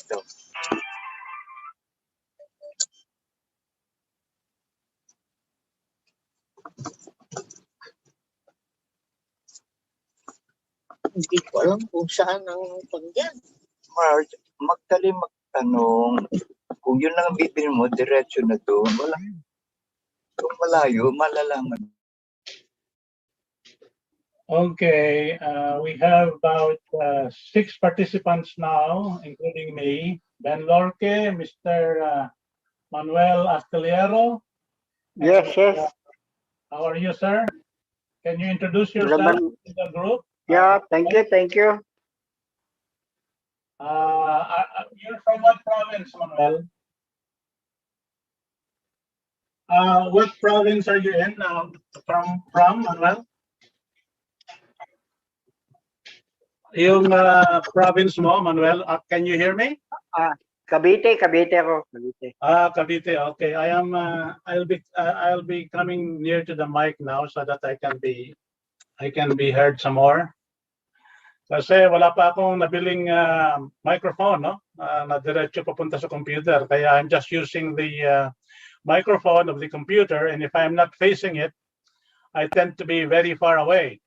dito. Hindi ko alam kung saan ang pagyan. Marge, magdali magtanong. Kung yun lang ang bibili mo, diretso na doon. Wala. Kung malayo, malalaman. Okay, we have about 6 participants now, including me, Ben Lorque, Mr. Manuel Astillero. Yes, yes. How are you, sir? Can you introduce yourself to the group? Yeah, thank you, thank you. You're from what province, Manuel? What province are you in now? From Manuel? Yung province mo, Manuel, can you hear me? Cavite ako, Cavite. Cavite. Okay, I'll be coming near to the mic now so that I can be heard some more. Kasi wala pa akong nabiling microphone, no? Na diretso papunta sa computer. Kaya I'm just using the microphone of the computer, and if I'm not facing it, I tend to be very far away.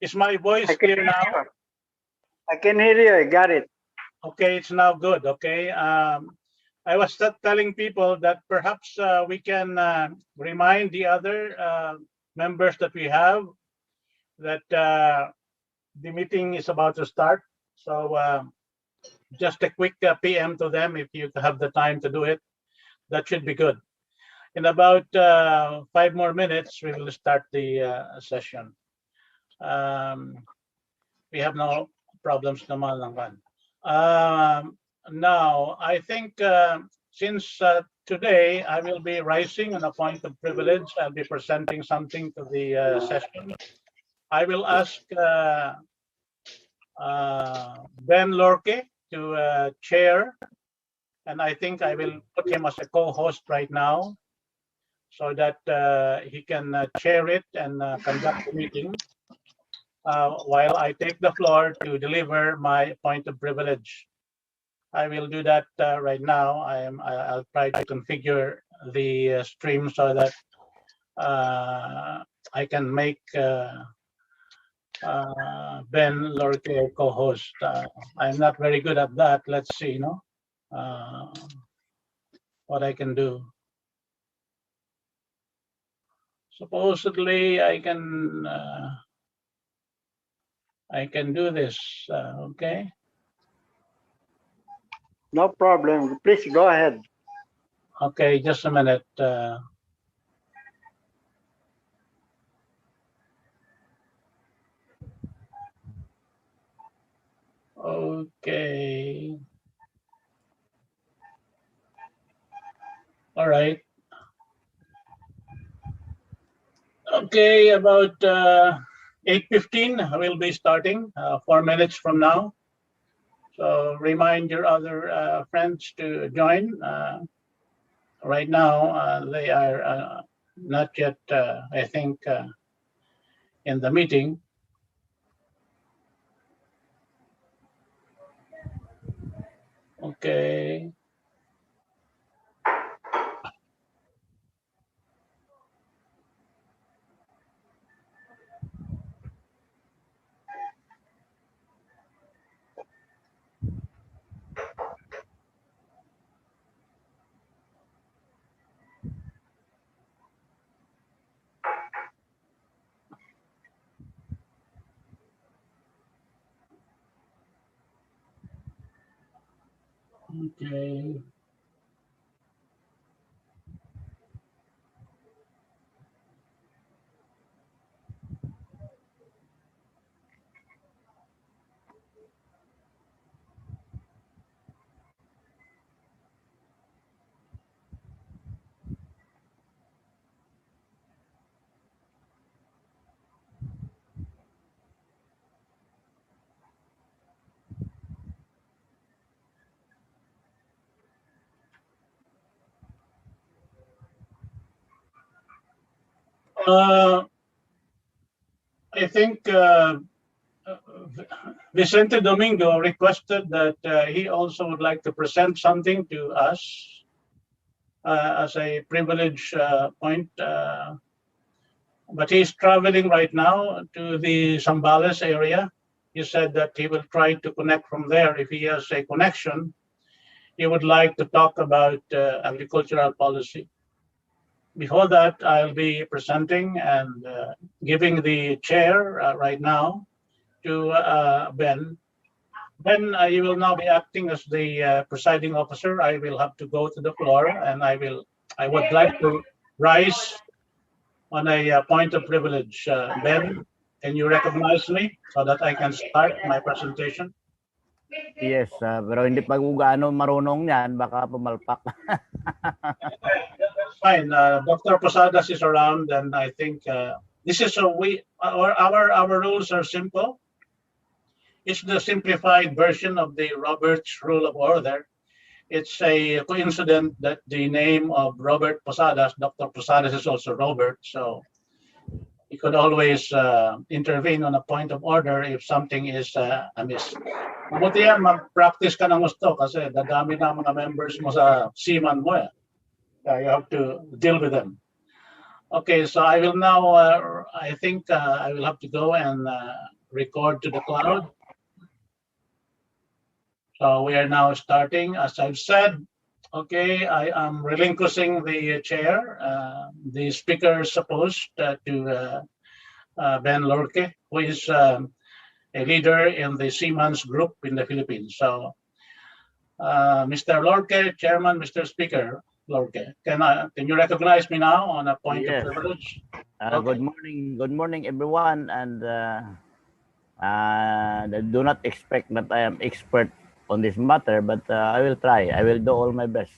Is my voice clear now? I can hear you, I got it. Okay, it's now good. Okay. I was telling people that perhaps we can remind the other members that we have that the meeting is about to start. So just a quick PM to them if you have the time to do it. That should be good. In about 5 more minutes, we will start the session. We have no problems naman lang. Now, I think since today I will be rising on a point of privilege, I'll be presenting something to the session. I will ask Ben Lorque to chair, and I think I will put him as a co-host right now so that he can chair it and conduct the meeting. While I take the floor to deliver my point of privilege. I will do that right now. I'll try to configure the stream so that I can make Ben Lorque co-host. I'm not very good at that. Let's see, what I can do. Supposedly, I can do this, okay? No problem. Please go ahead. Okay, just a minute. Okay. All right. Okay, about 8:15, we'll be starting 4 minutes from now. So remind your other friends to join. Right now, they are not yet, I think, in the meeting. Okay. Okay. I think Vicente Domingo requested that he also would like to present something to us as a privilege point, but he's traveling right now to the Zambales area. He said that he will try to connect from there. If he has a connection, he would like to talk about agricultural policy. Before that, I'll be presenting and giving the chair right now to Ben. Ben, you will now be acting as the presiding officer. I will have to go to the floor, and I would like to rise on a point of privilege. Ben, can you recognize me so that I can start my presentation? Yes, pero hindi pa gaano marunong yan, baka pumalpak. That's fine. Dr. Posadas is around, and I think this is our rules are simple. It's the simplified version of the Robert's Rule of Order. It's a coincidence that the name of Robert Posadas, Dr. Posadas is also Robert, so you could always intervene on a point of order if something is amiss. Mabuti yan, mag-practice ka ng gusto kasi dadami na mga members mo sa seaman mo. You have to deal with them. Okay, so I will now, I think I will have to go and record to the cloud. So we are now starting, as I've said. Okay, I am relinquishing the chair. The speaker is supposed to Ben Lorque, who is a leader in the Seamen's group in the Philippines. So, Mr. Lorque, Chairman, Mr. Speaker Lorque, can you recognize me now on a point Yes. of privilege? Good morning, everyone, and do not expect that I am expert on this matter, but I will try. I will do all my best.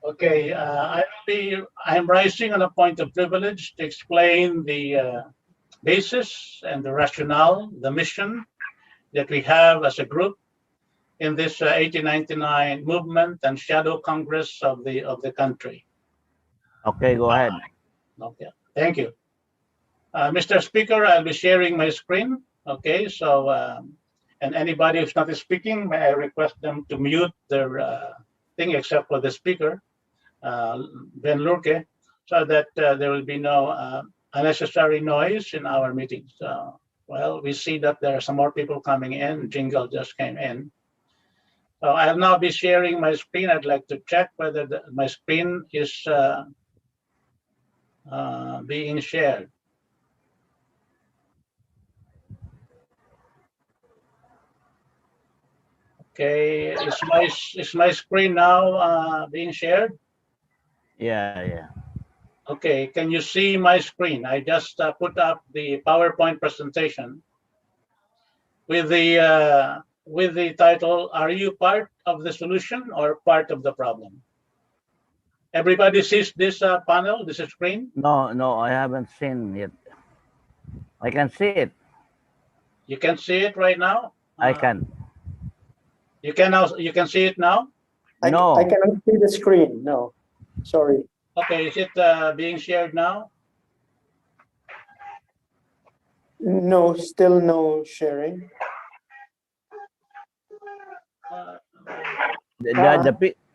Okay, I'm rising on a point of privilege to explain the basis and the rationale, the mission that we have as a group in this 1899 movement and shadow Congress of the country. Okay, go ahead. Okay, thank you. Mr. Speaker, I'll be sharing my screen. Okay, so, and anybody who's not speaking, may I request them to mute their thing except for the speaker, Ben Lurke, so that there will be no unnecessary noise in our meetings. Well, we see that there are some more people coming in. Jingle just came in. So I'll now be sharing my screen. I'd like to check whether my screen is being shared. Okay, is my screen now being shared? Yeah. Okay, can you see my screen? I just put up the PowerPoint presentation with the title, "Are you part of the solution or part of the problem?" Everybody sees this panel, this screen? No, I haven't seen it. I can see it. You can see it right now? I can. You can see it now? No. I cannot see the screen. No, sorry. Okay, is it being shared now? No, still no sharing.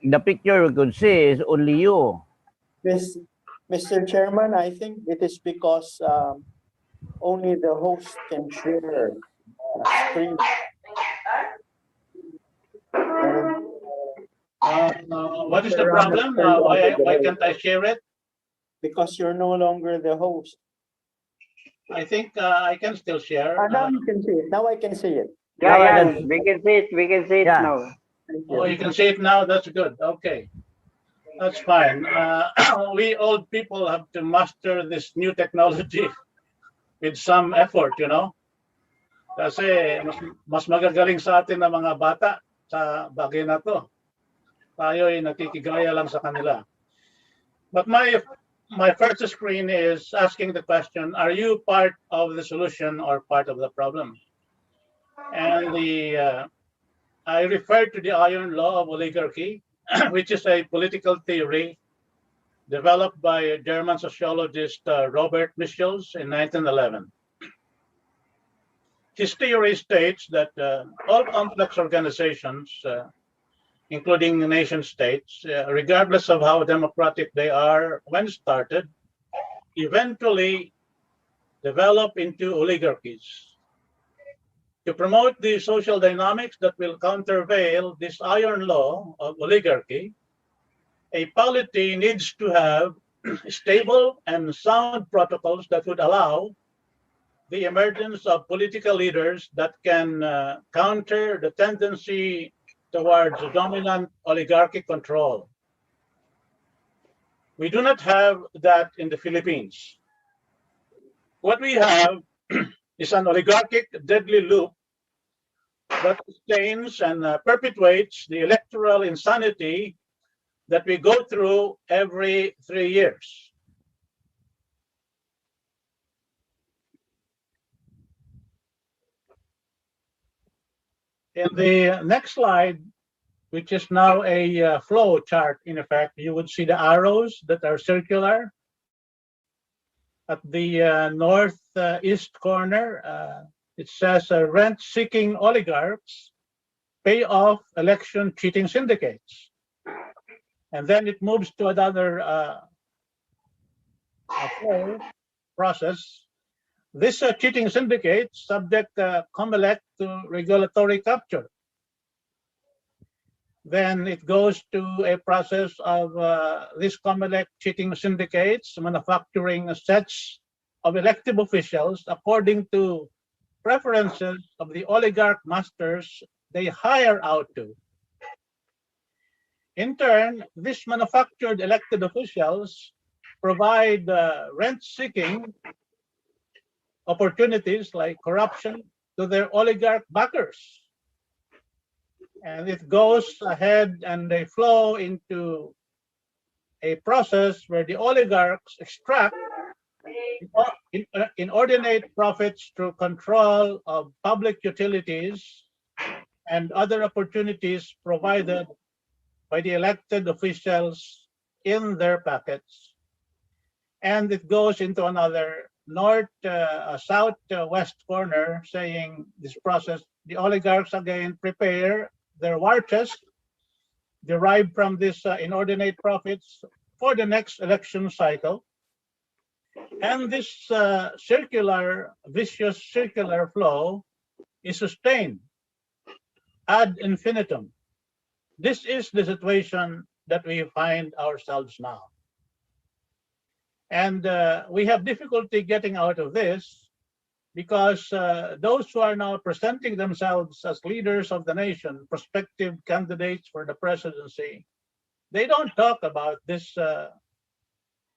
The picture we could see is only you. Mr. Chairman, I think it is because only the host can share screen. What is the problem? Why can't I share it? Because you're no longer the host. I think I can still share. Now you can see it. Now I can see it. Yeah, we can see it. We can see it now. Oh, you can see it now? That's good. Okay. That's fine. We old people have to master this new technology with some effort, you know? Kasi mas magagaling sa atin ng mga bata sa bagay na to. Tayo ay nakikigaya lang sa kanila. But my first screen is asking the question, are you part of the solution or part of the problem? And I refer to the iron law of oligarchy, which is a political theory developed by German sociologist Robert Michels in 1911. his theory states that all complex organizations, including nation states, regardless of how democratic they are when started, eventually develop into oligarchies. To promote the social dynamics that will countervail this iron law of oligarchy, a polity needs to have stable and sound protocols that would allow the emergence of political leaders that can counter the tendency towards dominant oligarchic control. We do not have that in the Philippines. What we have is an oligarchic deadly loop that sustains and perpetuates the electoral insanity that we go through every 3 years. In the next slide, which is now a flow chart, in effect, you would see the arrows that are circular. At the northeast corner, it says rent-seeking oligarchs pay off election cheating syndicates. And then it moves to another flow process. This cheating syndicate subject COMELEC to regulatory capture. Then it goes to a process of this COMELEC cheating syndicates manufacturing sets of elective officials according to preferences of the oligarch masters they hire out to. In turn, these manufactured elected officials provide rent-seeking opportunities like corruption to their oligarch backers. And it goes ahead and they flow into a process where the oligarchs extract inordinate profits through control of public utilities and other opportunities provided by the elected officials in their packets. And it goes into another southwest corner saying this process, the oligarchs again prepare their war chest derived from this inordinate profits for the next election cycle. And this vicious circular flow is sustained ad infinitum. This is the situation that we find ourselves now. And we have difficulty getting out of this because those who are now presenting themselves as leaders of the nation, prospective candidates for the presidency, they don't talk about this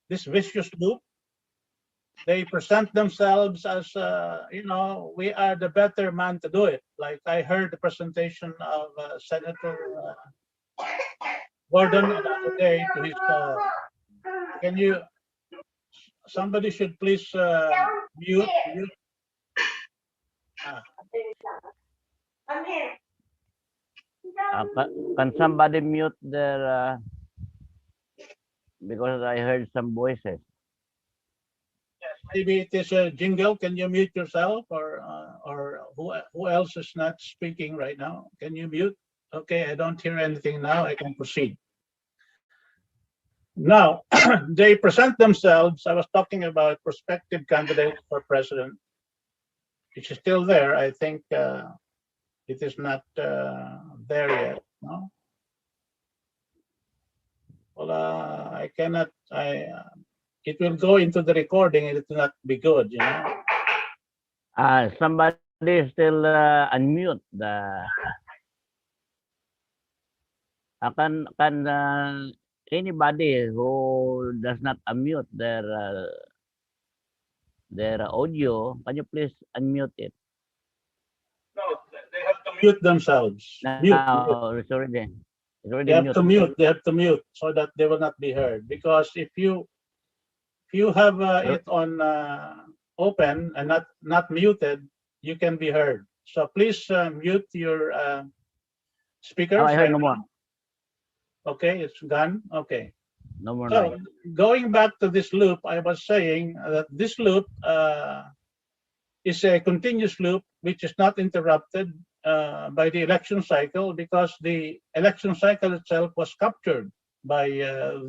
vicious loop. They present themselves as, we are the better man to do it. Like I heard the presentation of Senator Gordon the other day to his, somebody should please mute. Can somebody mute their, because I heard some voices. Yes, maybe it is a jingle. Can you mute yourself, or who else is not speaking right now? Can you mute? Okay, I don't hear anything now. I can proceed. Now, they present themselves. I was talking about prospective candidates for president, which is still there. I think it is not there yet. No. Well, I cannot. It will go into the recording, and it will not be good. Somebody still unmute the. Can anybody who does not unmute their audio, can you please unmute it? No, they have to mute themselves. No, it's already they have to mute. They have to mute so that they will not be heard. Because if you have it on open and not muted, you can be heard. So please mute your speakers. I heard no more. Okay, it's gone. Okay. No more. So going back to this loop, I was saying that this loop is a continuous loop which is not interrupted by the election cycle, because the election cycle itself was captured by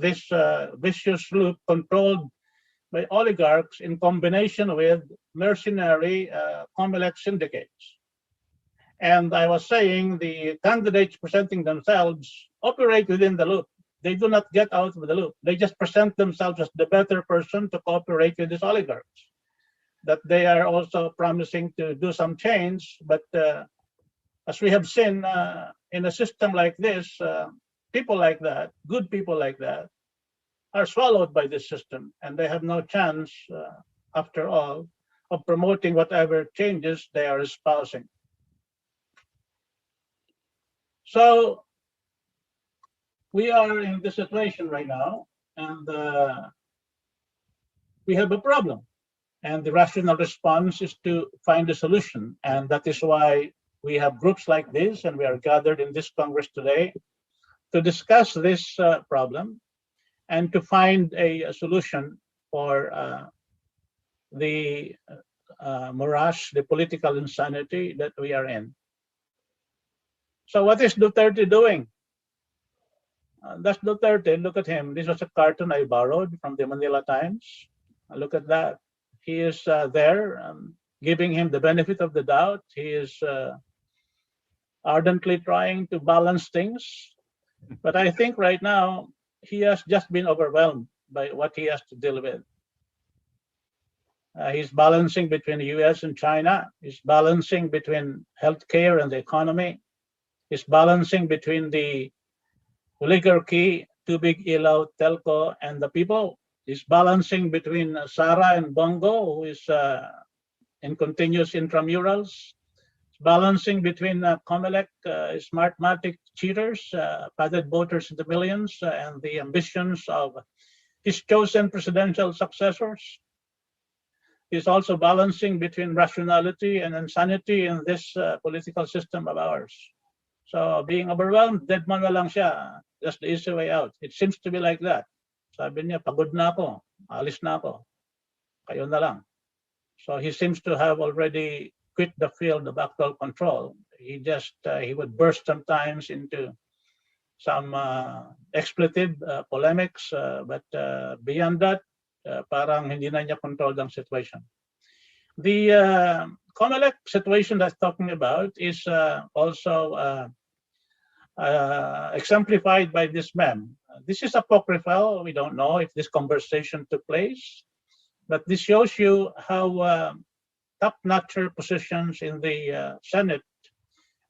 this vicious loop controlled by oligarchs in combination with mercenary COMELEC syndicates. And I was saying the candidates presenting themselves operate within the loop. They do not get out of the loop. They just present themselves as the better person to cooperate with these oligarchs. That they are also promising to do some change, but as we have seen in a system like this, people like that, good people like that, are swallowed by this system, and they have no chance, after all, of promoting whatever changes they are espousing. So we are in this situation right now, and we have a problem. And the rational response is to find a solution. And that is why we have groups like this, and we are gathered in this Congress today to discuss this problem and to find a solution for the morass, the political insanity that we are in. So what is Duterte doing? That's Duterte. Look at him. This was a cartoon I borrowed from the Manila Times. Look at that. He is there, giving him the benefit of the doubt. He is ardently trying to balance things. But I think right now, he has just been overwhelmed by what he has to deal with. He's balancing between the US and China. He's balancing between healthcare and the economy. He's balancing between the oligarchy, Too Big Ilaw, Telco, and the people. He's balancing between Sara and Bongo, who is in continuous intramurals. He's balancing between COMELEC, Smartmatic cheaters, padded voters in the millions, and the ambitions of his chosen presidential successors. He's also balancing between rationality and insanity in this political system of ours. So being overwhelmed, dead man na lang siya. That's the easy way out. It seems to be like that. Sabi niya, pagod na ako, alis na ako, kayo na lang. So he seems to have already quit the field of actual control. He would burst sometimes into some expletive polemics, but beyond that, parang hindi na niya control ang situation. The COMELEC situation that's talking about is also exemplified by this meme. This is apocryphal. We don't know if this conversation took place, but this shows you how top-notcher positions in the Senate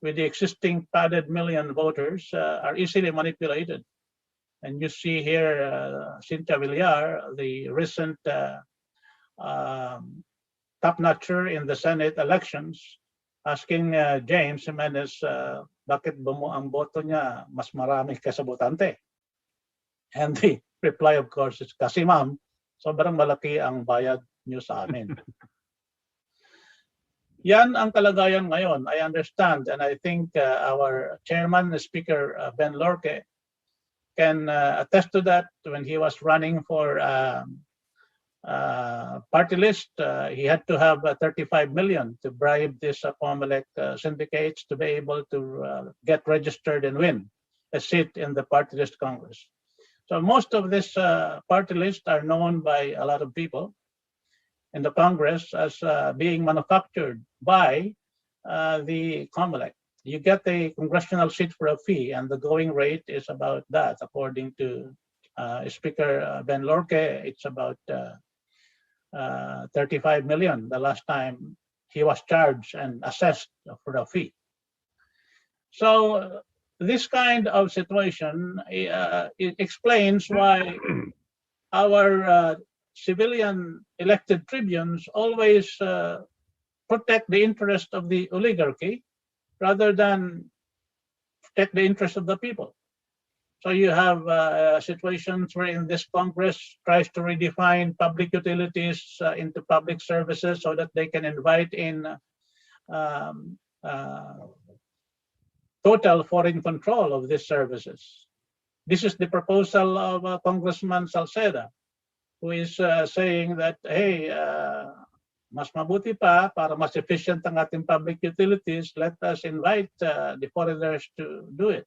with the existing padded million voters are easily manipulated. And you see here Cynthia Villar, the recent top-notcher in the Senate elections, asking James Jimenez, bakit ang boto niya mas marami kaysa botante? And the reply, of course, is kasi ma'am, sobrang malaki ang bayad niyo sa amin. Yan ang kalagayan ngayon. I understand, and I think our chairman, the Speaker Ben Lorque, can attest to that. When he was running for party list, he had to have 35 million to bribe this COMELEC syndicates to be able to get registered and win a seat in the party list Congress. So most of this party list are known by a lot of people in the Congress as being manufactured by the COMELEC. You get a congressional seat for a fee, and the going rate is about that. According to Speaker Ben Lorque, it's about 35 million the last time he was charged and assessed for a fee. So this kind of situation it explains why our civilian elected tribunes always protect the interest of the oligarchy rather than protect the interest of the people. So you have situations where in this Congress tries to redefine public utilities into public services so that they can invite in total foreign control of these services. This is the proposal of Congressman Salceda, who is saying that, hey, mas mabuti pa para mas efficient ang ating public utilities, let us invite the foreigners to do it.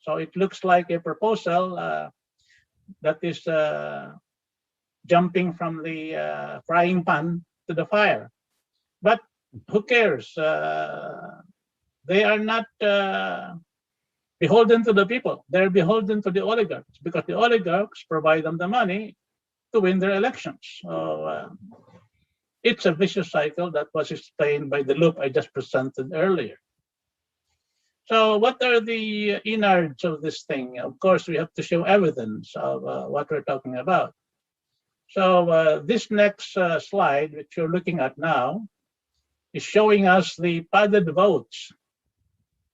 So it looks like a proposal that is jumping from the frying pan to the fire. But who cares? They are not beholden to the people. They're beholden to the oligarchs because the oligarchs provide them the money to win their elections. So it's a vicious cycle that was explained by the loop I just presented earlier. So what are the innards of this thing? Of course, we have to show evidence of what we're talking about. So this next slide, which you're looking at now, is showing us the padded votes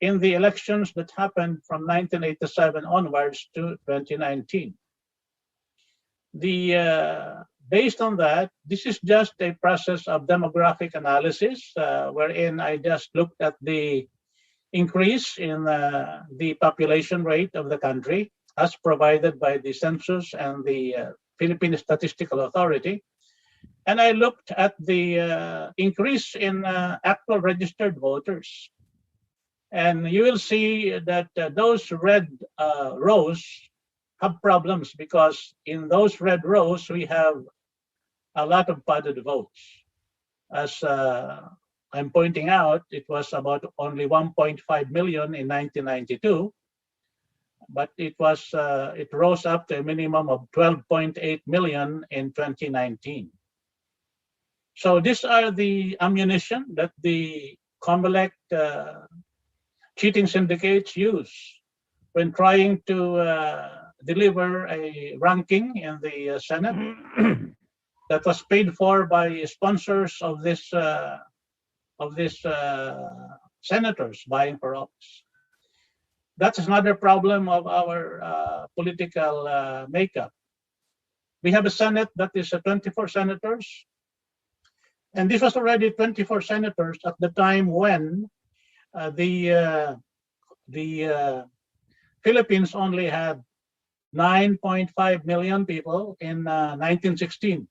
in the elections that happened from 1987 onwards to 2019. Based on that, this is just a process of demographic analysis, wherein I just looked at the increase in the population rate of the country as provided by the census and the Philippine Statistical Authority. And I looked at the increase in actual registered voters. And you will see that those red rows have problems because in those red rows, we have a lot of padded votes. As I'm pointing out, it was about only 1.5 million in 1992, but it rose up to a minimum of 12.8 million in 2019. So these are the ammunition that the COMELEC cheating syndicates use when trying to deliver a ranking in the Senate that was paid for by sponsors of this senators vying for office. That is another problem of our political makeup. We have a Senate that is 24 senators, and this was already 24 senators at the time when the Philippines only had 9.5 million people in 1916.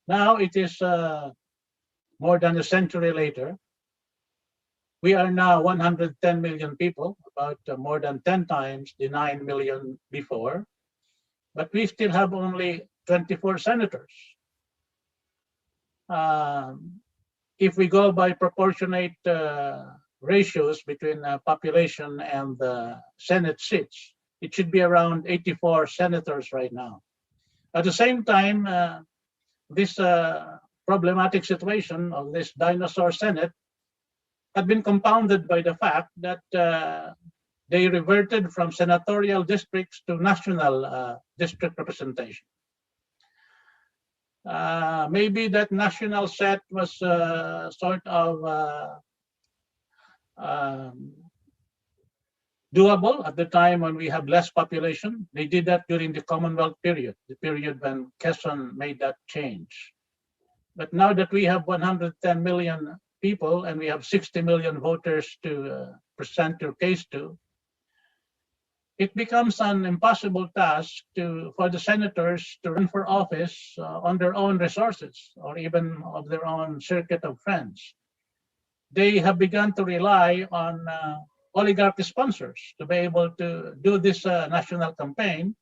Now it is more than a century later. We are now 110 million people, about more than 10 times the 9 million before, but we still have only 24 senators. If we go by proportionate ratios between population and the Senate seats, it should be around 84 senators right now. At the same time, this problematic situation of this dinosaur Senate had been compounded by the fact that they reverted from senatorial districts to national district representation. Maybe that national set was sort of doable at the time when we have less population. They did that during the Commonwealth period, the period when Quezon made that change. But now that we have 110 million people and we have 60 million voters to present your case to, it becomes an impossible task for the senators to run for office on their own resources or even of their own circuit of friends. They have begun to rely on oligarchy sponsors to be able to do this national campaign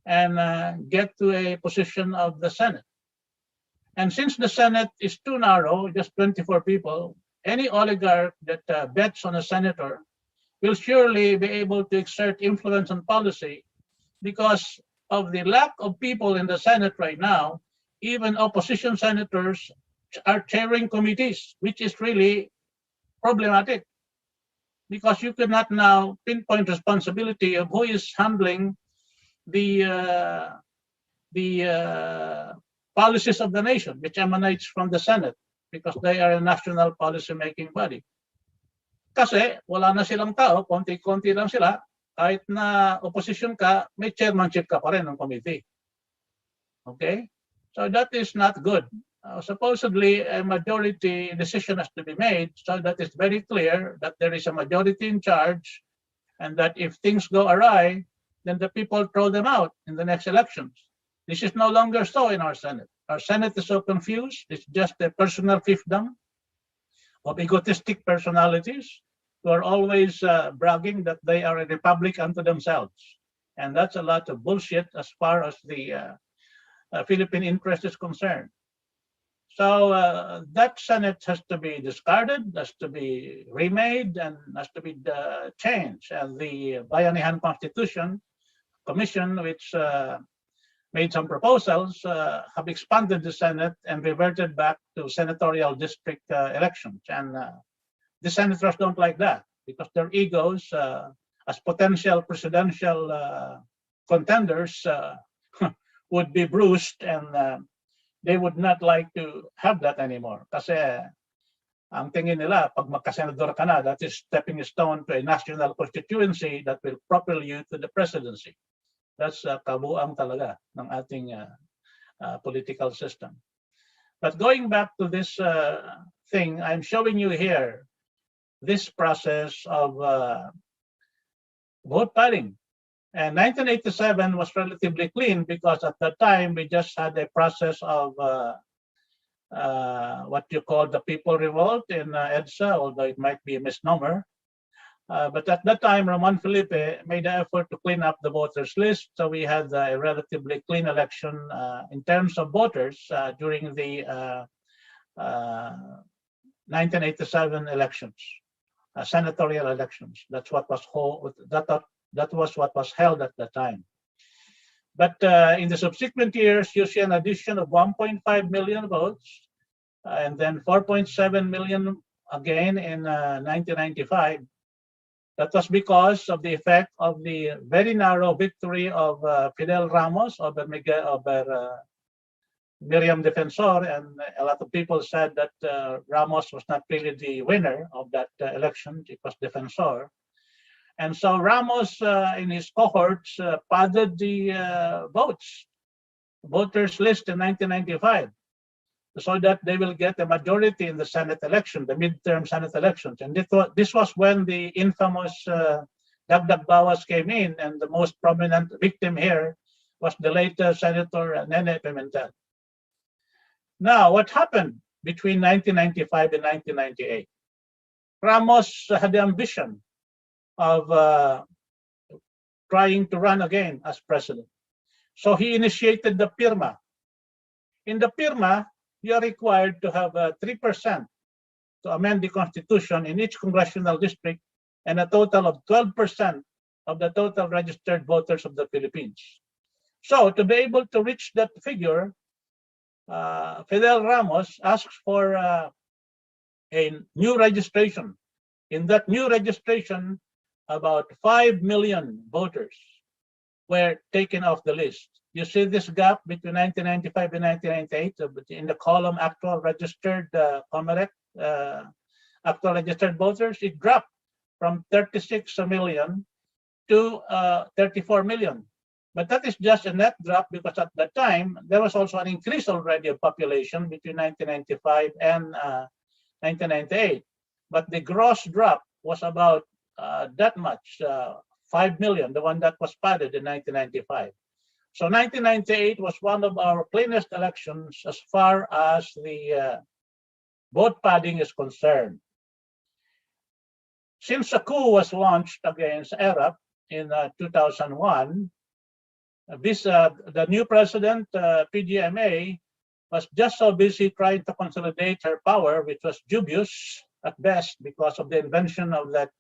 and get to a position of the Senate. And since the Senate is too narrow, just 24 people, any oligarch that bets on a senator will surely be able to exert influence on policy because of the lack of people in the Senate right now. Even opposition senators are chairing committees, which is really problematic because you cannot now pinpoint responsibility of who is handling the policies of the nation, which emanates from the Senate because they are a national policy-making body. Kasi wala na silang tao, konti-konti lang sila, kahit na opposition ka, may chairmanship ka pa rin ng committee. Okay? So that is not good. Supposedly, a majority decision has to be made so that it's very clear that there is a majority in charge and that if things go awry, then the people throw them out in the next elections. This is no longer so in our Senate. Our Senate is so confused. It's just a personal fiefdom of egotistic personalities who are always bragging that they are a republic unto themselves. And that's a lot of bullshit as far as the Philippine interest is concerned. So that Senate has to be discarded, has to be remade, and has to be changed. And the Bayanihan Constitution Commission, which made some proposals, have expanded the Senate and reverted back to senatorial district elections. And the senators don't like that because their egos as potential presidential contenders would be bruised, and they would not like to have that anymore. Kasi ang tingin nila, pag magkasenador ka na, that is stepping stone to a national constituency that will propel you to the presidency. That's kabuang talaga ng ating political system. But going back to this thing, I'm showing you here this process of vote padding. And 1987 was relatively clean because at that time we just had a process of what you call the People Revolt in EDSA, although it might be a misnomer. But at that time, Roman Felipe made the effort to clean up the voters list. So we had a relatively clean election in terms of voters during the 1987 elections, senatorial elections. That's what was that was what was held at the time. But in the subsequent years, you see an addition of 1.5 million votes, and then 4.7 million again in 1995. That was because of the effect of the very narrow victory of Fidel Ramos over Miriam Defensor, and a lot of people said that Ramos was not really the winner of that election. It was Defensor. And so Ramos, in his cohorts, padded the voters list in 1995, so that they will get a majority in the Senate election, the midterm Senate elections. And this was when the infamous Dagdag Bawas came in, and the most prominent victim here was the late Senator Nene Pimentel. Now, what happened between 1995 and 1998? Ramos had the ambition of trying to run again as president. So he initiated the PIRMA. In the PIRMA, you are required to have 3% to amend the Constitution in each congressional district, and a total of 12% of the total registered voters of the Philippines. So to be able to reach that figure, Fidel Ramos asked for a new registration. In that new registration, about 5 million voters were taken off the list. You see this gap between 1995 and 1998 in the column actual registered actual registered voters. It dropped from 36 million to 34 million. But that is just a net drop because at that time, there was also an increase already of population between 1995 and 1998. But the gross drop was about that much, 5 million, the one that was padded in 1995. So 1998 was one of our cleanest elections as far as the vote padding is concerned. Since a coup was launched against Arab in 2001, the new president, PGMA, was just so busy trying to consolidate her power, which was dubious at best because of the invention of that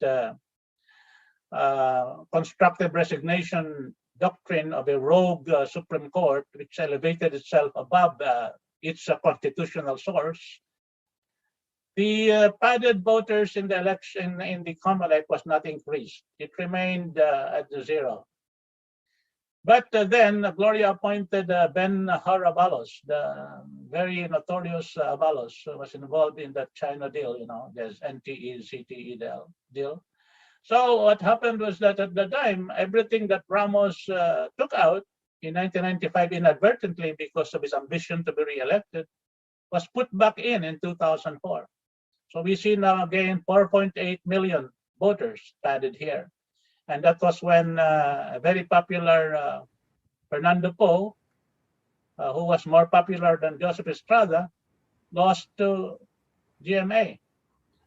constructive resignation doctrine of a rogue Supreme Court, which elevated itself above its constitutional source. The padded voters in the election in the COMELEC was not increased. It remained at the zero. But then Gloria appointed Ben Harabalos, the very notorious Abalos, who was involved in that China deal, there's NTE, CTE deal. So what happened was that at the time, everything that Ramos took out in 1995 inadvertently because of his ambition to be re-elected was put back in 2004. So we see now again 4.8 million voters padded here. And that was when a very popular Fernando Poe who was more popular than Joseph Estrada, lost to GMA.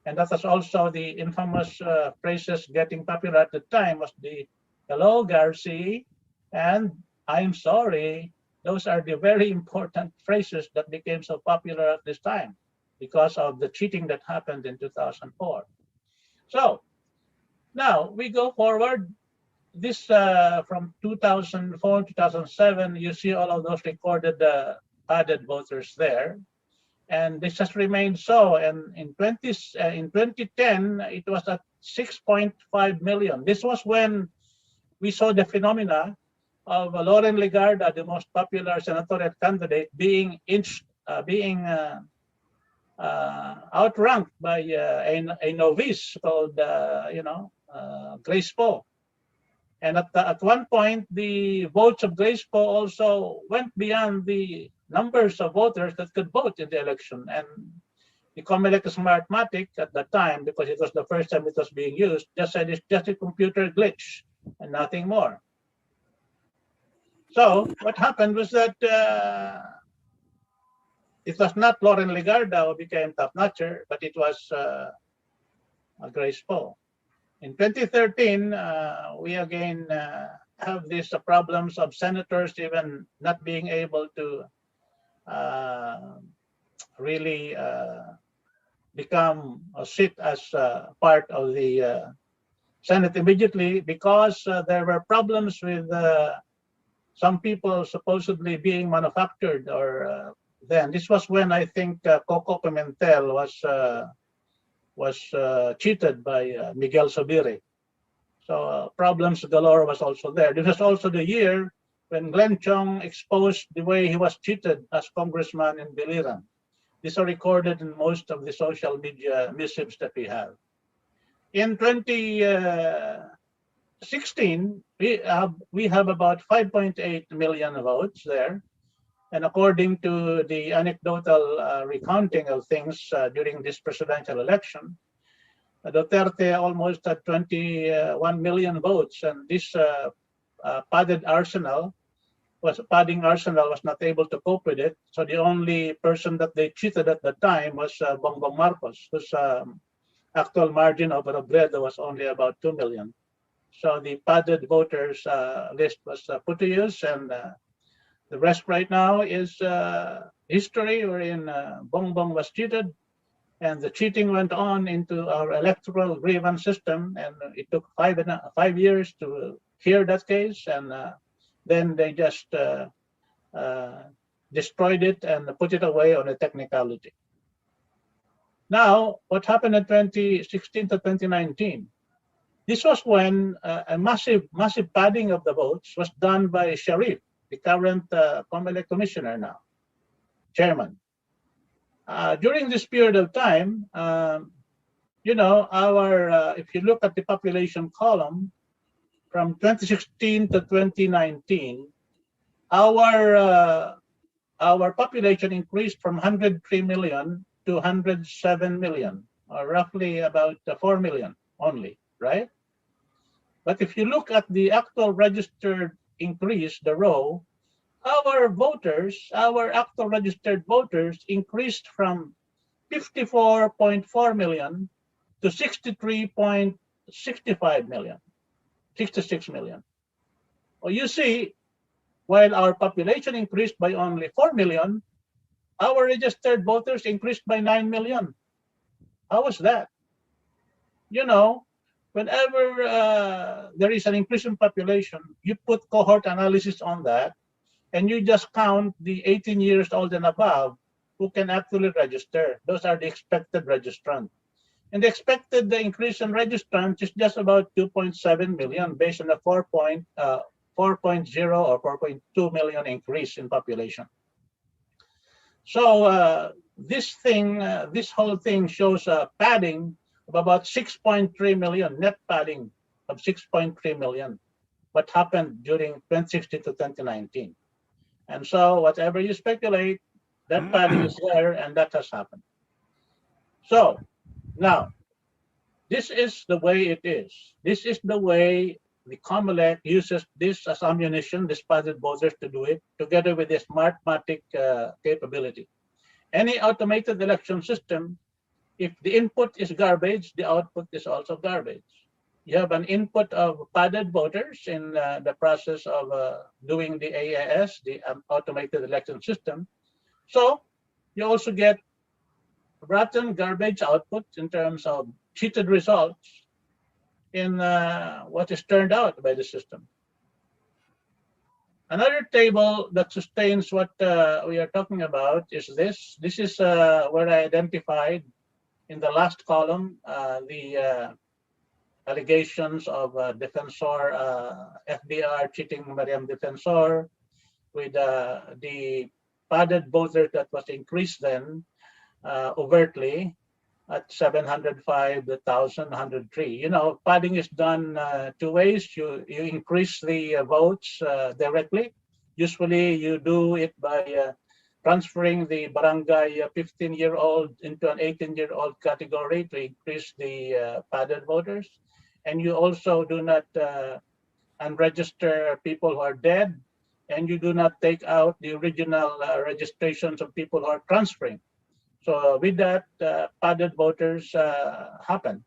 And that was also the infamous phrases getting popular at the time was the "Hello, Garci," and "I'm sorry." Those are the very important phrases that became so popular at this time because of the cheating that happened in 2004. So now we go forward. This from 2004, 2007, you see all of those recorded added voters there. And this has remained so. And in 2010, it was at 6.5 million. This was when we saw the phenomena of Loren Legarda, the most popular senatorial candidate, being outranked by a novice called, Grace Poe. And at one point, the votes of Grace Poe also went beyond the numbers of voters that could vote in the election. And the Comelec Smartmatic at that time, because it was the first time it was being used, just said it's just a computer glitch and nothing more. So what happened was that it was not Loren Legarda who became top-notcher, but it was Grace Poe. In 2013, we again have these problems of senators even not being able to really become or sit as part of the Senate immediately because there were problems with some people supposedly being manufactured. Or then this was when I think Coco Pimentel was cheated by Miguel Sobiri. So problems galore was also there. This was also the year when Glenn Chong exposed the way he was cheated as congressman in Biliran. These are recorded in most of the social media missives that we have. In 2016, we have about 5.8 million votes there. And according to the anecdotal recounting of things during this presidential election, Duterte almost had 21 million votes, and this padding arsenal was not able to cope with it. So the only person that they cheated at the time was Bongbong Marcos, whose actual margin over Robredo was only about 2 million. So the padded voters list was put to use, and the rest right now is history wherein Bongbong was cheated. And the cheating went on into our electoral grievance system, and it took 5 years to hear that case, and then they just destroyed it and put it away on a technicality. Now, what happened in 2016 to 2019? This was when a massive padding of the votes was done by Sharif, the current Comelec commissioner now, chairman. During this period of time, if you look at the population column from 2016 to 2019, our population increased from 103 million to 107 million, or roughly about 4 million only, right? But if you look at the actual registered increase, the row, our actual registered voters increased from 54.4 million to 63.65 million, 66 million. Well, you see, while our population increased by only 4 million, our registered voters increased by 9 million. How was that? Whenever there is an increase in population, you put cohort analysis on that, and you just count the 18 years old and above who can actually register. Those are the expected registrants. And the expected increase in registrants is just about 2.7 million based on the 4.0 or 4.2 million increase in population. So this whole thing shows a padding of about 6.3 million, net padding of 6.3 million, what happened during 2016 to 2019. And so whatever you speculate, that padding is there, and that has happened. So now, this is the way it is. This is the way the COMELEC uses this as ammunition, this padded voters, to do it, together with this Smartmatic capability. Any automated election system, if the input is garbage, the output is also garbage. You have an input of padded voters in the process of doing the AAS, the automated election system. So you also get rotten garbage output in terms of cheated results in what is turned out by the system. Another table that sustains what we are talking about is this. This is where I identified in the last column the allegations of Defensor, FDR cheating Mariam Defensor with the padded voter that was increased then overtly at 705,103. You know, padding is done two ways. You increase the votes directly. Usually you do it by transferring the barangay 15-year-old into an 18-year-old category to increase the padded voters. And you also do not unregister people who are dead, and you do not take out the original registrations of people who are transferring. So with that, padded voters happen.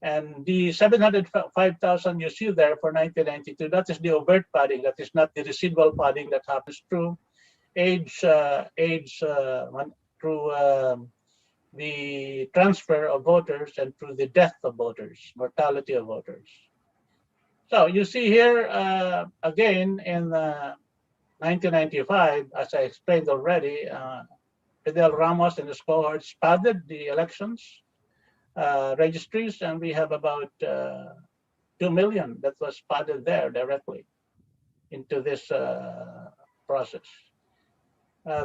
And the 705,000 you see there for 1992, that is the overt padding. That is not the residual padding that happens through through the transfer of voters and through the death of voters, mortality of voters. So you see here, again, in 1995, as I explained already, Fidel Ramos and his cohorts padded the elections registries, and we have about 2 million that was padded there directly into this process.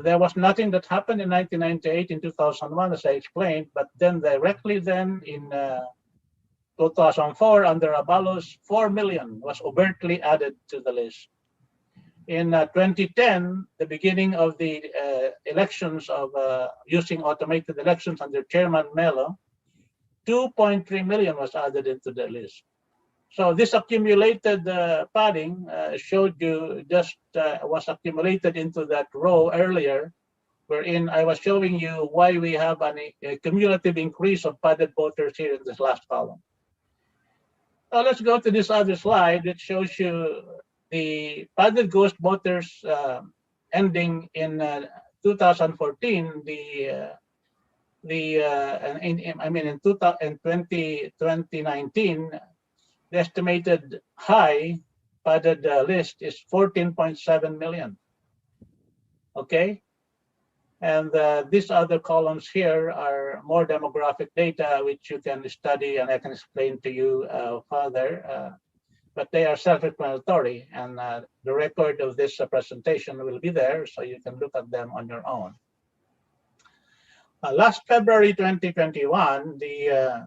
There was nothing that happened in 1998, in 2001, as I explained, but then directly then in 2004, under Abalos, 4 million was overtly added to the list. In 2010, the beginning of the elections of using automated elections under Chairman Melo, 2.3 million was added into the list. So this accumulated padding showed you just was accumulated into that row earlier, wherein I was showing you why we have a cumulative increase of padded voters here in this last column. Now let's go to this other slide that shows you the padded ghost voters ending in 2014. In 2019, the estimated high padded list is 14.7 million. Okay, and these other columns here are more demographic data, which you can study and I can explain to you further. But they are self-explanatory, and the record of this presentation will be there, so you can look at them on your own. Last February 2021, the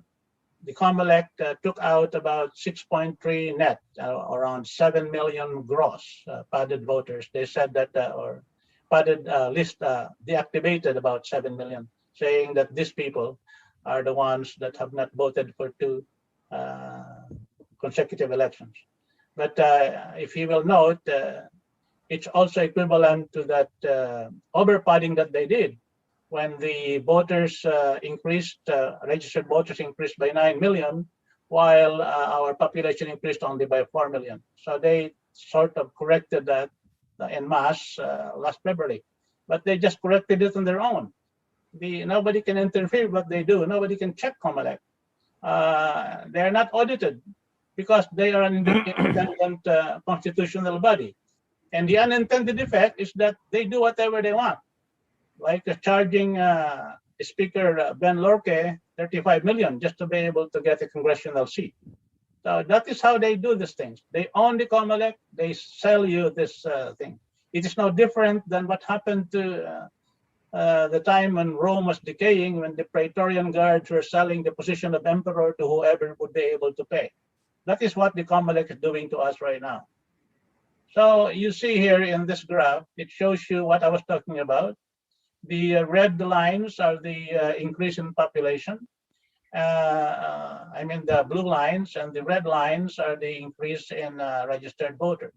COMELEC took out about 6.3 net, around 7 million gross padded voters. They said that, or padded list deactivated about 7 million, saying that these people are the ones that have not voted for 2 consecutive elections. But if you will note, it's also equivalent to that overpadding that they did when the voters increased, registered voters increased by 9 million, while our population increased only by 4 million. So they sort of corrected that en masse last February, but they just corrected it on their own. Nobody can interfere with what they do. Nobody can check COMELEC. They are not audited, because they are an independent constitutional body. And the unintended effect is that they do whatever they want, like charging Speaker Ben Lorque 35 million just to be able to get a congressional seat. So that is how they do these things. They own the COMELEC, they sell you this thing. It is no different than what happened to the time when Rome was decaying, when the Praetorian Guards were selling the position of emperor to whoever would be able to pay. That is what the COMELEC is doing to us right now. So you see here in this graph, it shows you what I was talking about. The red lines are the increase in population, I mean, the blue lines and the red lines are the increase in registered voters.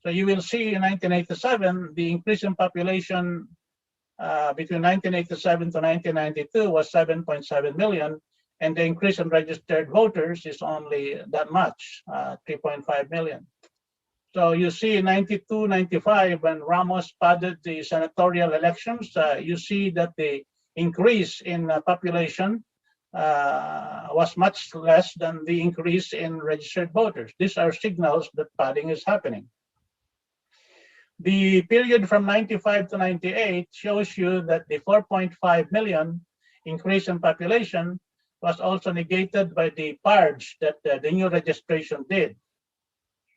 So you will see in 1987, the increase in population between 1987 to 1992 was 7.7 million, and the increase in registered voters is only that much, 3.5 million. So you see in 92, 95, when Ramos padded the senatorial elections, you see that the increase in population was much less than the increase in registered voters. These are signals that padding is happening. The period from 95 to 98 shows you that the 4.5 million increase in population was also negated by the purge that the new registration did.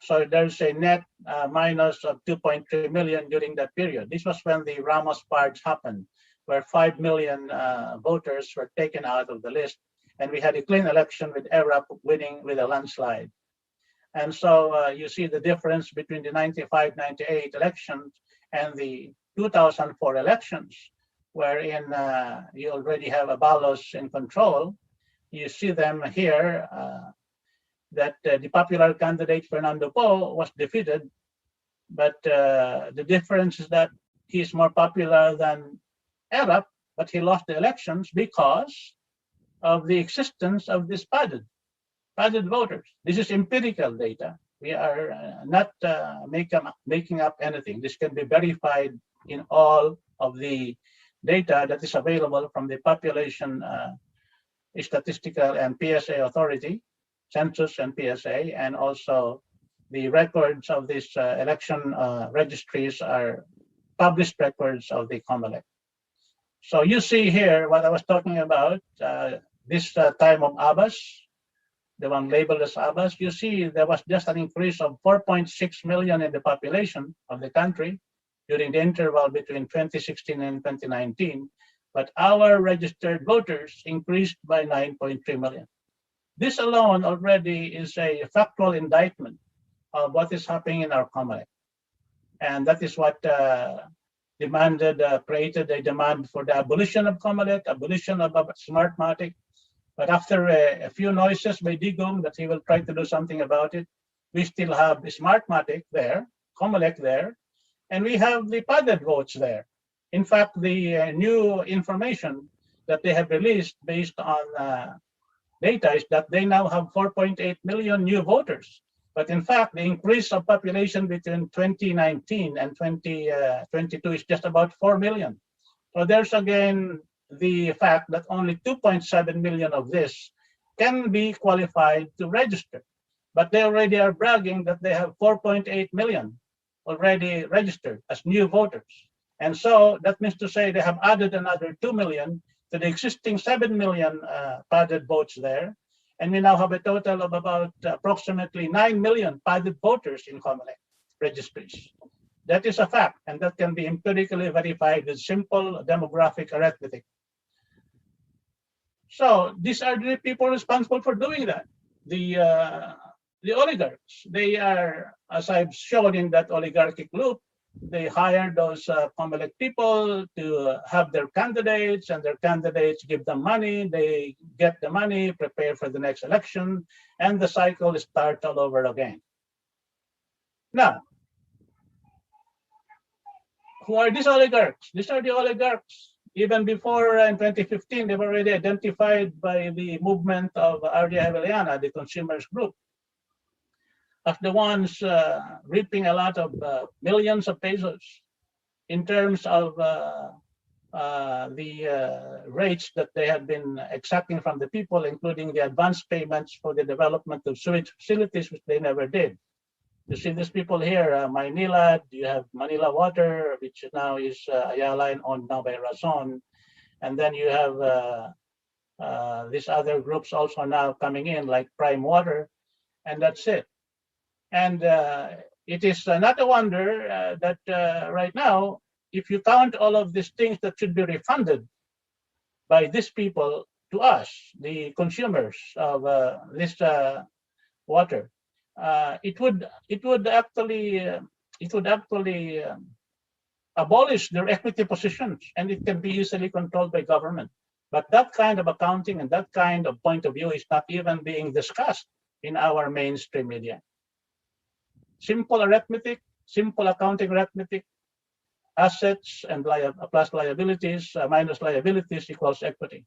So there's a net minus of 2.3 million during that period. This was when the Ramos purge happened, where 5 million voters were taken out of the list. And we had a clean election with ERAP winning with a landslide. And so you see the difference between the 95-98 elections and the 2004 elections, wherein you already have Abalos in control. You see them here, that the popular candidate Fernando Poe was defeated, but the difference is that he's more popular than ERAP, but he lost the elections because of the existence of this padded voters. This is empirical data. We are not making up anything. This can be verified in all of the data that is available from the Population Statistical and PSA Authority, Census and PSA, and also the records of these election registries are published records of the COMELEC. So you see here what I was talking about, this time of Abbas, the one labeled as Abbas. You see there was just an increase of 4.6 million in the population of the country during the interval between 2016 and 2019, but our registered voters increased by 9.3 million. This alone already is a factual indictment of what is happening in our COMELEC. And that is what created a demand for the abolition of COMELEC, abolition of Smartmatic. But after a few noises by Digong that he will try to do something about it, we still have the Smartmatic there, COMELEC there, and we have the padded votes there. In fact, the new information that they have released based on data is that they now have 4.8 million new voters. But in fact, the increase of population between 2019 and 2022 is just about 4 million. So there's again the fact that only 2.7 million of this can be qualified to register. But they already are bragging that they have 4.8 million already registered as new voters. And so that means to say they have added another 2 million to the existing 7 million padded votes there. And we now have a total of about approximately 9 million padded voters in COMELEC registries. That is a fact, and that can be empirically verified with simple demographic arithmetic. So these are the people responsible for doing that. The oligarchs, they are, as I've shown in that oligarchic loop, they hire those COMELEC people to have their candidates, and their candidates give them money. They get the money, prepare for the next election, and the cycle starts all over again. Now, who are these oligarchs? These are the oligarchs. Even before in 2015, they were already identified by the movement of Ardia Javeliana, the consumers group, as the ones reaping a lot of millions of pesos in terms of the rates that they had been exacting from the people, including the advance payments for the development of sewage facilities, which they never did. You see these people here, Manila, you have Manila Water, which now is Ayala and owned now by Razon. And then you have these other groups also now coming in, like Prime Water, and that's it. And it is not a wonder that right now, if you count all of these things that should be refunded by these people to us, the consumers of this water, it would actually abolish their equity positions, and it can be easily controlled by government. But that kind of accounting and that kind of point of view is not even being discussed in our mainstream media. Simple arithmetic, simple accounting arithmetic, assets and plus liabilities minus liabilities equals equity.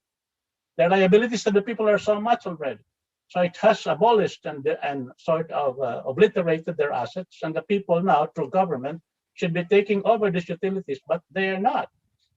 The liabilities of the people are so much already. So it has abolished and sort of obliterated their assets, and the people now, through government, should be taking over these utilities, but they are not.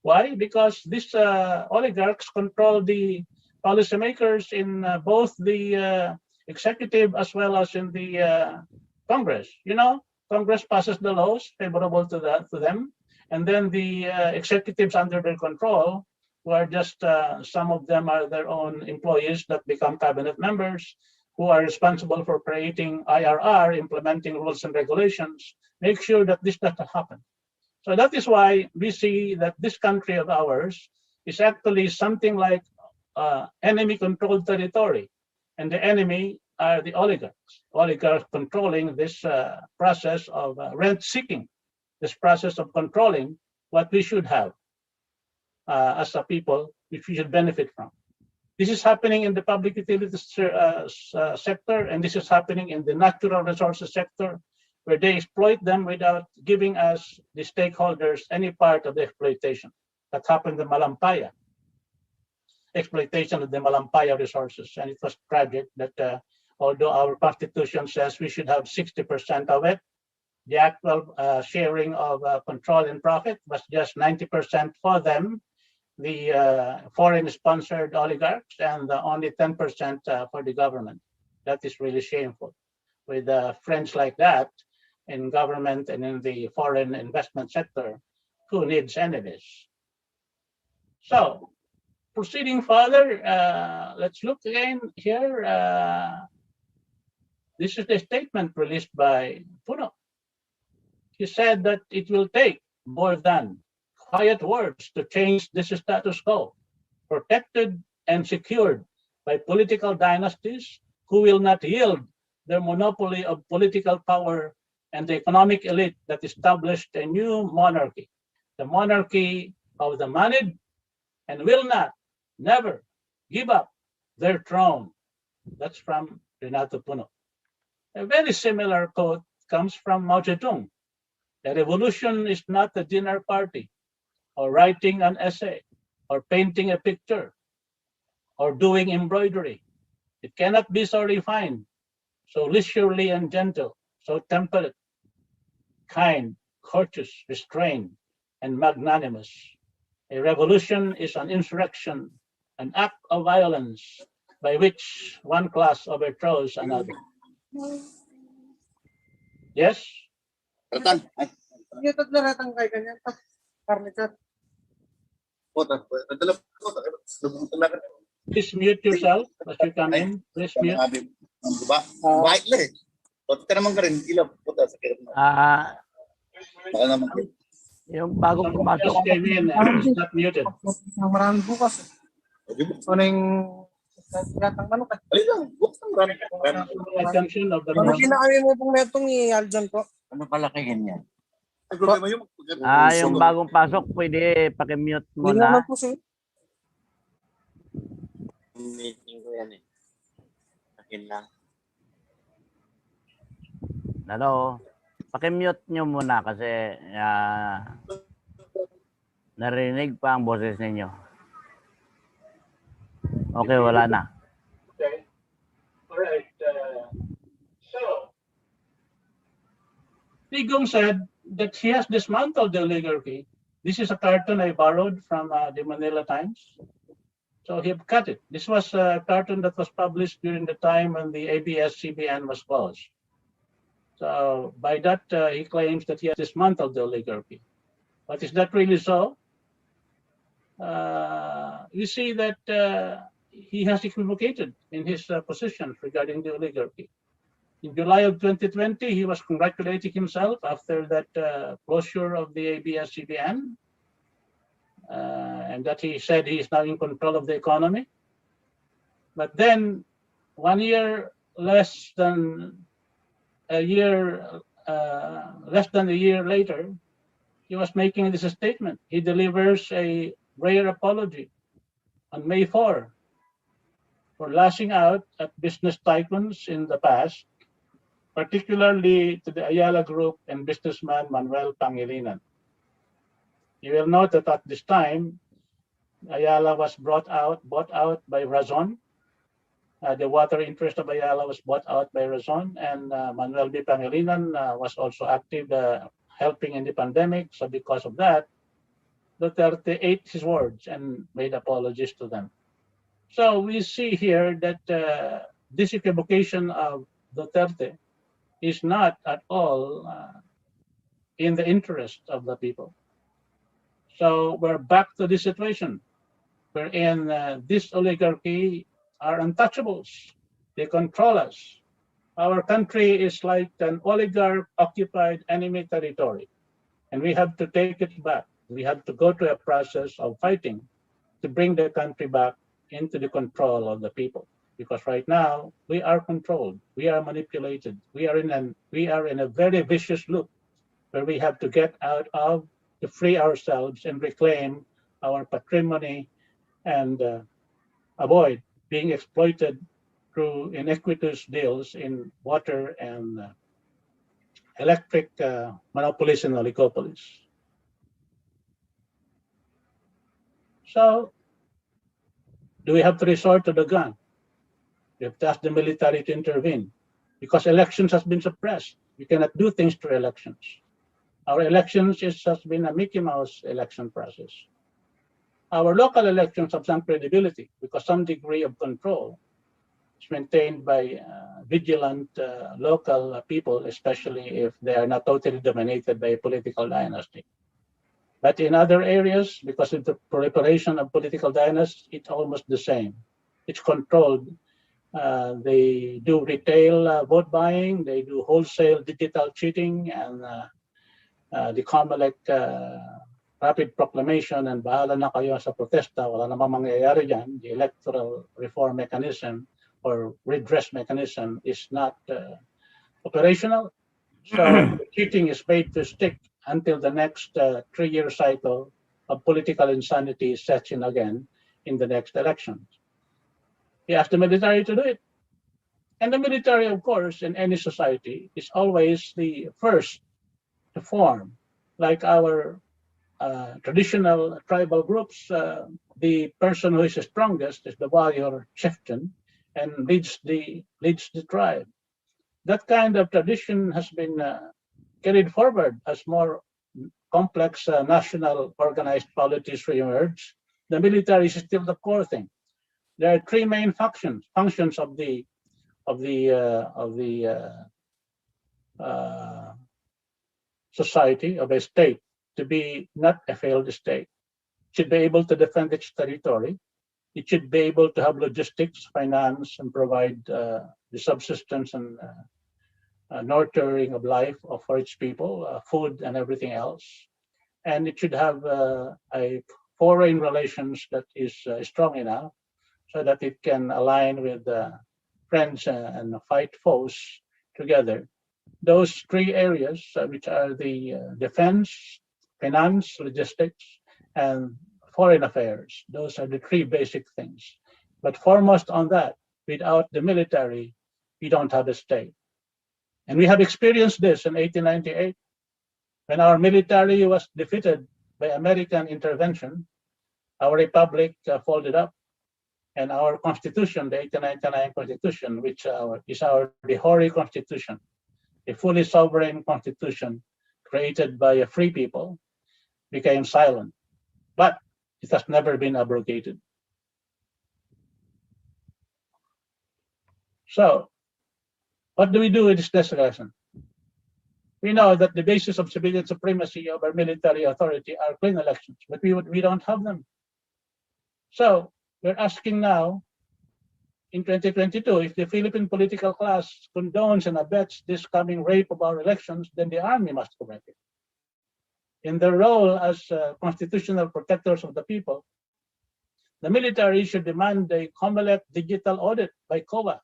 Why? Because these oligarchs control the policymakers in both the executive as well as in the Congress. You know, Congress passes the laws favorable to them, and then the executives under their control, who are just some of them are their own employees that become cabinet members, who are responsible for creating IRR, implementing rules and regulations, make sure that this doesn't happen. So that is why we see that this country of ours is actually something like enemy-controlled territory, and the enemy are the oligarchs controlling this process of rent-seeking, this process of controlling what we should have as a people, which we should benefit from. This is happening in the public utilities sector, and this is happening in the natural resources sector, where they exploit them without giving us, the stakeholders, any part of the exploitation. That happened in Malampaya, exploitation of the Malampaya resources. And it was tragic that although our constitution says we should have 60% of it, the actual sharing of control and profit was just 90% for them, the foreign-sponsored oligarchs, and only 10% for the government. That is really shameful. With friends like that in government and in the foreign investment sector, who needs enemies? So, proceeding further, let's look again here. This is the statement released by Puno. He said that it will take more than quiet words to change this status quo, protected and secured by political dynasties who will not yield their monopoly of political power and the economic elite that established a new monarchy, the monarchy of the moneyed, and will not, never give up their throne. That's from Renato Puno. A very similar quote comes from Mao Zedong. A revolution is not a dinner party, or writing an essay, or painting a picture, or doing embroidery. It cannot be so refined, so leisurely and gentle, so temperate, kind, courteous, restrained, and magnanimous. A revolution is an insurrection, an act of violence by which one class overthrows another. Yes? Ratan, ay, YouTube na ratang kay ganyan. Karnikat. puta, nadala po, nabutan na ka. Please mute yourself as you come in. Please mute. Diba? White na eh. Puta ka naman ka rin, ilaw, puta, sa kirap na. Baka naman. Yung bagong Someone pumasok, just came in and is not muted. Maraming bukas. Ano yung gatang manok eh. Alin lang, bukas ng rami. Attention of the Ano room. kinakami mo pong netong ni Aljon po? Ano palakihin yan? Ay, problema yung yung bagong pasok, pwede pakimute mo Hindi naman na. po sir. Meeting ko yan eh. Akin lang. Hello? Pakimute nyo muna kasi narinig pa ang boses ninyo. Okay, wala na. Okay. All right. So, Digong said that he has dismantled the oligarchy. This is a cartoon I borrowed from the Manila Times. So he cut it. This was a cartoon that was published during the time when the ABS-CBN was closed. So by that, he claims that he has dismantled the oligarchy. But is that really so? You see that he has equivocated in his positions regarding the oligarchy. In July of 2020, he was congratulating himself after that closure of the ABS-CBN, and that he said he is now in control of the economy. But then, 1 year less than a year later, he was making this statement. He delivers a rare apology on May 4 for lashing out at business tycoons in the past, particularly to the Ayala Group and businessman Manuel Pangilinan. You will note that at this time, Ayala was bought out by Razon. The water interest of Ayala was bought out by Razon, and Manuel B. Pangilinan was also active helping in the pandemic. So because of that, Duterte ate his words and made apologies to them. So we see here that this equivocation of Duterte is not at all in the interest of the people. So we're back to this situation wherein this oligarchy are untouchables. They control us. Our country is like an oligarch-occupied enemy territory, and we have to take it back. We have to go to a process of fighting to bring the country back into the control of the people. Because right now we are controlled, we are manipulated, we are in a very vicious loop where we have to get out of to free ourselves and reclaim our patrimony and avoid being exploited through iniquitous deals in water and electric monopolies and oligopolies. So, do we have to resort to the gun? We have to ask the military to intervene because elections has been suppressed. We cannot do things through elections. Our elections has been a Mickey Mouse election process. Our local elections have some credibility because some degree of control is maintained by vigilant local people, especially if they are not totally dominated by a political dynasty. But in other areas, because of the proliferation of political dynasties, it's almost the same. It's controlled. They do retail vote buying, they do wholesale digital cheating, and the COMELEC rapid proclamation and bahala na kayo sa protesta, wala namang mangyayari dyan. The electoral reform mechanism or redress mechanism is not operational. So the cheating is made to stick until the next 3-year cycle of political insanity sets in again in the next elections. You ask the military to do it. And the military, of course, in any society is always the first to form, like our traditional tribal groups. The person who is the strongest is the warrior chieftain and leads the tribe. That kind of tradition has been carried forward as more complex national organized polities reemerge. The military is still the core thing. There are three main functions of the society, of a state, to be not a failed state. It should be able to defend its territory. It should be able to have logistics, finance, and provide the subsistence and nurturing of life for its people, food and everything else. And it should have a foreign relations that is strong enough so that it can align with friends and fight foes together. Those three areas, which are the defense, finance, logistics, and foreign affairs, those are the three basic things. But foremost on that, without the military, we don't have a state. And we have experienced this in 1898, when our military was defeated by American intervention. Our republic folded up, and our constitution, the 1899 Constitution, which is the hoary constitution, a fully sovereign constitution created by a free people, became silent. But it has never been abrogated. So, what do we do with this legislation? We know that the basis of civilian supremacy over military authority are clean elections, but we don't have them. So we're asking now, in 2022, if the Philippine political class condones and abets this coming rape of our elections, then the army must correct it. In their role as constitutional protectors of the people, the military should demand a COMELEC digital audit by COA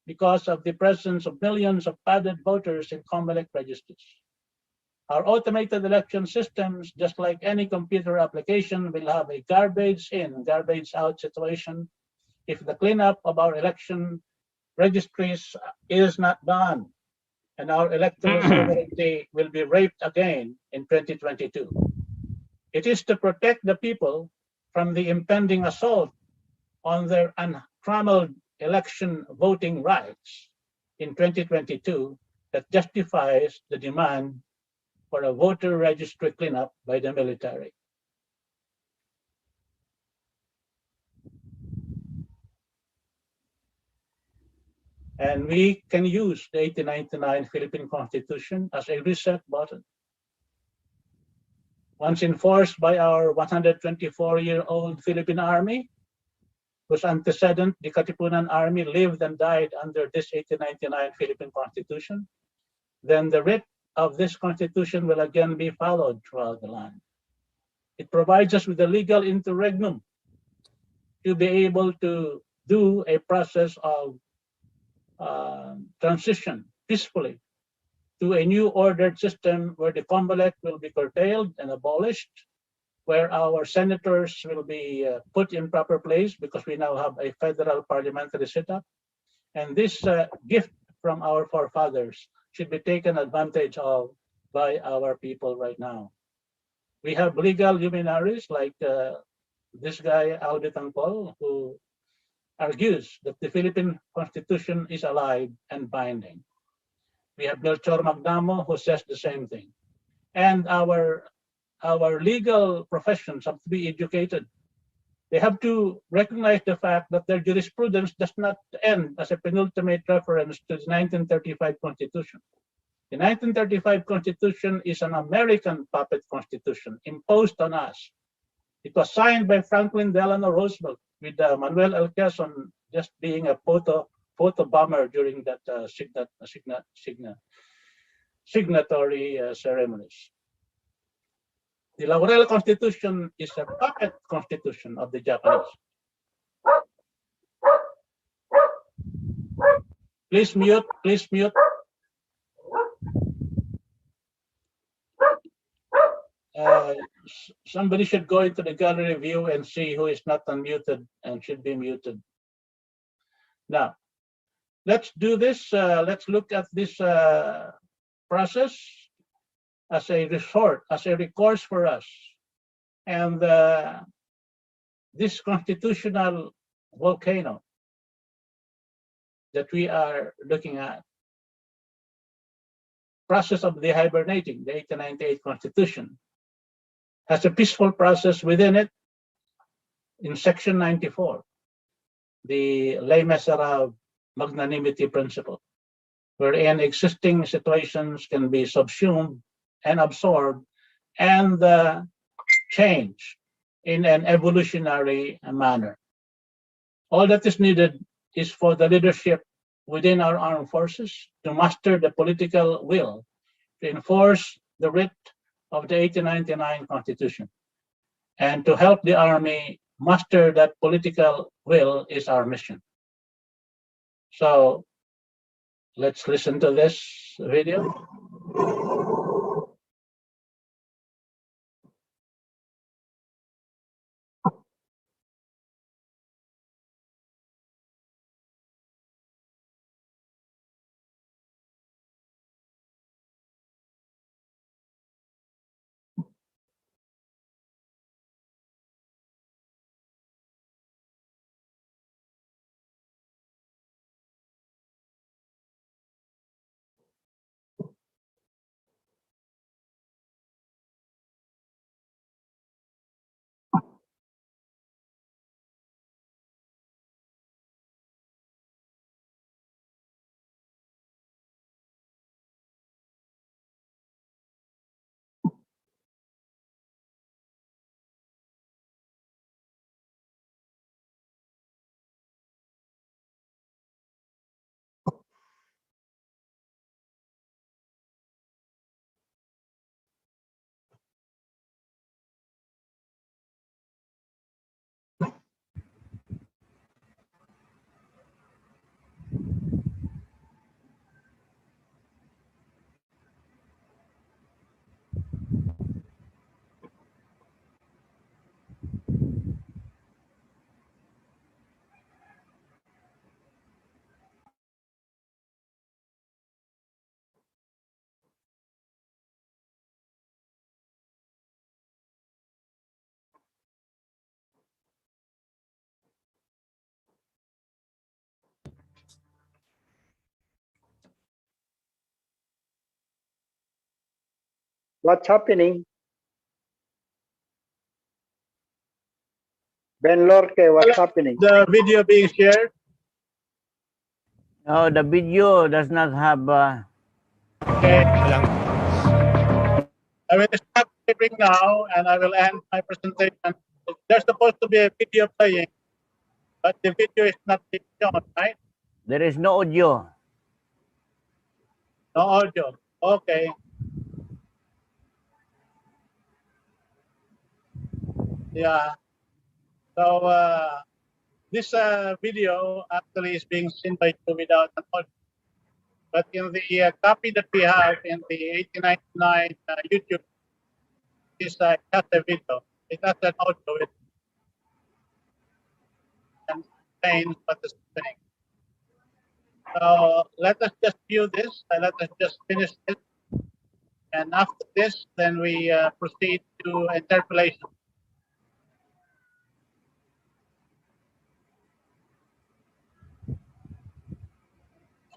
because of the presence of millions of padded voters in COMELEC registers. Our automated election systems, just like any computer application, will have a garbage in, garbage out situation if the cleanup of our election registries is not done, and our electoral sovereignty will be raped again in 2022. It is to protect the people from the impending assault on their untrammeled election voting rights in 2022 that justifies the demand for a voter registry cleanup by the military. And we can use the 1899 Philippine Constitution as a reset button. Once enforced by our 124-year-old Philippine Army, whose antecedent, the Katipunan Army, lived and died under this 1899 Philippine Constitution, then the writ of this Constitution will again be followed throughout the land. It provides us with a legal interregnum to be able to do a process of transition peacefully to a new ordered system where the COMELEC will be curtailed and abolished, where our senators will be put in proper place because we now have a federal parliamentary setup. And this gift from our forefathers should be taken advantage of by our people right now. We have legal luminaries like this guy, Aldo Tangpol, who argues that the Philippine Constitution is alive and binding. We have Melchor Magdamo, who says the same thing. And our legal professions have to be educated. They have to recognize the fact that their jurisprudence does not end as a penultimate reference to the 1935 Constitution. The 1935 Constitution is an American puppet constitution imposed on us. It was signed by Franklin Delano Roosevelt with Manuel L. Quezon just being a photo bomber during that signatory ceremonies. The Laurel Constitution is a puppet constitution of the Japanese. Please mute, please mute. Somebody should go into the gallery view and see who is not unmuted and should be muted. Now, let's do this. Let's look at this process as a resort, as a recourse for us. And this constitutional volcano that we are looking at, process of the hibernating, the 1898 Constitution, has a peaceful process within it in section 94, the Les Miserables magnanimity principle, wherein existing situations can be subsumed and absorbed and changed in an evolutionary manner. All that is needed is for the leadership within our armed forces to muster the political will to enforce the writ of the 1899 Constitution. And to help the Army muster that political will is our mission. So let's listen to this video. What's happening? Ben Lorque, what's happening? The video being shared. No, the video does not have. Okay. I will stop sharing now, and I will end my presentation. There's supposed to be a video playing, but the video is not being shown, right? There is no audio. No audio. Okay. Yeah. So this video actually is being seen by you without an audio. But in the copy that we have in the 1899 YouTube, is just a video. It has an audio. It explains what is happening. So let us just view this. Let us just finish this. And after this, then we proceed to interpolation.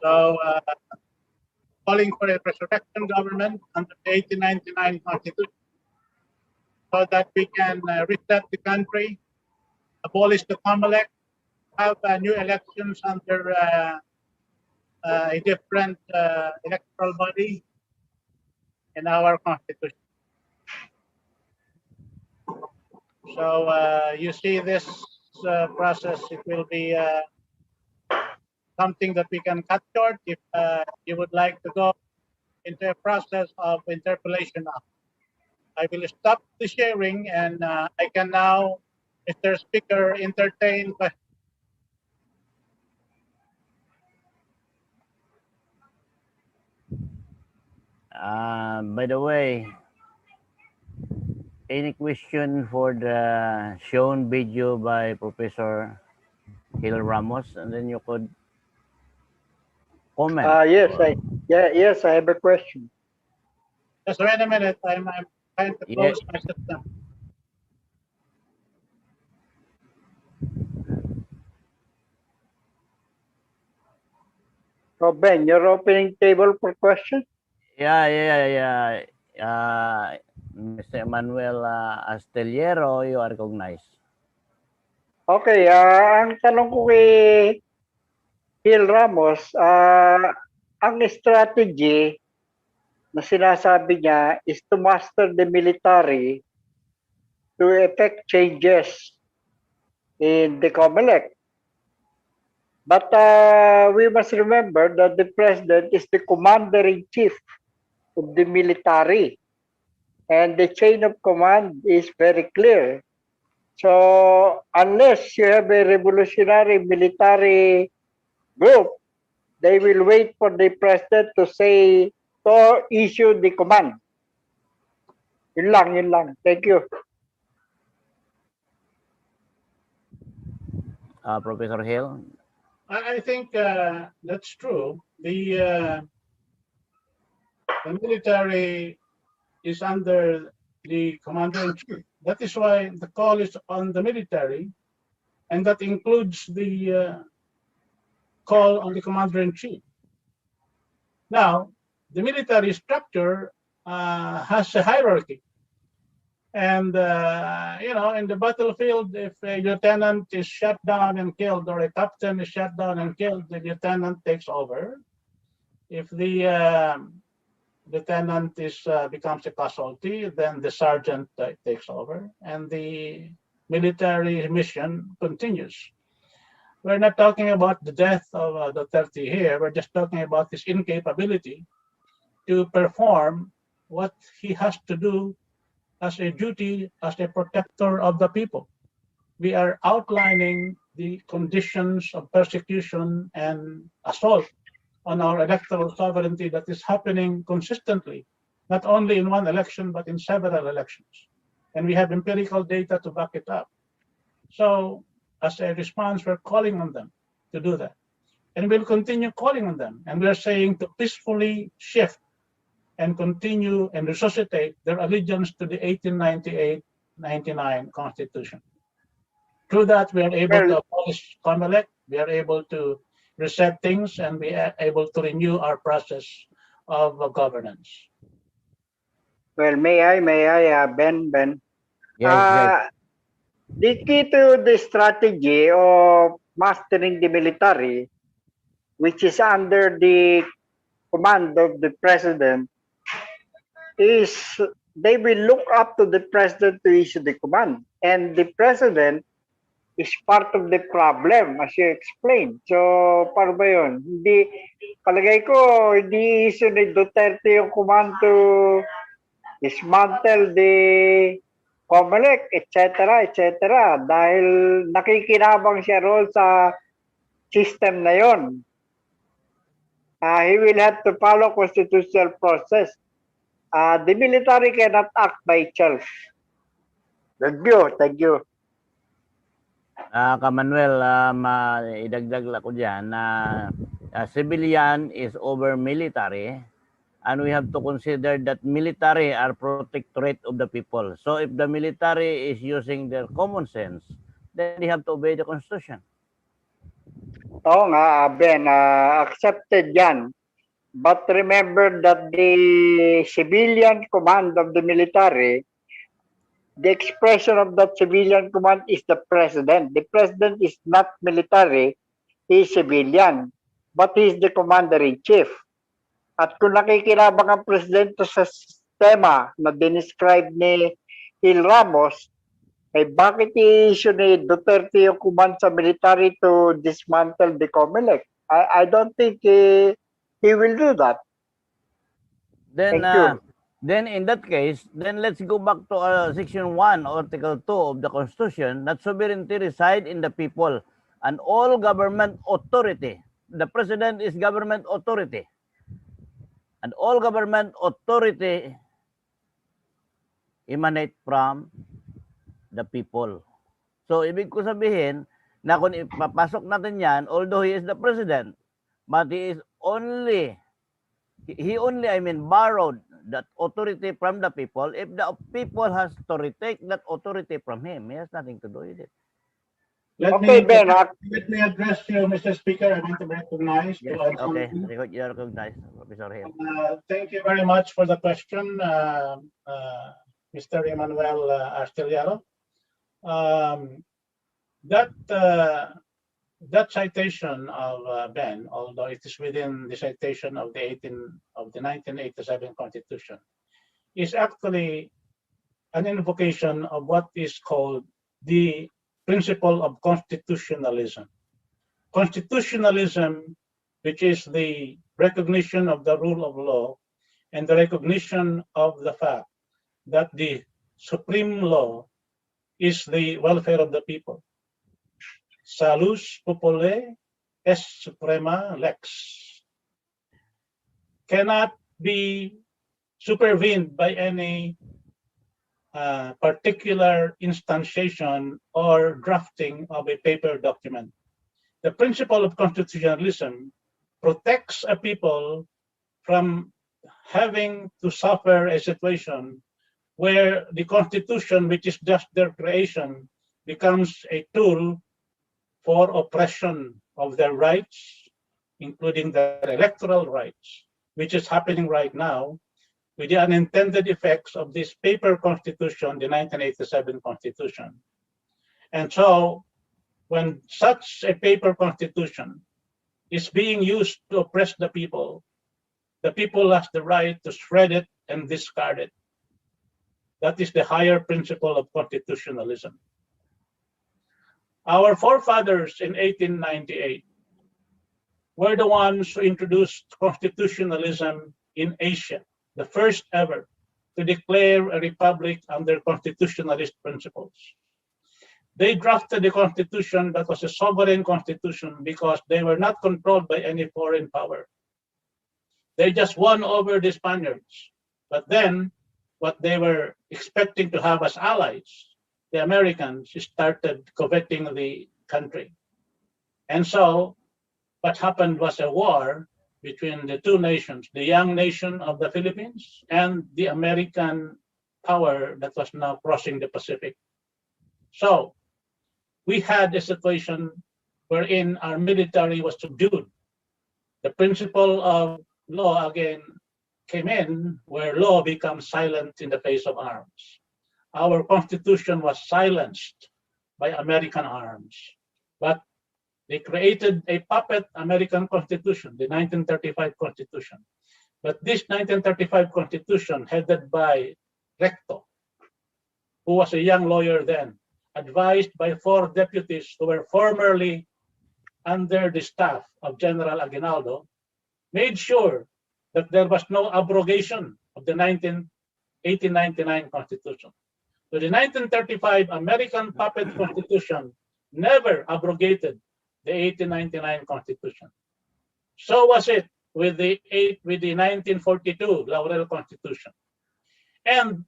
So calling for a resurrection government under the 1899 Constitution so that we can reset the country, abolish the COMELEC, have new elections under a different electoral body in our Constitution. So you see this process, it will be something that we can cut short if you would like to go into a process of interpolation now. I will stop the sharing and I can now, Mr. Speaker, entertain questions. By the way, any question for the shown video by Professor Gil Ramos, and then you could comment. Yes, I have a question. Just wait a minute. I'm trying to close my system. So Ben, you're opening table for questions? Yeah. Mr. Emmanuel Astillero, you are recognized. Okay, ang tanong ko kay Gil Ramos, ang strategy na sinasabi niya is to master the military to effect changes in the COMELEC. But we must remember that the president is the commander-in-chief of the military. And the chain of command is very clear. So unless you have a revolutionary military group, they will wait for the president to say, to issue the command. Yun lang. Thank you. Professor Hill? I think that's true. The military is under the commander-in-chief. That is why the call is on the military, and that includes the call on the commander-in-chief. Now, the military structure has a hierarchy. And, in the battlefield, if a lieutenant is shot down and killed, or a captain is shot down and killed, the lieutenant takes over. If the lieutenant becomes a casualty, then the sergeant takes over, and the military mission continues. We're not talking about the death of Duterte here. We're just talking about his incapability to perform what he has to do as a duty as a protector of the people. We are outlining the conditions of persecution and assault on our electoral sovereignty that is happening consistently, not only in one election, but in several elections. And we have empirical data to back it up. So as a response, we're calling on them to do that. And we'll continue calling on them. And we're saying to peacefully shift and continue and resuscitate their allegiance to the 1898-99 Constitution. Through that, we are able to abolish COMELEC, we are able to reset things, and we are able to renew our process of governance. Well, may I, Ben? Yes. The key to the strategy of mastering the military, which is under the command of the president, is they will look up to the president to issue the command. And the president is part of the problem, as you explained. So, paano ba yun? Hindi, palagay ko, hindi issue ni Duterte yung command to dismantle the COMELEC, etc. Dahil nakikinabang siya role sa system na yon. He will have to follow constitutional process. The military cannot act by itself. Thank you. Manuel, idagdag lang ko dyan na civilian is over military, and we have to consider that military are protectorate of the people. So if the military is using their common sense, then they have to obey the Constitution. Oo nga, Ben, accepted yan. But remember that the civilian command of the military, the expression of that civilian command is the president. The president is not military, he is civilian. But he is the commander-in-chief. At kung nakikinabang ang presidente sa sistema na dinescribe ni Gil Ramos, bakit i-issue ni Duterte yung command sa military to dismantle the COMELEC? I don't think he will do that. Then, Thank you. Then in that case, then let's go back to Section 1, Article 2 of the Constitution, that sovereignty reside in the people and all government authority. The president is government authority. And all government authority emanate from the people. So, ibig ko sabihin na kung ipapasok natin yan, although he is the president, but he only borrowed that authority from the people. If the people has to retake that authority from him, he has nothing to do with it. Let me address you, Mr. Speaker. I want to recognize. Yes, okay, you are recognized, Professor Hill. Thank you very much for the question, Mr. Emmanuel Astillero. That citation of Ben, although it is within the citation of the 1987 Constitution, is actually an invocation of what is called the principle of constitutionalism. Constitutionalism, which is the recognition of the rule of law and the recognition of the fact that the supreme law is the welfare of the people. Salus populi est suprema lex. Cannot be supervened by any particular instantiation or drafting of a paper document. The principle of constitutionalism protects a people from having to suffer a situation where the Constitution, which is just their creation, becomes a tool for oppression of their rights, including their electoral rights, which is happening right now with the unintended effects of this paper constitution, the 1987 Constitution. And so, when such a paper constitution is being used to oppress the people has the right to shred it and discard it. That is the higher principle of constitutionalism. Our forefathers in 1898 were the ones who introduced constitutionalism in Asia, the first ever to declare a republic under constitutionalist principles. They drafted a constitution that was a sovereign constitution because they were not controlled by any foreign power. They just won over the Spaniards. But then, what they were expecting to have as allies, the Americans, started coveting the country. And so, what happened was a war between the two nations, the young nation of the Philippines and the American power that was now crossing the Pacific. So, we had a situation wherein our military was subdued. The principle of law, again, came in where law becomes silent in the face of arms. Our Constitution was silenced by American arms, but they created a puppet American Constitution, the 1935 Constitution. But this 1935 Constitution, headed by Recto, who was a young lawyer then, advised by 4 deputies who were formerly under the staff of General Aguinaldo, made sure that there was no abrogation of the 1899 Constitution. So the 1935 American puppet Constitution never abrogated the 1899 Constitution. So was it with the 1942 Laurel Constitution. And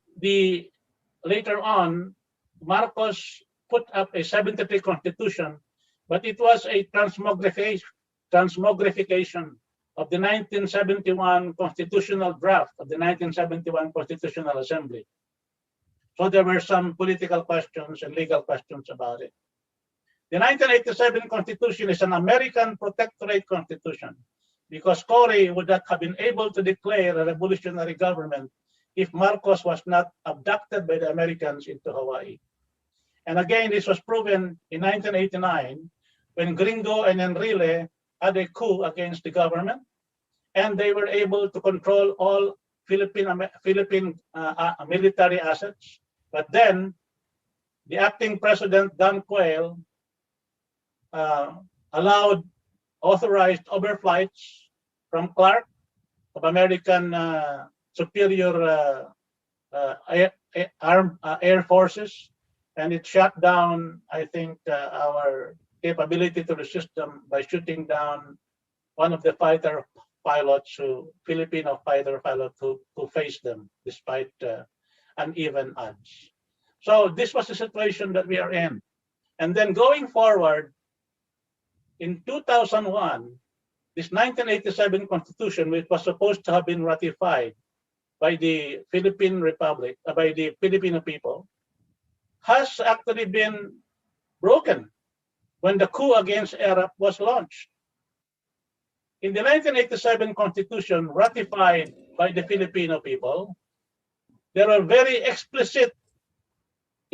later on, Marcos put up a 73 Constitution, but it was a transmogrification of the 1971 constitutional draft of the 1971 Constitutional Assembly. So there were some political questions and legal questions about it. The 1987 Constitution is an American protectorate constitution because Cory would not have been able to declare a revolutionary government if Marcos was not abducted by the Americans into Hawaii. And again, this was proven in 1989 when Gringo and Enrile had a coup against the government, and they were able to control all Philippine military assets. But then the acting president, Dan Quayle, authorized overflights from Clark of American superior air forces, and it shut down, I think, our capability to resist them by shooting down one of the Filipino fighter pilots who faced them despite uneven odds. So this was the situation that we are in. And then going forward, in 2001, this 1987 Constitution, which was supposed to have been ratified by the Philippine Republic, by the Filipino people, has actually been broken when the coup against Arab was launched. In the 1987 Constitution ratified by the Filipino people, there are very explicit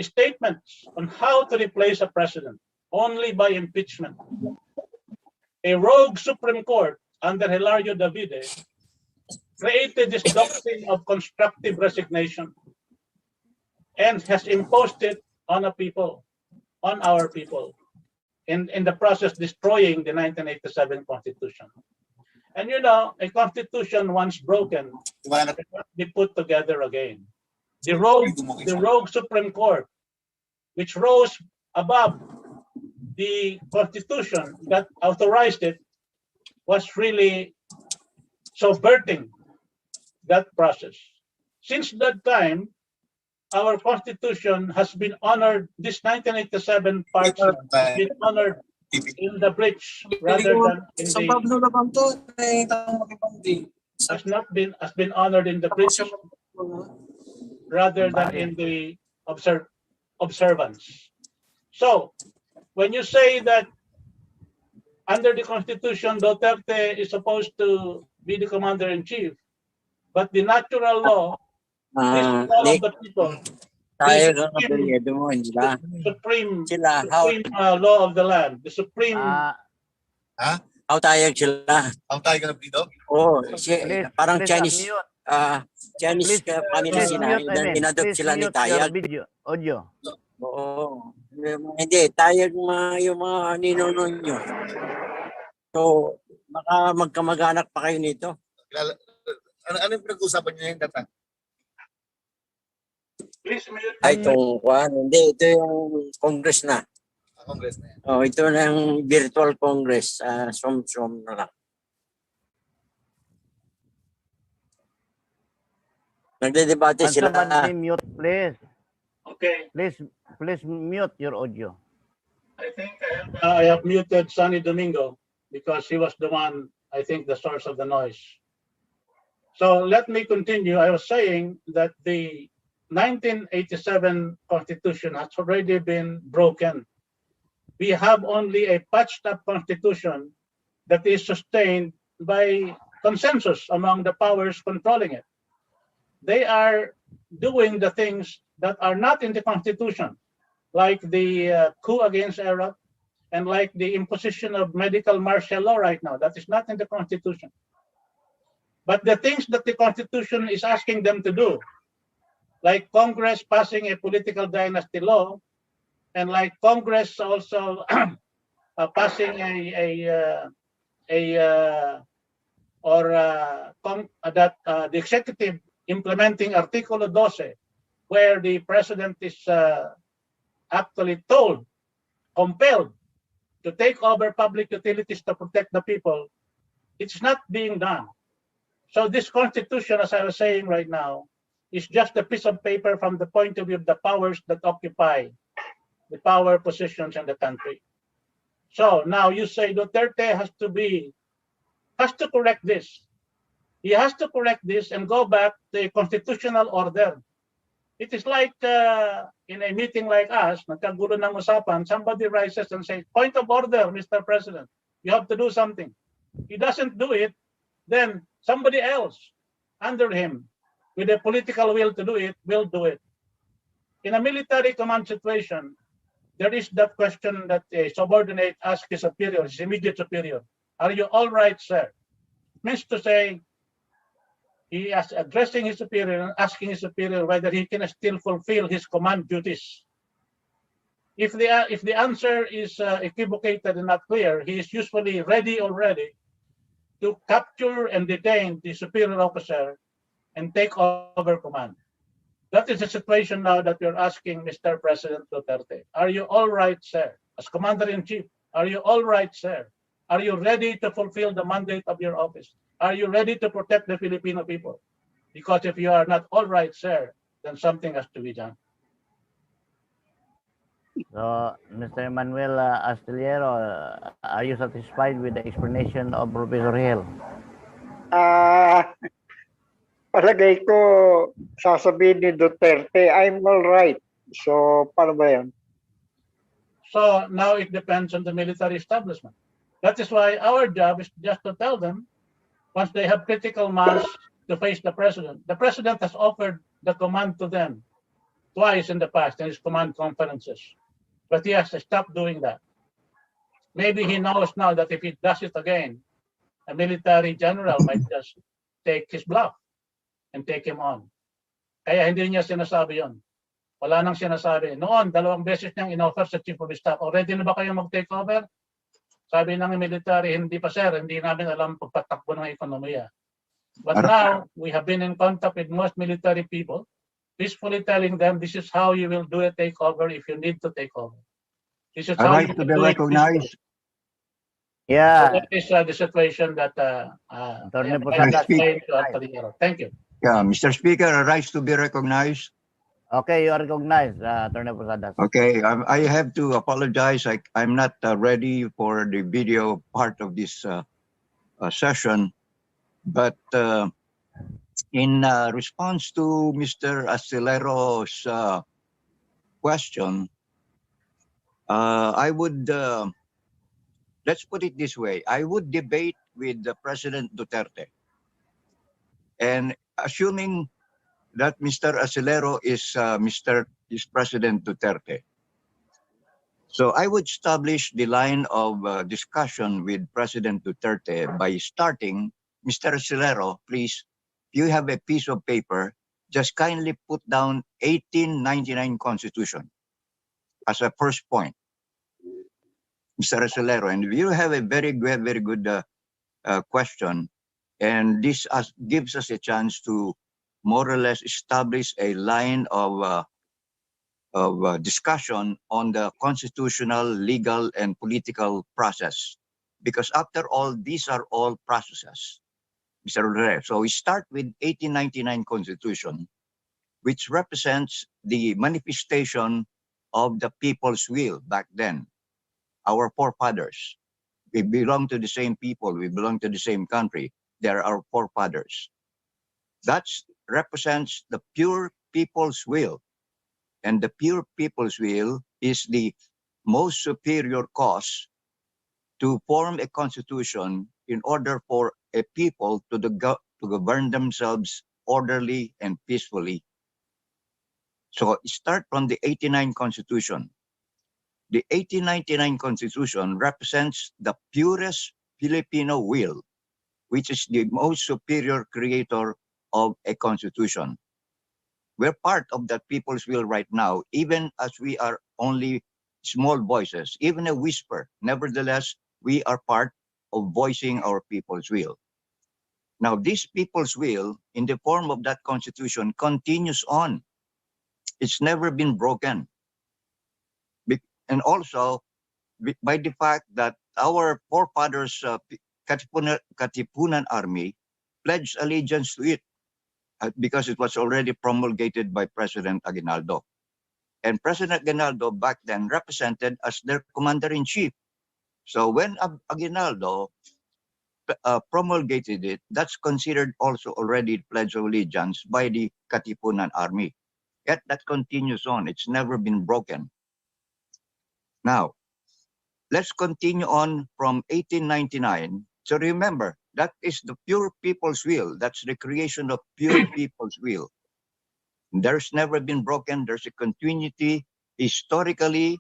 statements on how to replace a president, only by impeachment. A rogue Supreme Court under Hilario Davide created this doctrine of constructive resignation and has imposed it on our people, in the process destroying the 1987 Constitution. And you know, a constitution once broken cannot be put together again. The rogue Supreme Court, which rose above the Constitution that authorized it, was really subverting that process. Since that time, our Constitution has been honored, this 1987 part has been honored in the bridge rather than in the has been honored in the bridge rather than in the observance. So when you say that under the Constitution, Duterte is supposed to be the commander-in-chief, but the natural law, this law of the people, the supreme law of the land, the supreme. How tayag sila? How tayo ka nablido? Oh, parang Chinese Chinese family sila. Inadopt sila ni Tayag. Audio. Oo. Hindi, Tayag yung mga ninuno nyo. So, baka magkamag-anak pa kayo nito. Ano yung pinag-usapan nyo yung data? Ay, itong hindi, ito yung Congress na. Congress na yan. Oh, ito na yung virtual Congress. Som na lang. Nagdedebate sila. Mute, please. Okay. Please mute your audio. I think I have muted Sonny Domingo because he was the one, I think, the source of the noise. So let me continue. I was saying that the 1987 Constitution has already been broken. We have only a patched up Constitution that is sustained by consensus among the powers controlling it. They are doing the things that are not in the Constitution, like the coup against Iraq and like the imposition of medical martial law right now. That is not in the Constitution. But the things that the Constitution is asking them to do, like Congress passing a political dynasty law, and like Congress also passing the executive implementing Articulo 12, where the president is actually compelled to take over public utilities to protect the people. It's not being done. So this Constitution, as I was saying right now, is just a piece of paper from the point of view of the powers that occupy the power positions in the country. So now you say Duterte has to correct this. He has to correct this and go back to a constitutional order. It is like in a meeting like us, nagkagulo ng usapan, somebody rises and says, point of order, Mr. President, you have to do something. He doesn't do it, then somebody else under him with a political will to do it will do it. In a military command situation, there is that question that a subordinate asks his superior, his immediate superior, are you all right, sir? Means to say, he is addressing his superior and asking his superior whether he can still fulfill his command duties. If the answer is equivocated and not clear, he is usually ready already to capture and detain the superior officer and take over command. That is the situation now that you're asking Mr. President Duterte. Are you all right, sir? As Commander-in-Chief, are you all right, sir? Are you ready to fulfill the mandate of your office? Are you ready to protect the Filipino people? Because if you are not all right, sir, then something has to be done. So, Mr. Manuel Astillero, are you satisfied with the explanation of Professor Hill? Palagay ko, sasabihin ni Duterte, I'm all right. So, paano ba yan? So now it depends on the military establishment. That is why our job is just to tell them, once they have critical mass to face the president has offered the command to them twice in the past in his command conferences. But he has to stop doing that. Maybe he knows now that if he does it again, a military general might just take his bluff and take him on. Kaya hindi niya sinasabi yon. Wala nang sinasabi. Noon, 2 beses niyang in-offer sa Chief of Staff. Ready na ba kayo mag-take over? Sabi ng military, hindi pa sir, hindi namin alam pagpatakbo ng ekonomiya. But now, we have been in contact with most military people, peacefully telling them this is how you will do a takeover if you need to take over. This is how you to will be do it recognized. Yeah. So that is the situation that Attorney I Posadas. explained to Astillero. Thank you. Yeah, Mr. Speaker, a right to be recognized. Okay, you are recognized, Attorney Posadas. Okay, I have to apologize. I'm not ready for the video part of this session, but in response to Mr. Astilero's question, I would, let's put it this way, I would debate with President Duterte. And assuming that Mr. Astilero is President Duterte. So I would establish the line of discussion with President Duterte by starting, Mr. Astilero, please, if you have a piece of paper, just kindly put down 1899 Constitution as a first point, Mr. Astilero. And you have a very good question, and this gives us a chance to more or less establish a line of discussion on the constitutional, legal, and political process. Because after all, these are all processes, Mr. Rodriguez. So we start with 1899 Constitution, which represents the manifestation of the people's will back then, our forefathers. We belong to the same people, we belong to the same country. They are our forefathers. That represents the pure people's will. And the pure people's will is the most superior cause to form a constitution in order for a people to govern themselves orderly and peacefully. So start from the 89 Constitution. The 1899 Constitution represents the purest Filipino will, which is the most superior creator of a constitution. We're part of that people's will right now, even as we are only small voices, even a whisper. Nevertheless, we are part of voicing our people's will. Now, this people's will, in the form of that constitution, continues on. It's never been broken. And also, by the fact that our forefathers, Katipunan Army, pledged allegiance to it because it was already promulgated by President Aguinaldo. And President Aguinaldo back then represented as their commander-in-chief. So when Aguinaldo promulgated it, that's considered also already pledge of allegiance by the Katipunan Army. Yet that continues on. It's never been broken. Now, let's continue on from 1899. So remember, that is the pure people's will. That's the creation of pure people's will. There's never been broken. There's a continuity historically,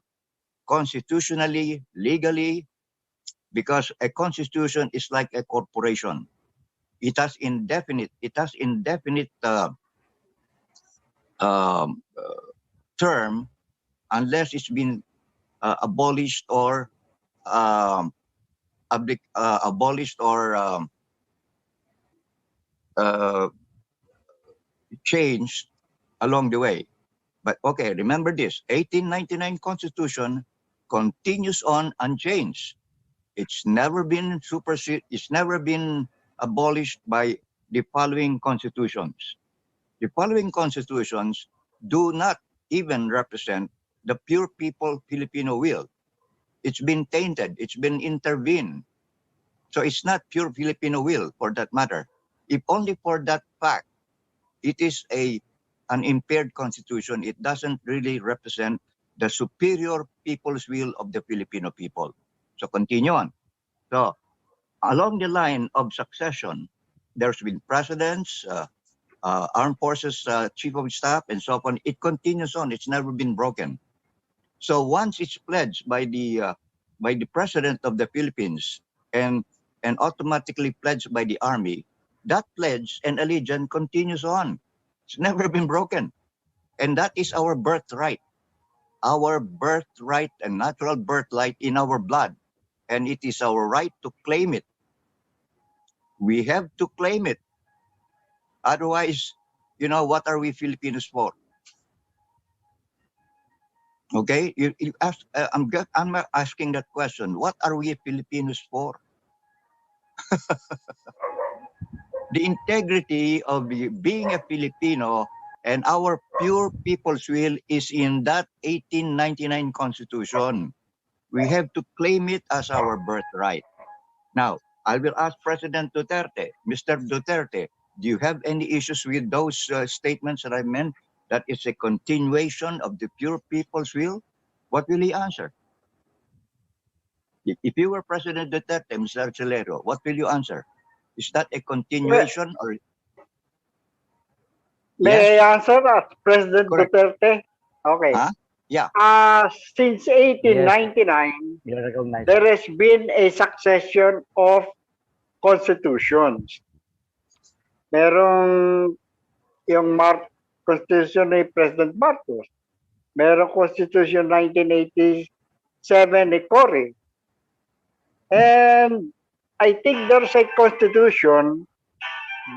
constitutionally, legally, because a constitution is like a corporation. It has indefinite term unless it's been abolished or abolished or changed along the way. But okay, remember this, 1899 Constitution continues on unchanged. It's never been superseded, it's never been abolished by the following constitutions. The following constitutions do not even represent the pure people Filipino will. It's been tainted, it's been intervened. So it's not pure Filipino will for that matter. If only for that fact, it is an impaired constitution. It doesn't really represent the superior people's will of the Filipino people. So continue on. So along the line of succession, there's been presidents, armed forces chief of staff, and so on. It continues on. It's never been broken. So once it's pledged by the president of the Philippines and automatically pledged by the army, that pledge and allegiance continues on. It's never been broken. And that is our birthright and natural birthright in our blood. And it is our right to claim it. We have to claim it. Otherwise, what are we Filipinos for? Okay, you ask. I'm asking that question. What are we Filipinos for? The integrity of being a Filipino and our pure people's will is in that 1899 Constitution. We have to claim it as our birthright. Now, I will ask President Duterte, Mr. Duterte, do you have any issues with those statements that I meant? That it's a continuation of the pure people's will? What will he answer? If you were President Duterte, Mr. Archulero, what will you answer? Is that a continuation or? May I answer that, President Correct. Duterte? Okay. Huh? Yeah. Since 1899, there has been a succession of constitutions. Merong yung Constitution ni President Marcos. Merong Constitution 1987 ni Cory. And I think there's a constitution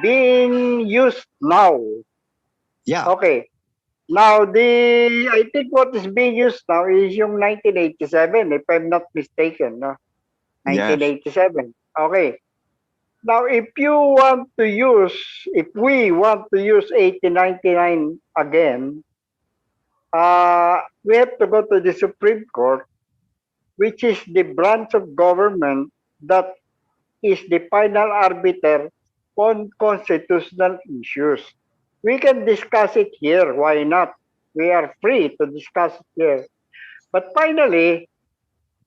being used now. Yeah. Okay. Now, I think what is being used now is yung 1987, if I'm not mistaken, no? 1987. Yes. Okay. Now, if we want to use 1899 again, we have to go to the Supreme Court, which is the branch of government that is the final arbiter on constitutional issues. We can discuss it here. Why not? We are free to discuss it here. But finally,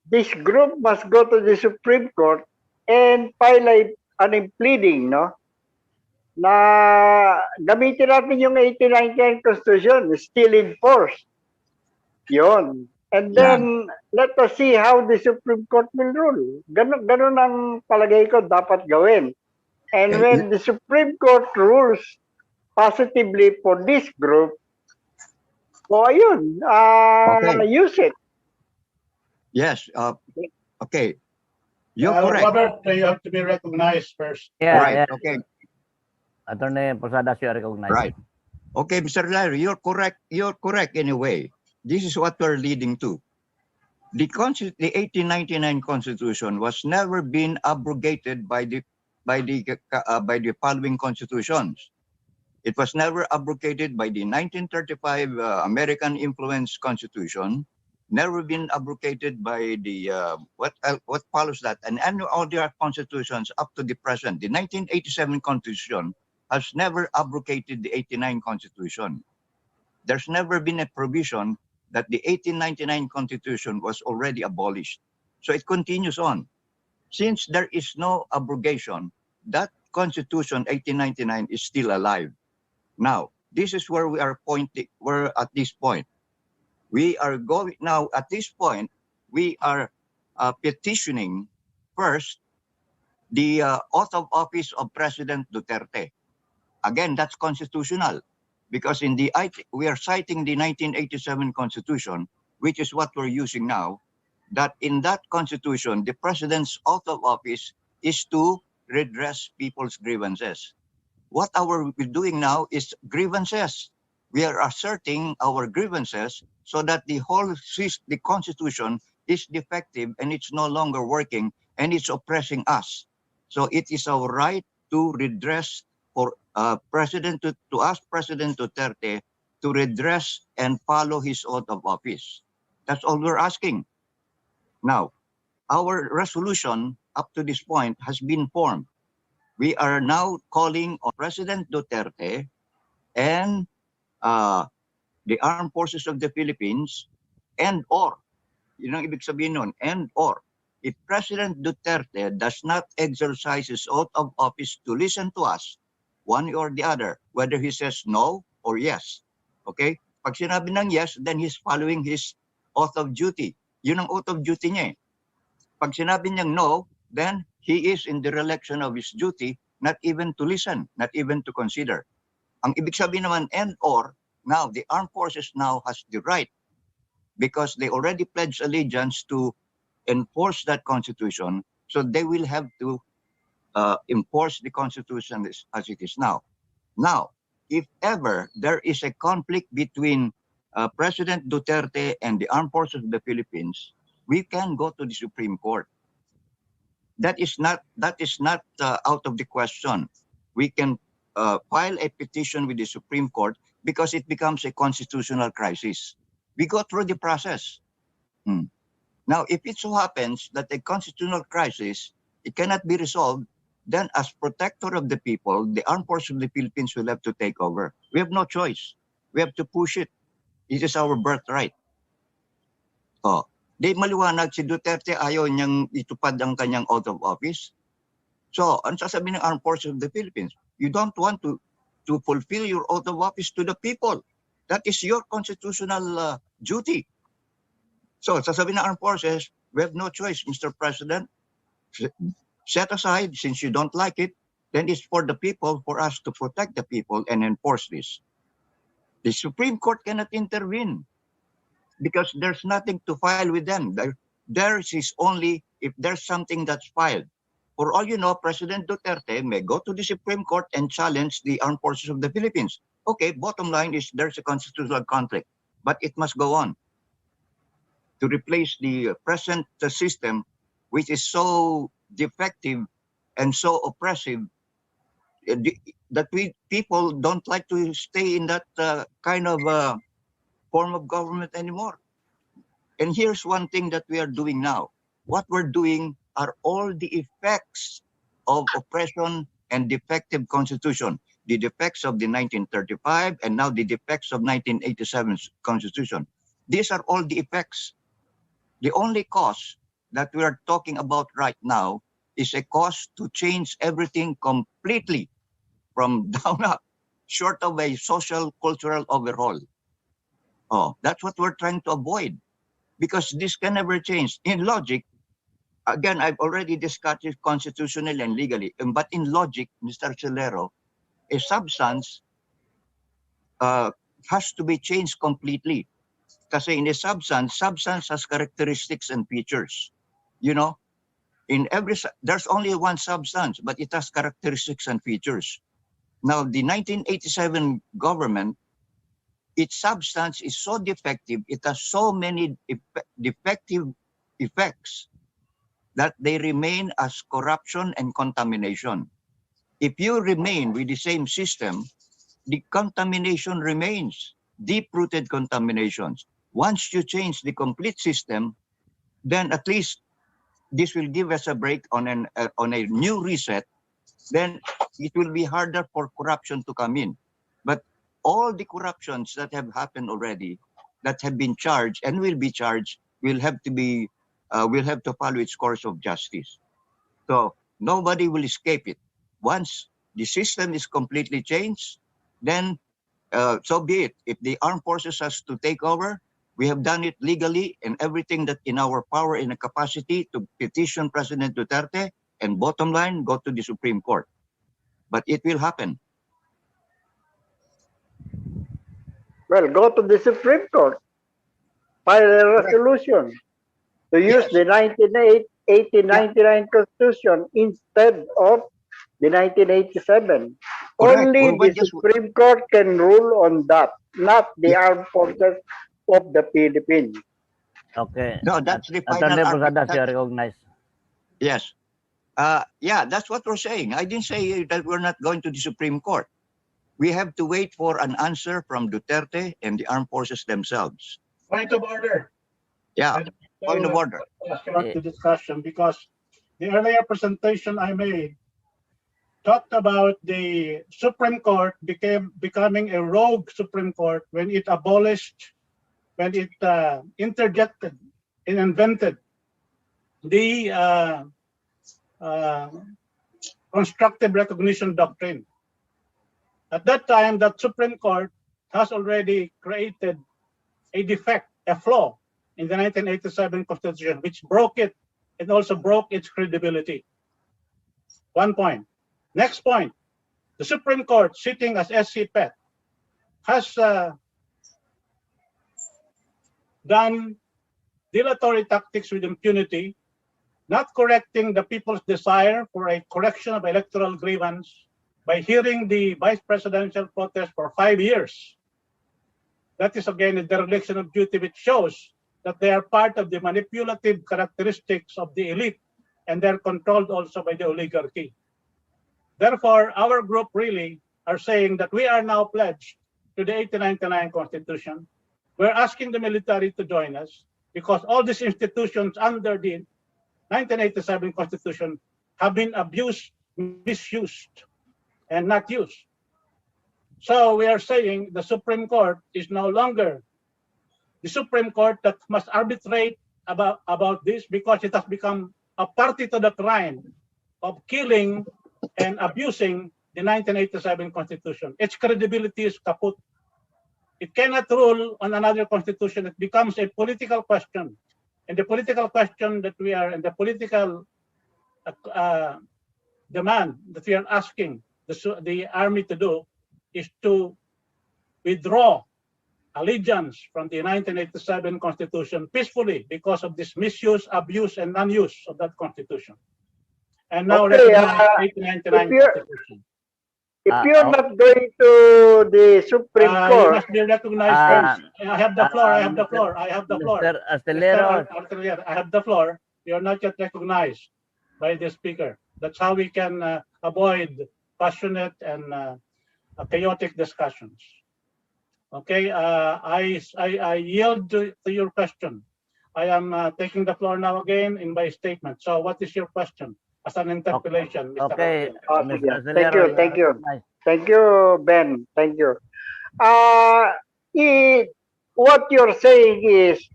this group must go to the Supreme Court and file I'm pleading, no, na gamitin natin yung 1899 Constitution, still in force. Yun. And then, let us see how the Supreme Court will rule. Ganun ang palagay ko dapat gawin. And when the Supreme Court rules positively for this group, so ayun, use it. Yes. Okay. You're Well, correct. Robert, you have to be recognized first. Yeah, Right. yeah. Okay. Attorney Posadas, you are recognized. Right. Okay, Mr. Larry, you're correct. You're correct in a way. This is what we're leading to. The 1899 Constitution was never been abrogated by the following constitutions. It was never abrogated by the 1935 American Influence Constitution. Never been abrogated by the what follows that, and all their constitutions up to the present. The 1987 Constitution has never abrogated the 89 Constitution. There's never been a provision that the 1899 Constitution was already abolished. So it continues on. Since there is no abrogation, that Constitution 1899 is still alive. Now, this is where we are pointing. We're at this point. We are going now at this point. We are petitioning first the oath of office of President Duterte. Again, that's constitutional because we are citing the 1987 Constitution, which is what we're using now. That in that Constitution, the President's oath of office is to redress people's grievances. What we're doing now is grievances. We are asserting our grievances so that the Constitution is defective and it's no longer working and it's oppressing us. So it is our right to redress for President Duterte to redress and follow his oath of office. That's all we're asking. Now, our resolution up to this point has been formed. We are now calling on President Duterte and the Armed Forces of the Philippines yun ang ibig sabihin nun, if President Duterte does not exercise his oath of office to listen to us, one or the other, whether he says no or yes. Okay? Pag sinabi ng yes, then he's following his oath of duty. Yun ang oath of duty niya eh. Pag sinabi niyang no, then he is in the dereliction of his duty, not even to listen, not even to consider. Ang ibig sabihin naman now the armed forces now has the right because they already pledged allegiance to enforce that constitution, so they will have to enforce the constitution as it is now. Now, if ever there is a conflict between President Duterte and the armed forces of the Philippines, we can go to the Supreme Court. That is not out of the question. We can file a petition with the Supreme Court because it becomes a constitutional crisis. We go through the process. Now, if it so happens that a constitutional crisis, it cannot be resolved, then as protector of the people, the armed forces of the Philippines will have to take over. We have no choice. We have to push it. It is our birthright. Di maliwanag si Duterte ayaw niyang itupad ang kanyang oath of office. So, ang sasabihin ng armed forces of the Philippines, you don't want to fulfill your oath of office to the people. That is your constitutional duty. So, sasabihin ng armed forces, we have no choice, Mr. President. Set aside, since you don't like it, then it's for the people, for us to protect the people and enforce this. The Supreme Court cannot intervene because there's nothing to file with them. Theirs is only if there's something that's filed. For all you know, President Duterte may go to the Supreme Court and challenge the armed forces of the Philippines. Okay, bottom line is there's a constitutional conflict, but it must go on to replace the present system, which is so defective and so oppressive that people don't like to stay in that kind of form of government anymore. And here's one thing that we are doing now. What we're doing are all the effects of oppression and defective constitution. The defects of the 1935 and now the defects of 1987 constitution. These are all the effects. The only cause that we are talking about right now is a cost to change everything completely from down up, short of a social cultural overhaul. Oh, that's what we're trying to avoid, because this can never change. In logic, again, I've already discussed it constitutionally and legally, but in logic, Mr. Celero, a substance has to be changed completely. Kasi in a substance has characteristics and features. You know, there's only one substance, but it has characteristics and features. Now, the 1987 government, its substance is so defective, it has so many defective effects that they remain as corruption and contamination. If you remain with the same system, the contamination remains, deep-rooted contaminations. Once you change the complete system, then at least this will give us a break on a new reset. Then it will be harder for corruption to come in. But all the corruptions that have happened already, that have been charged and will be charged, will have to follow its course of justice. So nobody will escape it. Once the system is completely changed, then so be it. If the armed forces has to take over, we have done it legally, and everything that in our power and capacity to petition President Duterte, and bottom line, go to the Supreme Court. But it will happen. Well, go to the Supreme Court, file a resolution to use Yes. the 1899 Constitution instead of the 1987. Correct. Only Well, the Supreme Court can rule on that, not the armed forces of the Philippines. Okay. No, that's the final Attorney argument. Posadas, you recognize. Yes. Yeah, that's what we're saying. I didn't say that we're not going to the Supreme Court. We have to wait for an answer from Duterte and the armed forces themselves. Point of order. Yeah, point of order. Start the discussion, because the earlier presentation I made talked about the Supreme Court becoming a rogue Supreme Court when it interjected and invented the constructive recognition doctrine. At that time, that Supreme Court has already created a defect, a flaw in the 1987 Constitution, which broke it and also broke its credibility. One point. Next point, the Supreme Court, sitting as SC Pet, has done dilatory tactics with impunity, not correcting the people's desire for a correction of electoral grievance by hearing the vice presidential protest for 5 years. That is again a dereliction of duty, which shows that they are part of the manipulative characteristics of the elite, and they're controlled also by the oligarchy. Therefore, our group really are saying that we are now pledged to the 1899 Constitution. We're asking the military to join us, because all these institutions under the 1987 Constitution have been abused, misused, and not used. So we are saying the Supreme Court is no longer the Supreme Court that must arbitrate about this, because it has become a party to the crime of killing and abusing the 1987 Constitution. Its credibility is kaput. It cannot rule on another constitution. It becomes a political question. And the political question that we are, and the political demand that we are asking the army to do, is to withdraw allegiance from the 1987 Constitution peacefully, because of this misuse, abuse, and non-use of that Constitution. And now recognize 1899 Constitution. If you're not going to the Supreme You Court, must be recognized. I have the floor. I have the floor. I have the floor. Mr. Astillero, I have the floor. You are not yet recognized by the speaker. That's how we can avoid passionate and chaotic discussions. Okay, I yield to your question. I am taking the floor now again in my statement. So what is your question? As an interpellation, Mr. okay. Mr. thank you, Astillero, thank you. recognized. Thank you, Ben. Thank you. What you're saying is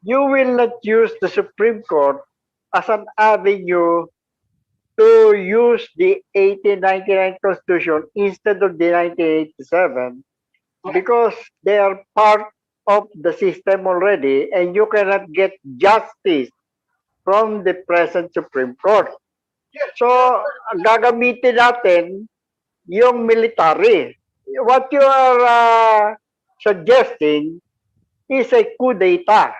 you will not use the Supreme Court as an avenue to use the 1899 Constitution instead of the 1987 because they are part of the system already and you cannot get justice from the present Supreme Court. So, gagamitin natin yung military. What you are suggesting is a coup d'etat.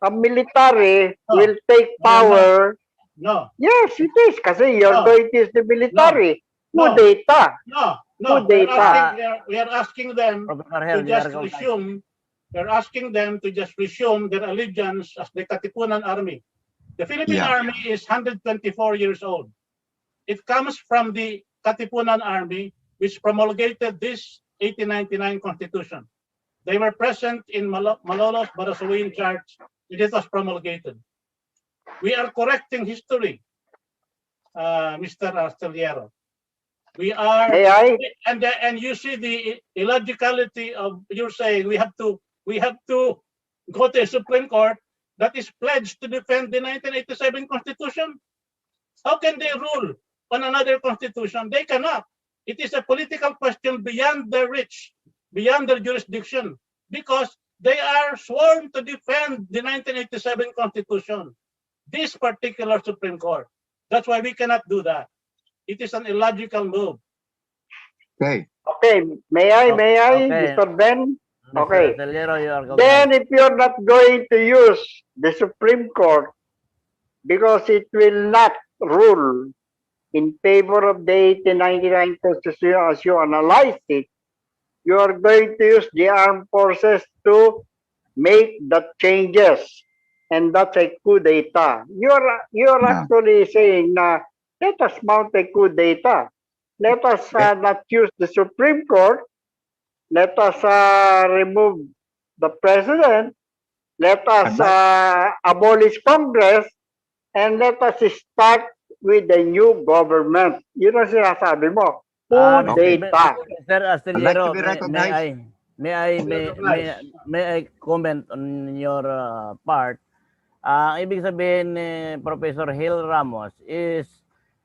A military will take power. No. Yes, it is. Kasi you're No. going to use the military. No. Coup d'etat. No. Coup d'etat. We are asking them Professor to Hell, you just are recognized. resume. We're asking them to just resume their allegiance as the Katipunan Army. The Philippine Yeah. Army is 124 years old. It comes from the Katipunan Army, which promulgated this 1899 Constitution. They were present in Malolos Barasawin Church when it was promulgated. We are correcting history, Mr. Astillero. We are, May I? and you see the illogicality of your saying we have to go to a Supreme Court that is pledged to defend the 1987 Constitution. How can they rule on another constitution? They cannot. It is a political question beyond their reach, beyond their jurisdiction, because they are sworn to defend the 1987 Constitution, this particular Supreme Court. That's why we cannot do that. It is an illogical move. Okay. Okay, may I, Okay. Mr. Ben? Okay. Mr. Astillero, you are Then recognized. if you're not going to use the Supreme Court because it will not rule in favor of the 1899 Constitution as you analyze it, you are going to use the armed forces to make the changes. And that's a coup d'etat. You're Yeah. actually saying na let us mount a coup d'etat. Let us not use the Supreme Court. Let us remove the president. Let us abolish Congress. And let us start with the new government. Yun ang sinasabi mo. Coup d'etat. Mr. Astillero, I'd like to be recognized. may I comment on your part? Ang ibig sabihin ni Professor Hill Ramos is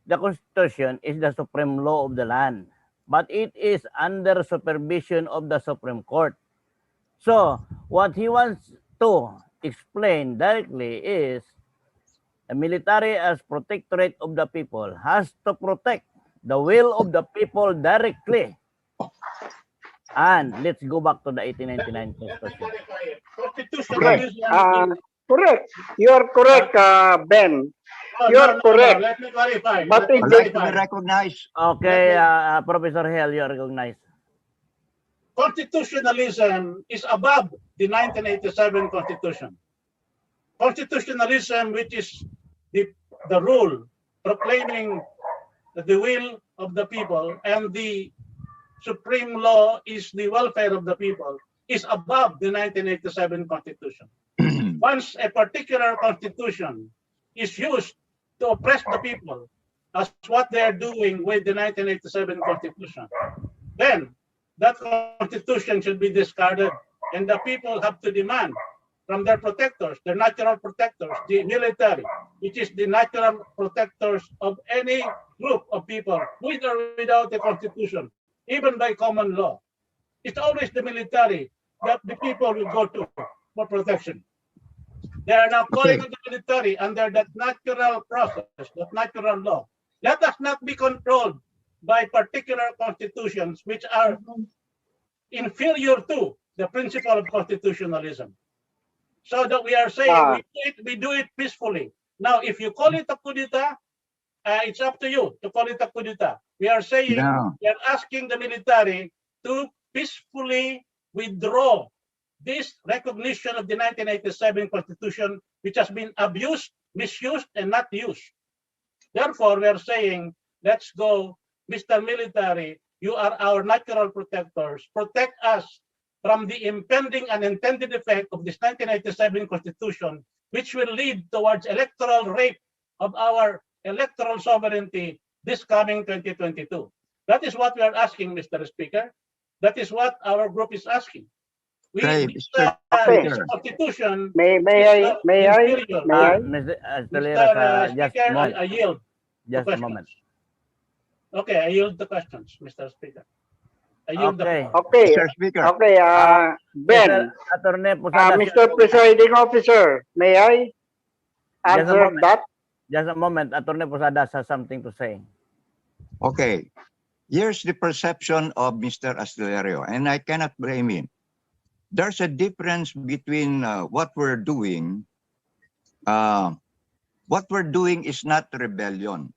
the Constitution is the supreme law of the land, but it is under supervision of the Supreme Court. So, what he wants to explain directly is the military as protectorate of the people has to protect the will of the people directly. And let's go back to the 1899 Constitution. Correct. You're correct, Ben. You're correct. Let me clarify. But I'd like to be recognized. Okay, Professor Hell, you are recognized. Constitutionalism is above the 1987 Constitution. Constitutionalism, which is the rule proclaiming the will of the people, and the supreme law is the welfare of the people, is above the 1987 Constitution. Once a particular constitution is used to oppress the people, as what they are doing with the 1987 Constitution, then that constitution should be discarded, and the people have to demand from their protectors, their natural protectors, the military, which is the natural protectors of any group of people, with or without a constitution, even by common law. It's always the military that the people will go to for protection. They are now calling on the military under that natural process, that natural law. Let us not be controlled by particular constitutions which are inferior to the principle of constitutionalism. So that we are saying we do it peacefully. Now, if you call it a coup d'etat, it's up to you to call it a coup d'etat. We are saying we are asking the military to peacefully withdraw this recognition of the 1987 Constitution, which has been abused, misused, and not used. Therefore, we are saying, let's go, Mr. Military, you are our natural protectors. Protect us from the impending unintended effect of this 1987 Constitution, which will lead towards electoral rape of our electoral sovereignty this coming 2022. That is what we are asking, Mr. Speaker. That is what our group is asking. Okay, Mr. Okay. Speaker. Constitution May is I? inferior. May I? Mr. Mr. Tolera, just Speaker, a moment. I yield the Just a questions. moment. Okay, I yield the questions, Mr. Speaker. I yield the Okay. floor. Okay. Mr. Speaker. Okay. Mr. Ben. Attorney Posada, Mr. Presiding Officer, may I just a answer moment. that? Just a moment. Attorney Posada has something to say. Okay. Here's the perception of Mr. Astellario, and I cannot blame him. There's a difference between what we're doing. What we're doing is not rebellion.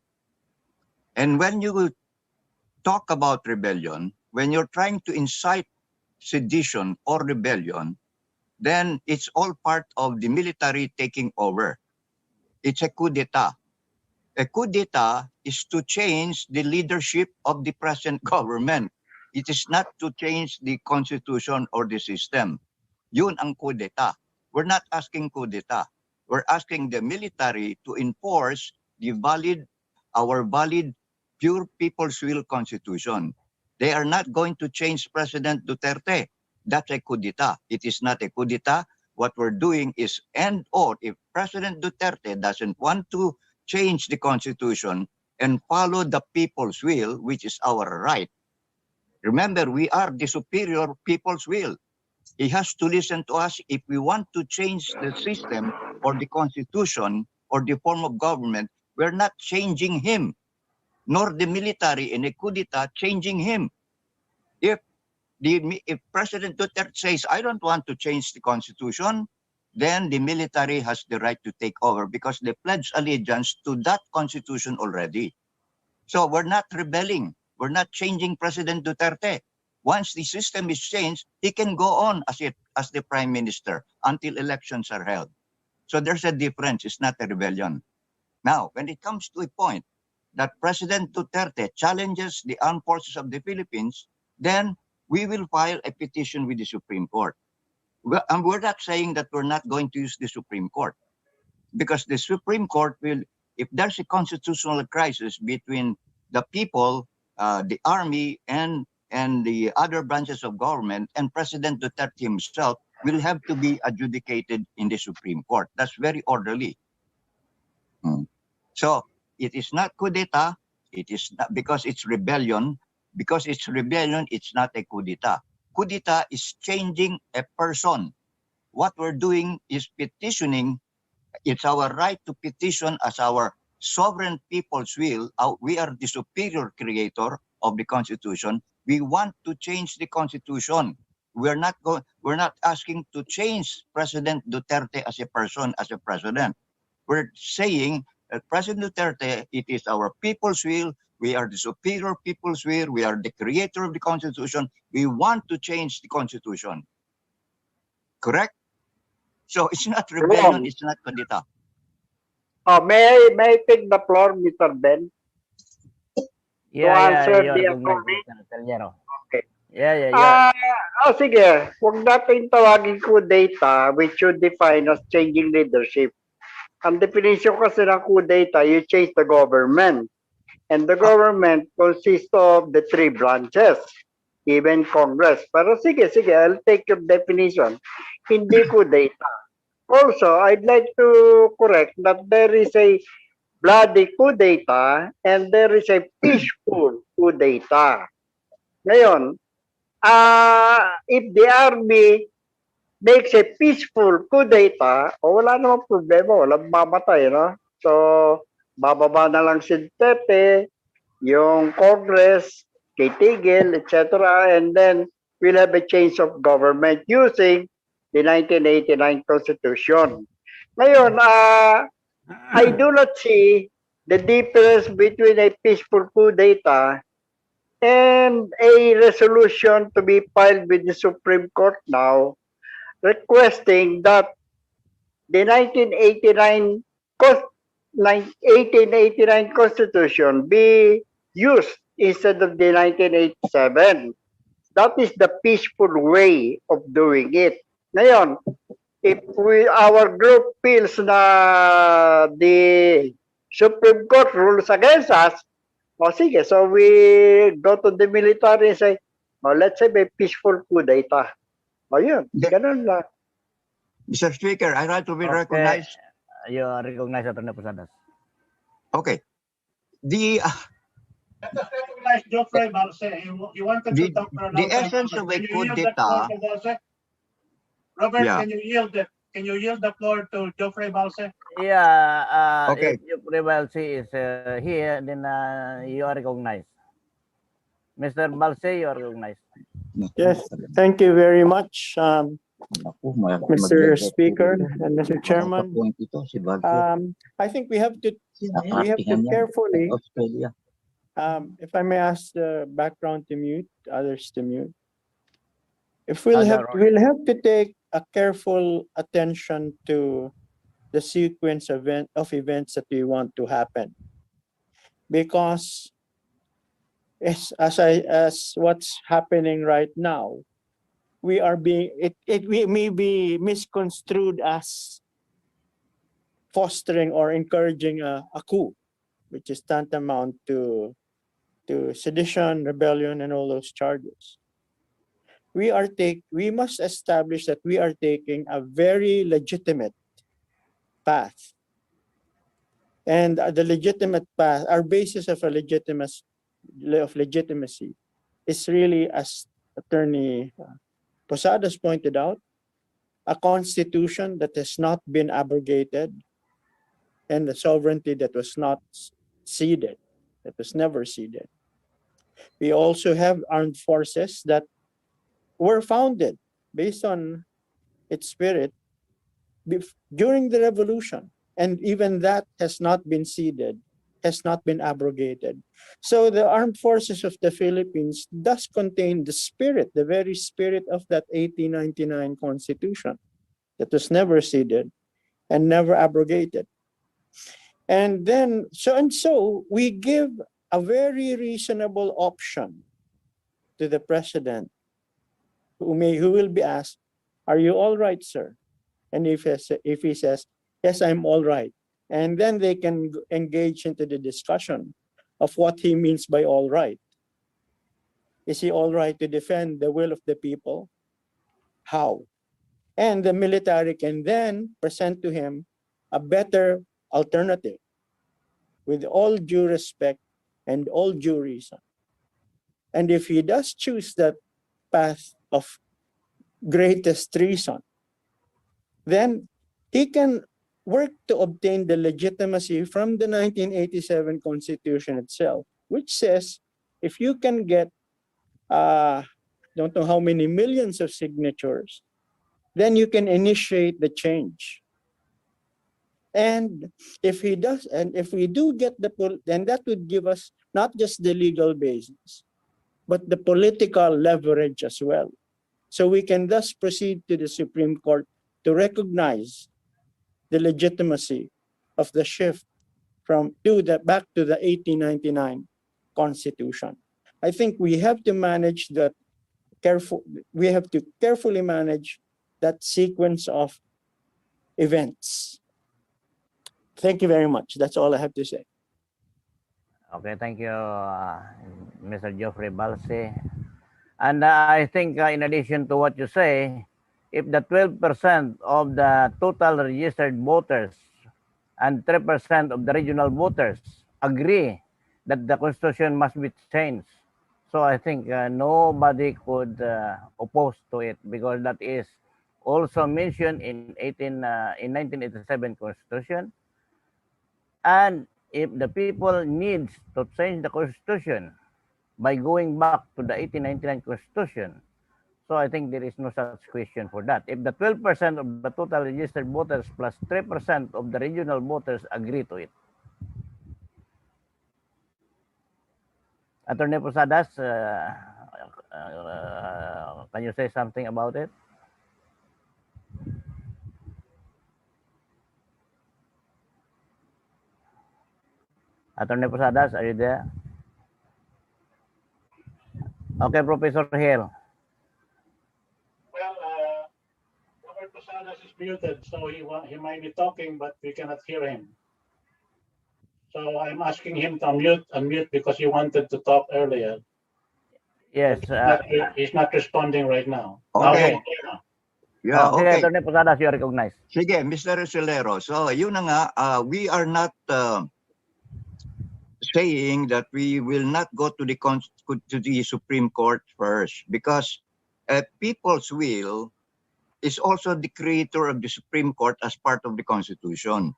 And when you talk about rebellion, when you're trying to incite sedition or rebellion, then it's all part of the military taking over. It's a coup d'etat. A coup d'etat is to change the leadership of the present government. It is not to change the constitution or the system. Yun ang coup d'etat. We're not asking coup d'etat. We're asking the military to enforce our valid, pure people's will constitution. They are not going to change President Duterte. That's a coup d'etat. It is not a coup d'etat. What we're doing is if President Duterte doesn't want to change the constitution and follow the people's will, which is our right. Remember, we are the superior people's will. He has to listen to us if we want to change the system or the constitution or the form of government. We're not changing him, nor the military in a coup d'etat changing him. If President Duterte says, I don't want to change the constitution, then the military has the right to take over because they pledged allegiance to that constitution already. So we're not rebelling. We're not changing President Duterte. Once the system is changed, he can go on as the prime minister until elections are held. So there's a difference. It's not a rebellion. Now, when it comes to a point that President Duterte challenges the armed forces of the Philippines, then we will file a petition with the Supreme Court. And we're not saying that we're not going to use the Supreme Court, because the Supreme Court will, if there's a constitutional crisis between the people, the army, and the other branches of government, and President Duterte himself, will have to be adjudicated in the Supreme Court. That's very orderly. So it is not coup d'etat. It is not, because it's rebellion. Because it's rebellion, it's not a coup d'etat. Coup d'etat is changing a person. What we're doing is petitioning. It's our right to petition as our sovereign people's will. We are the superior creator of the Constitution. We want to change the Constitution. We're not asking to change President Duterte as a person, as a president. We're saying that President Duterte, it is our people's will. We are the superior people's will. We are the creator of the Constitution. We want to change the Constitution. Correct? So it's not rebellion, it's not coup d'etat. May I take the floor, Mr. Ben? Answer the attorney? Okay. Yeah. Sige. Huwag natin tawagin coup d'etat, which you define as changing leadership. Ang definition kasi ng coup d'etat, you change the government. And the government consists of the three branches, even Congress. Pero sige, I'll take your definition. Hindi coup d'etat. Also, I'd like to correct that there is a bloody coup d'etat and there is a peaceful coup d'etat. Ngayon, if the army makes a peaceful coup d'etat, wala namang problema, walang mamatay, no? So, bababa na lang si Duterte, yung Congress, titigil, etc. And then, we'll have a change of government using the 1989 Constitution. Ngayon, I do not see the difference between a peaceful coup d'etat and a resolution to be filed with the Supreme Court now requesting that the 1889 Constitution be used instead of the 1987. That is the peaceful way of doing it. Ngayon, if our group feels na the Supreme Court rules against us, sige, so we go to the military and say, let's have a peaceful coup d'etat. O yun, ganun lang. Mr. Speaker, I'd like to be Okay. recognized. You are recognized, Attorney Posadas. Okay. The Let us recognize Geoffrey Balse. He wanted to talk for a long time. essence of a Can you coup yield the floor d'etat. to Balse? Robert, Yeah. can you yield it? Can you yield the floor to Geoffrey Balse? Yeah, Okay. if your privacy is here, then you are recognized. Mr. Balse, you are recognized. Yes, thank you very much, Mr. Speaker and Mr. Chairman. I think we have to carefully, if I may ask the background to mute, others to mute. If we'll have to take a careful attention to the sequence of events that we want to happen, because as what's happening right now, we may be misconstrued as fostering or encouraging a coup, which is tantamount to sedition, rebellion, and all those charges. We must establish that we are taking a very legitimate path. And the legitimate path, our basis of legitimacy is really, as Attorney Posadas pointed out, a constitution that has not been abrogated and the sovereignty that was not ceded, that was never ceded. We also have armed forces that were founded based on its spirit during the revolution, and even that has not been ceded, has not been abrogated. So the armed forces of the Philippines does contain the spirit, the very spirit of that 1899 Constitution that was never ceded and never abrogated. And then, so we give a very reasonable option to the president, who will be asked, "Are you all right, sir?" And if he says, "Yes, I'm all right," and then they can engage into the discussion of what he means by all right. Is he all right to defend the will of the people? How? And the military can then present to him a better alternative, with all due respect and all due reason. And if he does choose that path of greatest treason, then he can work to obtain the legitimacy from the 1987 Constitution itself, which says if you can get don't know how many millions of signatures, then you can initiate the change. And if he does, and if we do get then that would give us not just the legal basis, but the political leverage as well. So we can thus proceed to the Supreme Court to recognize the legitimacy of the shift back to the 1899 Constitution. I think we have to manage that we have to carefully manage that sequence of events. Thank you very much. That's all I have to say. Okay, thank you, Mr. Geoffrey Balse. And I think in addition to what you say, if the 12% of the total registered voters and 3% of the regional voters agree that the Constitution must be changed, so I think nobody could oppose to it, because that is also mentioned in 1987 Constitution. And if the people needs to change the Constitution by going back to the 1899 Constitution, so I think there is no such question for that. If the 12% of the total registered voters plus 3% of the regional voters agree to it. Attorney Posadas, can you say something about it? Attorney Posadas, are you there? Okay, Professor Hill. Well, Robert Posadas is muted, so he might be talking, but we cannot hear him. So I'm asking him to unmute because he wanted to talk earlier. Yes. He's not responding right now. Okay. Yeah, Okay, okay. Attorney Posadas, you are recognized. Sige, Mr. Rosilero. So, yun na nga, we are not saying that we will not go to the Supreme Court first, because people's will is also the creator of the Supreme Court as part of the Constitution.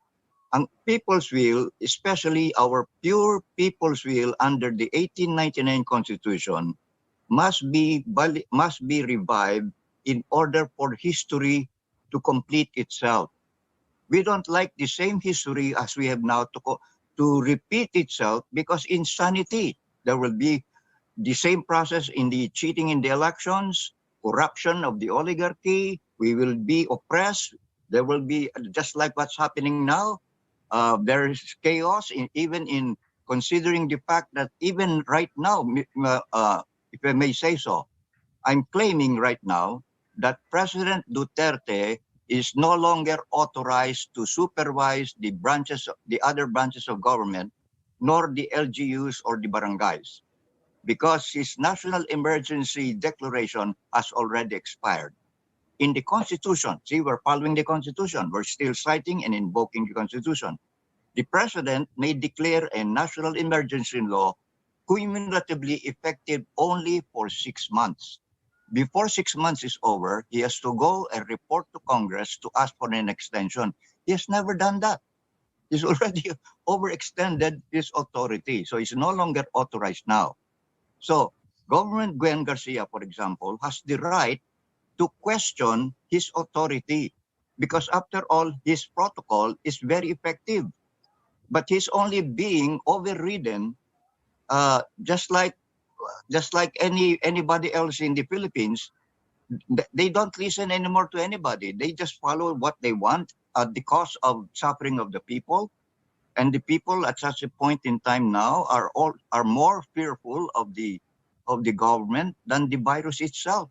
Ang people's will, especially our pure people's will under the 1899 Constitution, must be revived in order for history to complete itself. We don't like the same history as we have now to repeat itself, because insanity. There will be the same process in the cheating in the elections, corruption of the oligarchy. We will be oppressed. There will be, just like what's happening now, there is chaos even in considering the fact that even right now, if I may say so, I'm claiming right now that President Duterte is no longer authorized to supervise the other branches of government, nor the LGUs or the barangays, because his national emergency declaration has already expired. In the Constitution, see, we're following the Constitution. We're still citing and invoking the Constitution. The President may declare a national emergency law cumulatively effective only for 6 months. Before 6 months is over, he has to go and report to Congress to ask for an extension. He has never done that. He's already overextended his authority, so he's no longer authorized now. So, Government Gwen Garcia, for example, has the right to question his authority, because after all, his protocol is very effective. But he's only being overridden, just like anybody else in the Philippines. They don't listen anymore to anybody. They just follow what they want at the cost of suffering of the people. And the people at such a point in time now are more fearful of the government than the virus itself.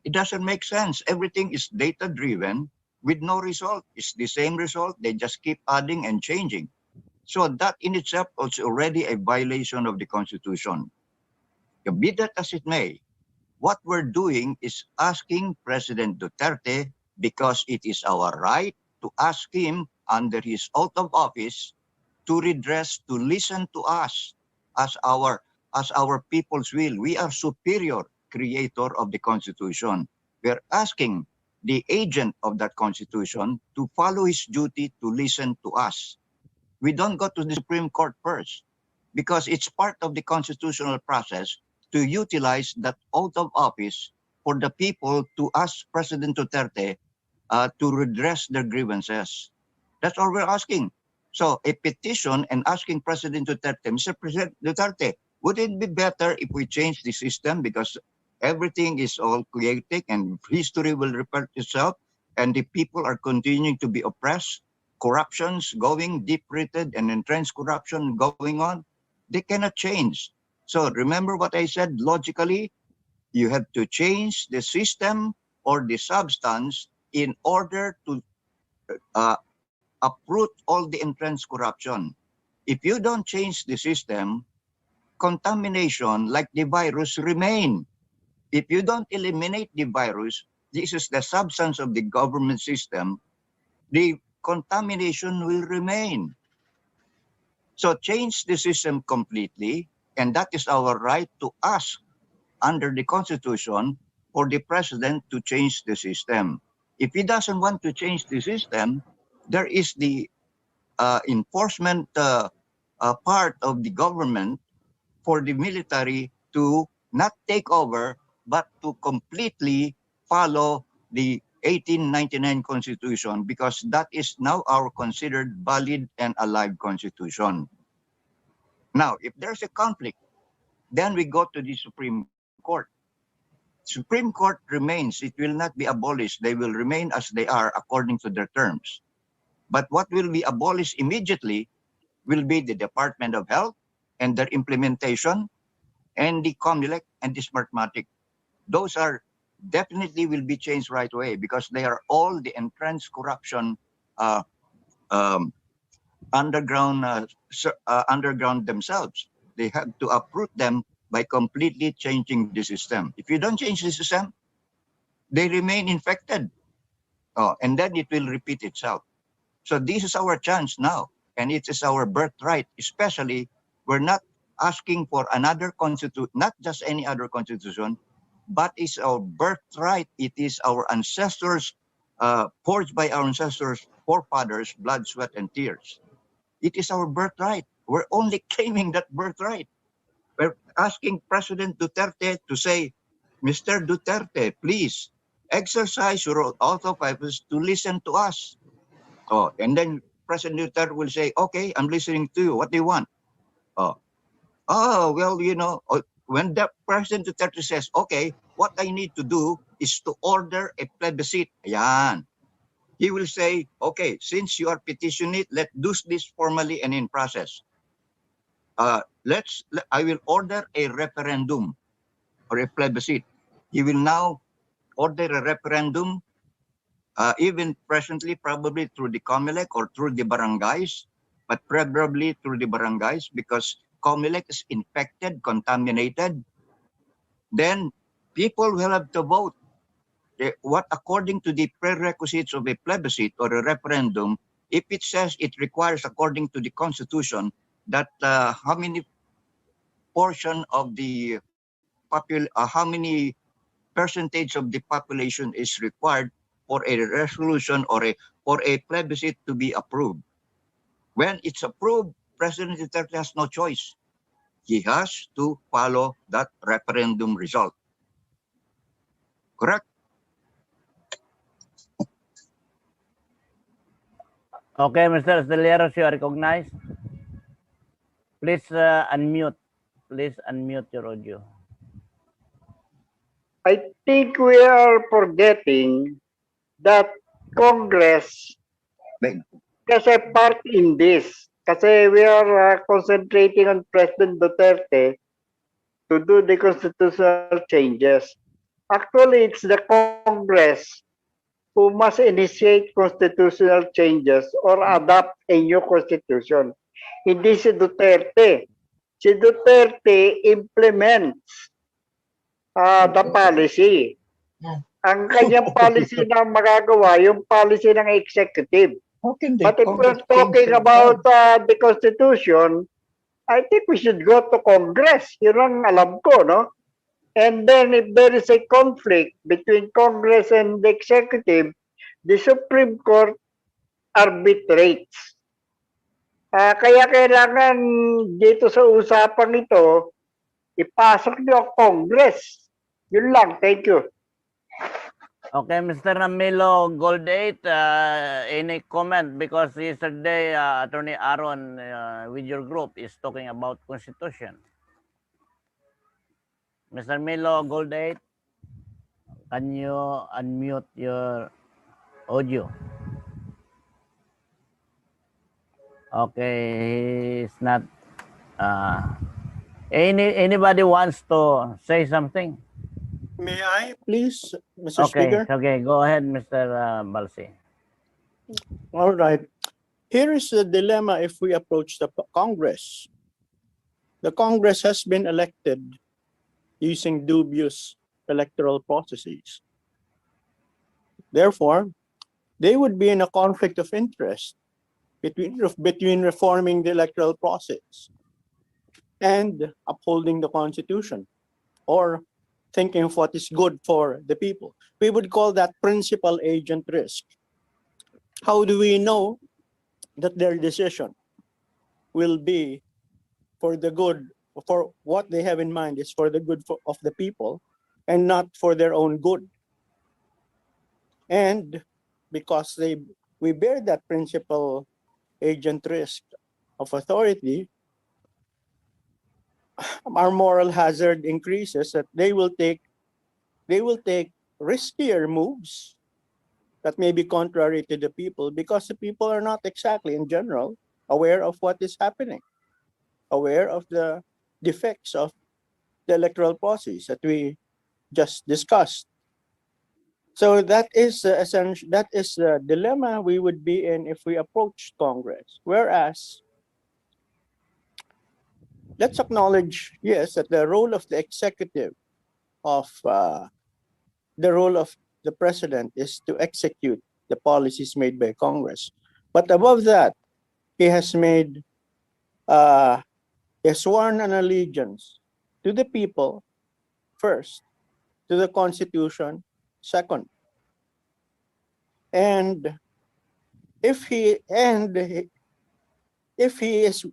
It doesn't make sense. Everything is data driven with no result. It's the same result. They just keep adding and changing. So that in itself is already a violation of the Constitution. Be that as it may, what we're doing is asking President Duterte, because it is our right to ask him under his oath of office to listen to us as our people's will. We are superior creator of the Constitution. We are asking the agent of that Constitution to follow his duty to listen to us. We don't go to the Supreme Court first, because it's part of the constitutional process to utilize that oath of office for the people to ask President Duterte to redress their grievances. That's all we're asking. So a petition and asking President Duterte, Mr. President Duterte, would it be better if we change the system, because everything is all chaotic and history will repeat itself and the people are continuing to be oppressed, corruptions going deep-rooted and entrenched corruption going on, they cannot change. So remember what I said logically, you have to change the system or the substance in order to uproot all the entrenched corruption. If you don't change the system, contamination like the virus remain. If you don't eliminate the virus, this is the substance of the government system, the contamination will remain. So change the system completely, and that is our right to ask under the Constitution for the president to change the system. If he doesn't want to change the system, there is the enforcement part of the government for the military to not take over, but to completely follow the 1899 Constitution, because that is now our considered valid and alive Constitution. Now, if there's a conflict, then we go to the Supreme Court. Supreme Court remains, it will not be abolished. They will remain as they are according to their terms. But what will be abolished immediately will be the Department of Health and their implementation, and the COMELEC and the Smartmatic. Those are definitely will be changed right away, because they are all the entrenched corruption underground themselves. They have to uproot them by completely changing the system. If you don't change the system, they remain infected. And then it will repeat itself. So this is our chance now, and it is our birthright. Especially, we're not asking for another constitution, not just any other constitution, but it's our birthright. It is our ancestors, forged by our ancestors, forefathers, blood, sweat, and tears. It is our birthright. We're only claiming that birthright. We're asking President Duterte to say, Mr. Duterte, please exercise your oath of office to listen to us. And then President Duterte will say, okay, I'm listening to you. What do you want? Well, when the President Duterte says, okay, what I need to do is to order a plebiscite. Ayan. He will say, okay, since you are petitioning it, let's do this formally and in process. I will order a referendum or a plebiscite. He will now order a referendum, even presently, probably through the COMELEC or through the barangays, but preferably through the barangays because COMELEC is infected, contaminated. Then people will have to vote. What according to the prerequisites of a plebiscite or a referendum, if it says it requires according to the Constitution that how many portion of the how many percentage of the population is required for a resolution or a plebiscite to be approved. When it's approved, President Duterte has no choice. He has to follow that referendum result. Correct? Okay, Mr. Esteleros, you are recognized. Please unmute. Please unmute your audio. I think we are forgetting that Congress has a part in this. Kasi we are concentrating on President Duterte to do the constitutional changes. Actually, it's the Congress who must initiate constitutional changes or adopt a new constitution. Hindi si Duterte. Si Duterte implements the policy. Ang kanyang policy na magagawa, yung policy ng executive. But if we're talking about the Constitution, I think we should go to Congress. Yun ang alam ko, no? And then if there is a conflict between Congress and the executive, the Supreme Court arbitrates. Kaya kailangan dito sa usapang ito, ipasok niyo ang Congress. Yun lang. Thank you. Okay, Mr. Namilo Gold 8, any comment? Because yesterday, Attorney Aaron with your group is talking about Constitution. Mr. Milo Gold 8, can you unmute your audio? Okay, he's not. Anybody wants to say something? May I, please, Mr. Speaker? Okay, go ahead, Mr. Balsi. All right. Here is the dilemma if we approach the Congress. The Congress has been elected using dubious electoral processes. Therefore, they would be in a conflict of interest between reforming the electoral process and upholding the Constitution, or thinking of what is good for the people. We would call that principal agent risk. How do we know that their decision will be for the good, for what they have in mind is for the good of the people and not for their own good? And because we bear that principal agent risk of authority, our moral hazard increases that they will take riskier moves that may be contrary to the people, because the people are not exactly in general aware of what is happening, aware of the defects of the electoral process that we just discussed. So that is essential. That is the dilemma we would be in if we approach Congress. Whereas let's acknowledge, yes, that the role of the executive, of the role of the president is to execute the policies made by Congress. But above that, he has made, he has sworn an allegiance to the people first, to the Constitution second. And if he is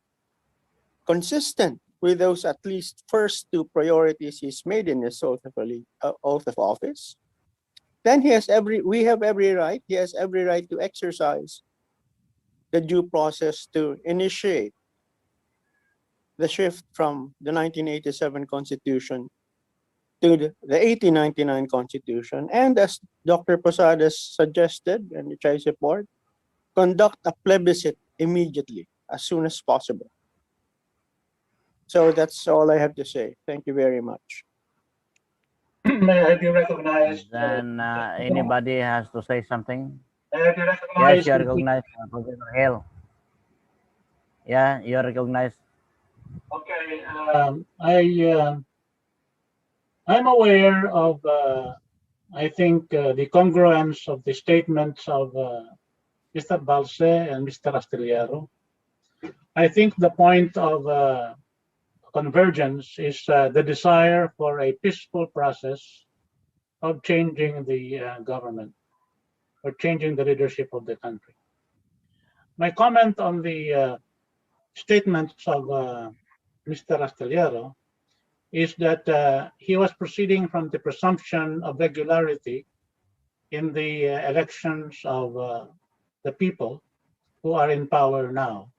consistent with those at least first two priorities he's made in his oath of office, then he has we have every right, he has every right to exercise the due process to initiate the shift from the 1987 Constitution to the 1899 Constitution, and as Dr. Posadas suggested, and which I support, conduct a plebiscite immediately, as soon as possible. So that's all I have to say. Thank you very much. May I be recognized? Then anybody has to say something? May I be Yes, recognized? you are recognized, Professor Hale. Yeah, you are recognized. Okay. I'm aware of, I think, the congruence of the statements of Mr. Balse and Mr. Astillero. I think the point of convergence is the desire for a peaceful process of changing the government or changing the leadership of the country. My comment on the statements of Mr. Astillero is that he was proceeding from the presumption of regularity in the elections of the people who are in power now.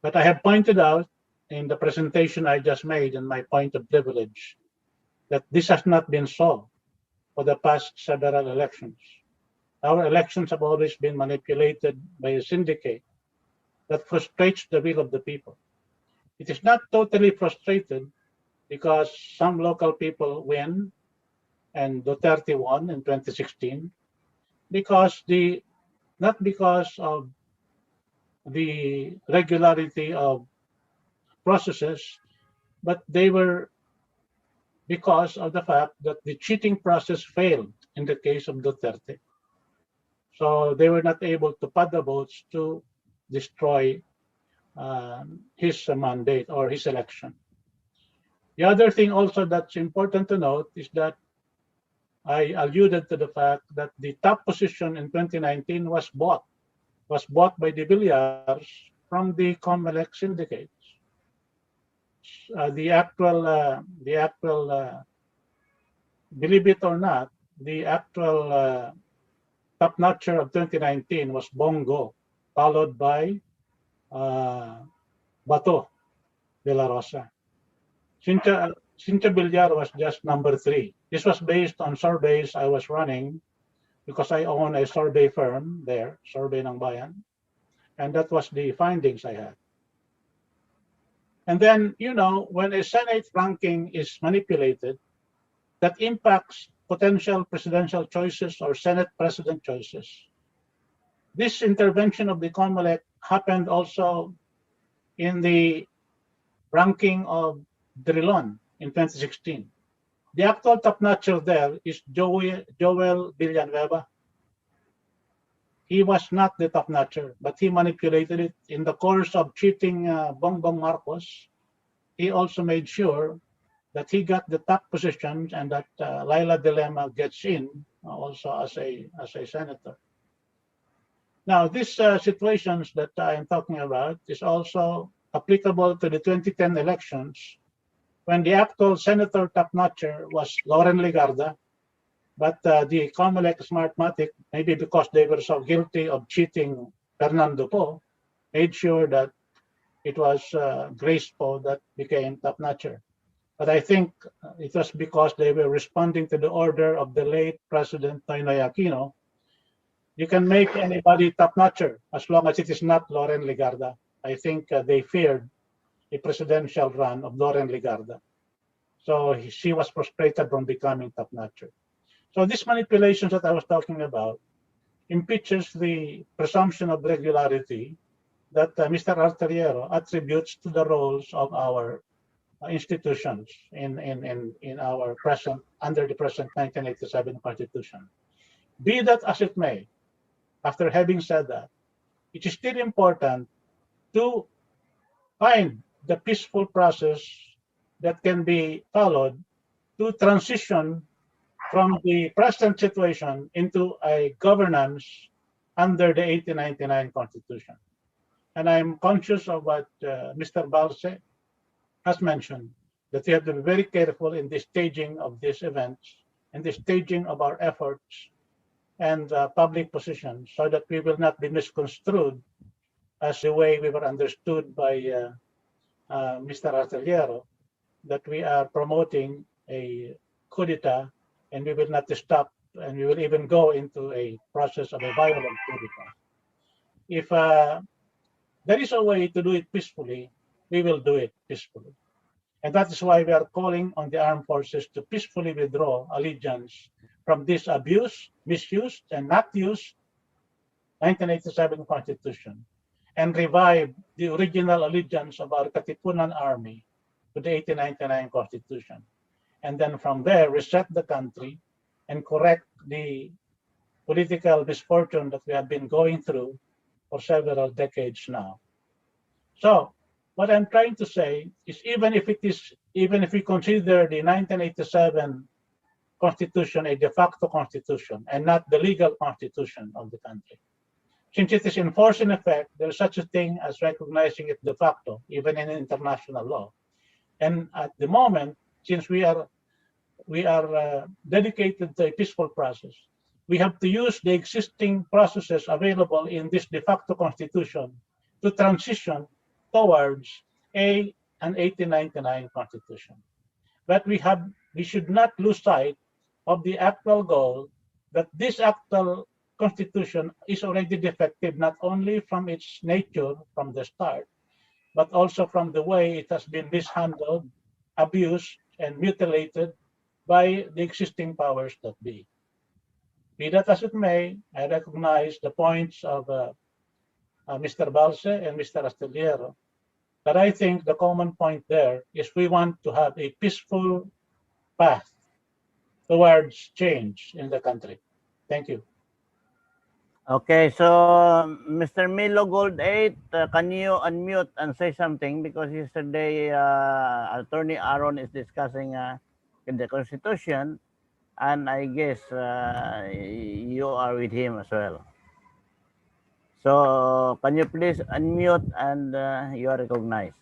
But I have pointed out in the presentation I just made in my point of privilege that this has not been so for the past several elections. Our elections have always been manipulated by a syndicate that frustrates the will of the people. It is not totally frustrated because some local people win and Duterte won in 2016, not because of the regularity of processes, but they were because of the fact that the cheating process failed in the case of Duterte. So they were not able to pad the votes to destroy his mandate or his election. The other thing also that's important to note is that I alluded to the fact that the top position in 2019 was bought by the Villars from the COMELEC syndicates. The actual, believe it or not, the actual top-notcher of 2019 was Bongo, followed by Bato de la Rosa. Cynthia Villar was just number 3. This was based on surveys I was running because I own a survey firm there, Survey ng Bayan, and that was the findings I had. And then, you know, when a Senate ranking is manipulated, that impacts potential presidential choices or Senate president choices. This intervention of the COMELEC happened also in the ranking of Drilon in 2016. The actual top-notcher there is Joel Villanueva. He was not the top-notcher, but he manipulated it in the course of cheating Bongbong Marcos. He also made sure that he got the top positions and that Laila De Lima gets in also as a senator. Now, these situations that I'm talking about is also applicable to the 2010 elections when the actual senator top-notcher was Loren Legarda, but the COMELEC Smartmatic, maybe because they were so guilty of cheating Fernando Po, made sure that it was Grace Po that became top-notcher. But I think it was because they were responding to the order of the late President Noynoy Aquino. You can make anybody top-notcher as long as it is not Loren Legarda. I think they feared a presidential run of Loren Legarda. So she was frustrated from becoming top-notcher. So these manipulations that I was talking about impeaches the presumption of regularity that Mr. Arteriero attributes to the roles of our institutions in our present, under the present 1987 Constitution. Be that as it may, after having said that, it is still important to find the peaceful process that can be followed to transition from the present situation into a governance under the 1899 Constitution. And I'm conscious of what Mr. Balse has mentioned, that we have to be very careful in the staging of these events and the staging of our efforts and public positions, so that we will not be misconstrued as the way we were understood by Mr. Arteliero, that we are promoting a coup d'etat, and we will not stop, and we will even go into a process of a violent coup d'etat. If there is a way to do it peacefully, we will do it peacefully. And that is why we are calling on the armed forces to peacefully withdraw allegiance from this abuse, misused, and not used 1987 Constitution, and revive the original allegiance of our Katipunan Army to the 1899 Constitution. And then from there, reset the country and correct the political misfortune that we have been going through for several decades now. So what I'm trying to say is, even if we consider the 1987 Constitution a de facto constitution and not the legal constitution of the country, since it is in force and effect, there is such a thing as recognizing it de facto, even in international law. And at the moment, since we are dedicated to a peaceful process, we have to use the existing processes available in this de facto constitution to transition towards an 1899 constitution. But we should not lose sight of the actual goal, that this actual constitution is already defective, not only from its nature from the start, but also from the way it has been mishandled, abused, and mutilated by the existing powers that be. Be that as it may, I recognize the points of Mr. Balse and Mr. Astillero, but I think the common point there is we want to have a peaceful path towards change in the country. Thank you. Okay, so Mr. Milo Gold 8, can you unmute and say something? Because yesterday Attorney Aaron is discussing the Constitution, and I guess you are with him as well. So can you please unmute and you are recognized,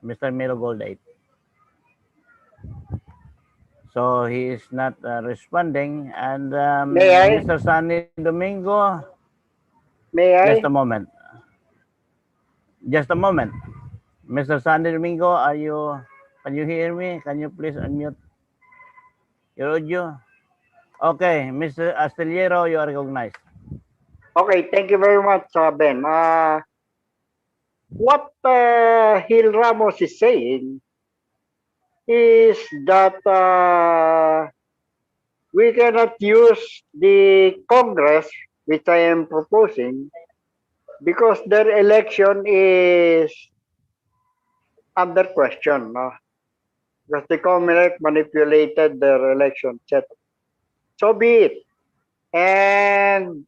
Mr. Milo Gold 8. So he is not responding, and Mr. Sunny Domingo. May I? Just a moment. Just a moment. Mr. Sunny Domingo, can you hear me? Can you please unmute your audio? Okay, Mr. Astillero, you are recognized. Okay, thank you very much, Ben. What Gil Ramos is saying is that we cannot use the Congress, which I am proposing, because their election is under question, no? Because the Comelec manipulated their election setup. So be it. And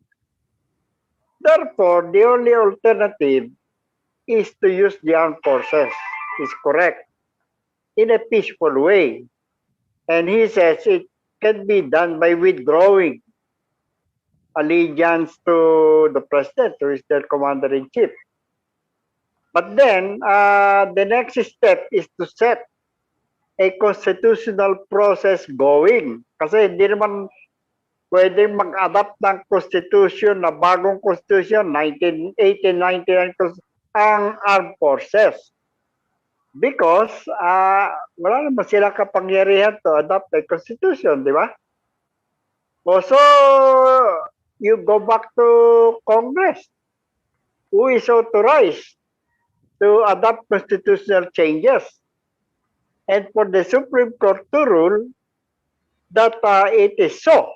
therefore, the only alternative is to use the armed forces, is correct, in a peaceful way. And he says it can be done by withdrawing allegiance to the president, who is their commander-in-chief. But then, the next step is to set a constitutional process going. Kasi hindi naman pwedeng mag-adapt ng constitution na bagong constitution, 1899 ang armed forces. Because wala naman sila kapangyarihan to adopt a constitution, di ba? So, you go back to Congress, who is authorized to adopt constitutional changes. And for the Supreme Court to rule that it is so,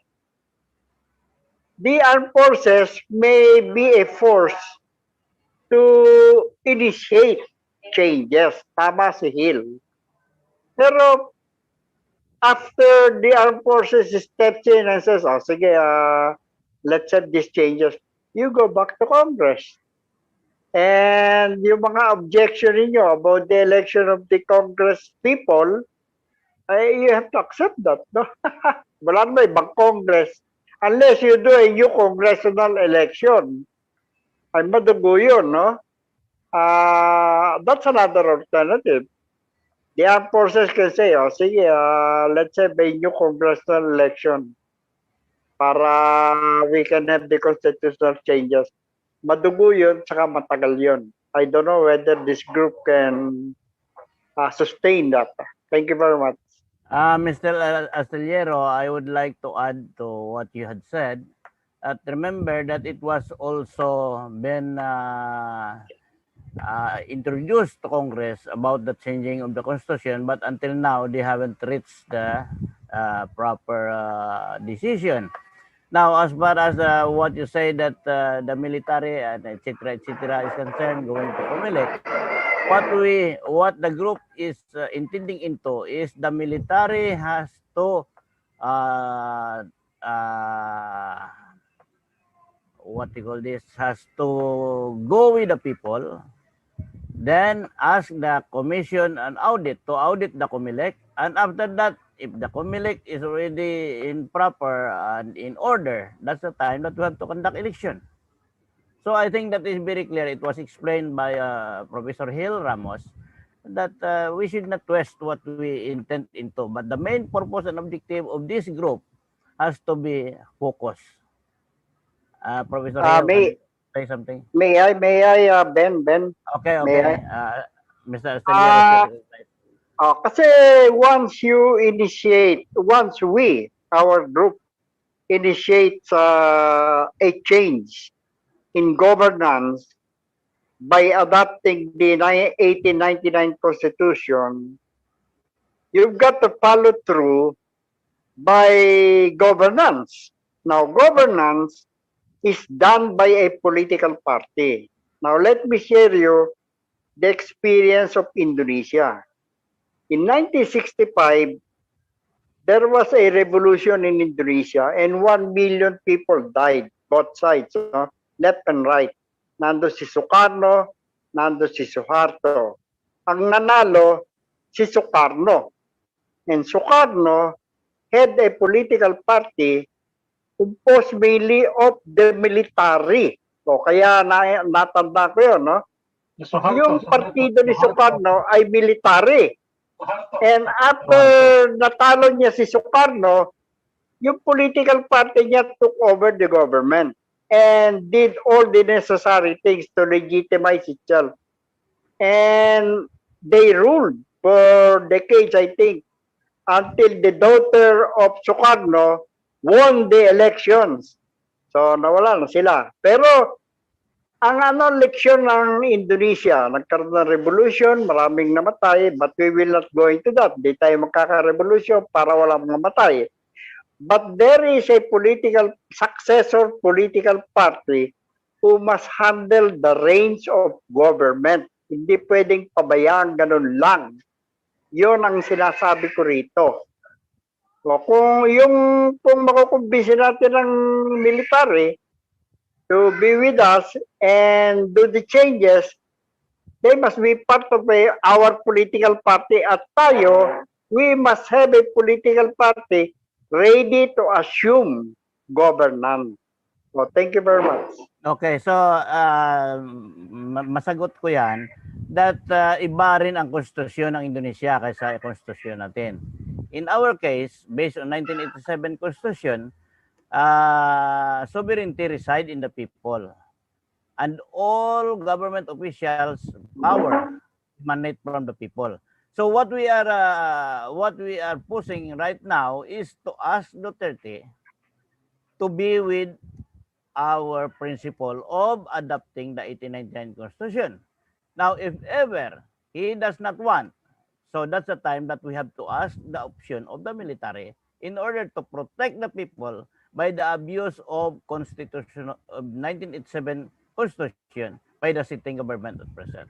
the armed forces may be a force to initiate changes. Tama si Hill. Pero after the armed forces steps in and says, oh, sige, let's have these changes, you go back to Congress. And yung mga objection ninyo about the election of the Congress people, you have to accept that. No? Wala naman ibang Congress. Unless you do a new congressional election. Ay madugo yun, no? That's another alternative. The armed forces can say, oh, sige, let's have a new congressional election para we can have the constitutional changes. Madugo yun, saka matagal yun. I don't know whether this group can sustain that. Thank you very much. Mr. Astillero, I would like to add to what you had said. Remember that it was also been introduced to Congress about the changing of the Constitution, but until now, they haven't reached the proper decision. Now, as far as what you say that the military and etc. is concerned, going to Comelec, what the group is intending into is the military has to has to go with the people, then ask the commission and audit to audit the Comelec, and after that, if the Comelec is already in proper and in order, that's the time that we have to conduct election. So I think that is very clear. It was explained by Professor Hill Ramos that we should not twist what we intend into, but the main purpose and objective of this group has to be focused. Professor Hill, can you say something? May I, Ben? Okay. Mr. Kasi once we, our group, initiates a change in governance by adopting the 1899 Constitution, you've got to follow through by governance. Now, governance is done by a political party. Now, let me share you the experience of Indonesia. In 1965, there was a revolution in Indonesia and 1 million people died, both sides, left and right. Nando si Sukarno, nando si Suharto. Ang nanalo, si Sukarno. And Sukarno had a political party composed mainly of the military. So, kaya natanda ko yun, no? Yung partido ni Sukarno ay military. And after natalo niya si Sukarno, yung political party niya took over the government and did all the necessary things to legitimize itself. And they ruled for decades, I think, until the daughter of Sukarno won the elections. So, nawala na sila. Pero, ang leksyon ng Indonesia, nagkaroon ng revolution, maraming namatay, but we will not go into that. Di tayo magkaka-revolution para walang mamatay. But there is a successor political party who must handle the reins of government. Hindi pwedeng pabayaan ganun lang. Yun ang sinasabi ko rito. So, kung makukumbisi natin ng military to be with us and do the changes, they must be part of our political party. At tayo, we must have a political party ready to assume governance. So, thank you very much. Okay, so masagot ko yan that iba rin ang konstitusyon ng Indonesia kaysa konstitusyon natin. In our case, based on 1987 Constitution, sovereignty reside in the people, and all government officials power emanate from the people. So what we are pushing right now is to ask Duterte to be with our principle of adopting the 1899 Constitution. Now, if ever he does not want, so that's the time that we have to ask the option of the military in order to protect the people by the abuse of 1987 Constitution, by the sitting government at present.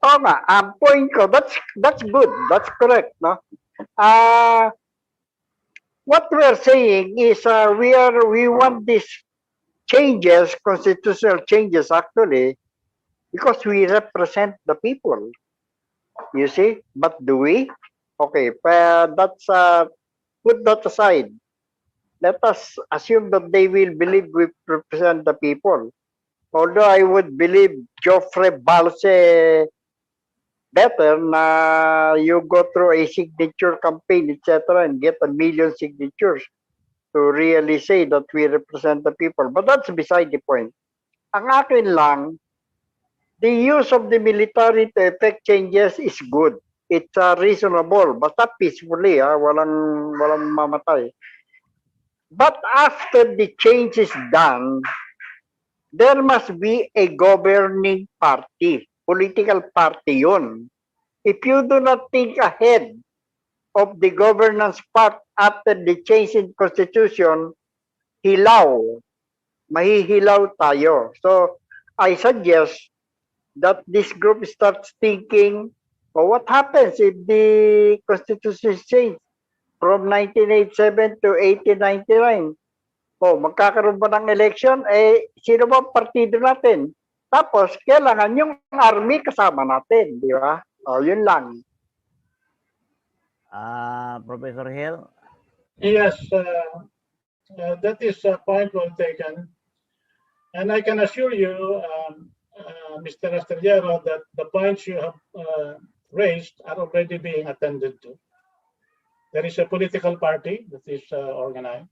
Oo nga, ang point ko, that's good, that's correct, no? What we are saying is we want these changes, constitutional changes actually, because we represent the people. You see? But do we? Okay, that's put that aside. Let us assume that they will believe we represent the people. Although I would believe Geoffrey Balse better na you go through a signature campaign, etc., and get 1 million signatures to really say that we represent the people. But that's beside the point. Ang akin lang, the use of the military to effect changes is good. It's reasonable, basta peacefully, walang mamatay. But after the change is done, there must be a governing party, political party yun. If you do not think ahead of the governance part after the change in constitution, mahihilaw tayo. So, I suggest that this group starts thinking, well, what happens if the constitution is changed from 1987 to 1899? Oh, magkakaroon ba ng election? Sino ba partido natin? Tapos, kailangan yung army kasama natin, di ba? Yun lang. Professor Hill? Yes, that is a point well taken. And I can assure you, Mr. Astillero, that the points you have raised are already being attended to. There is a political party that is organized.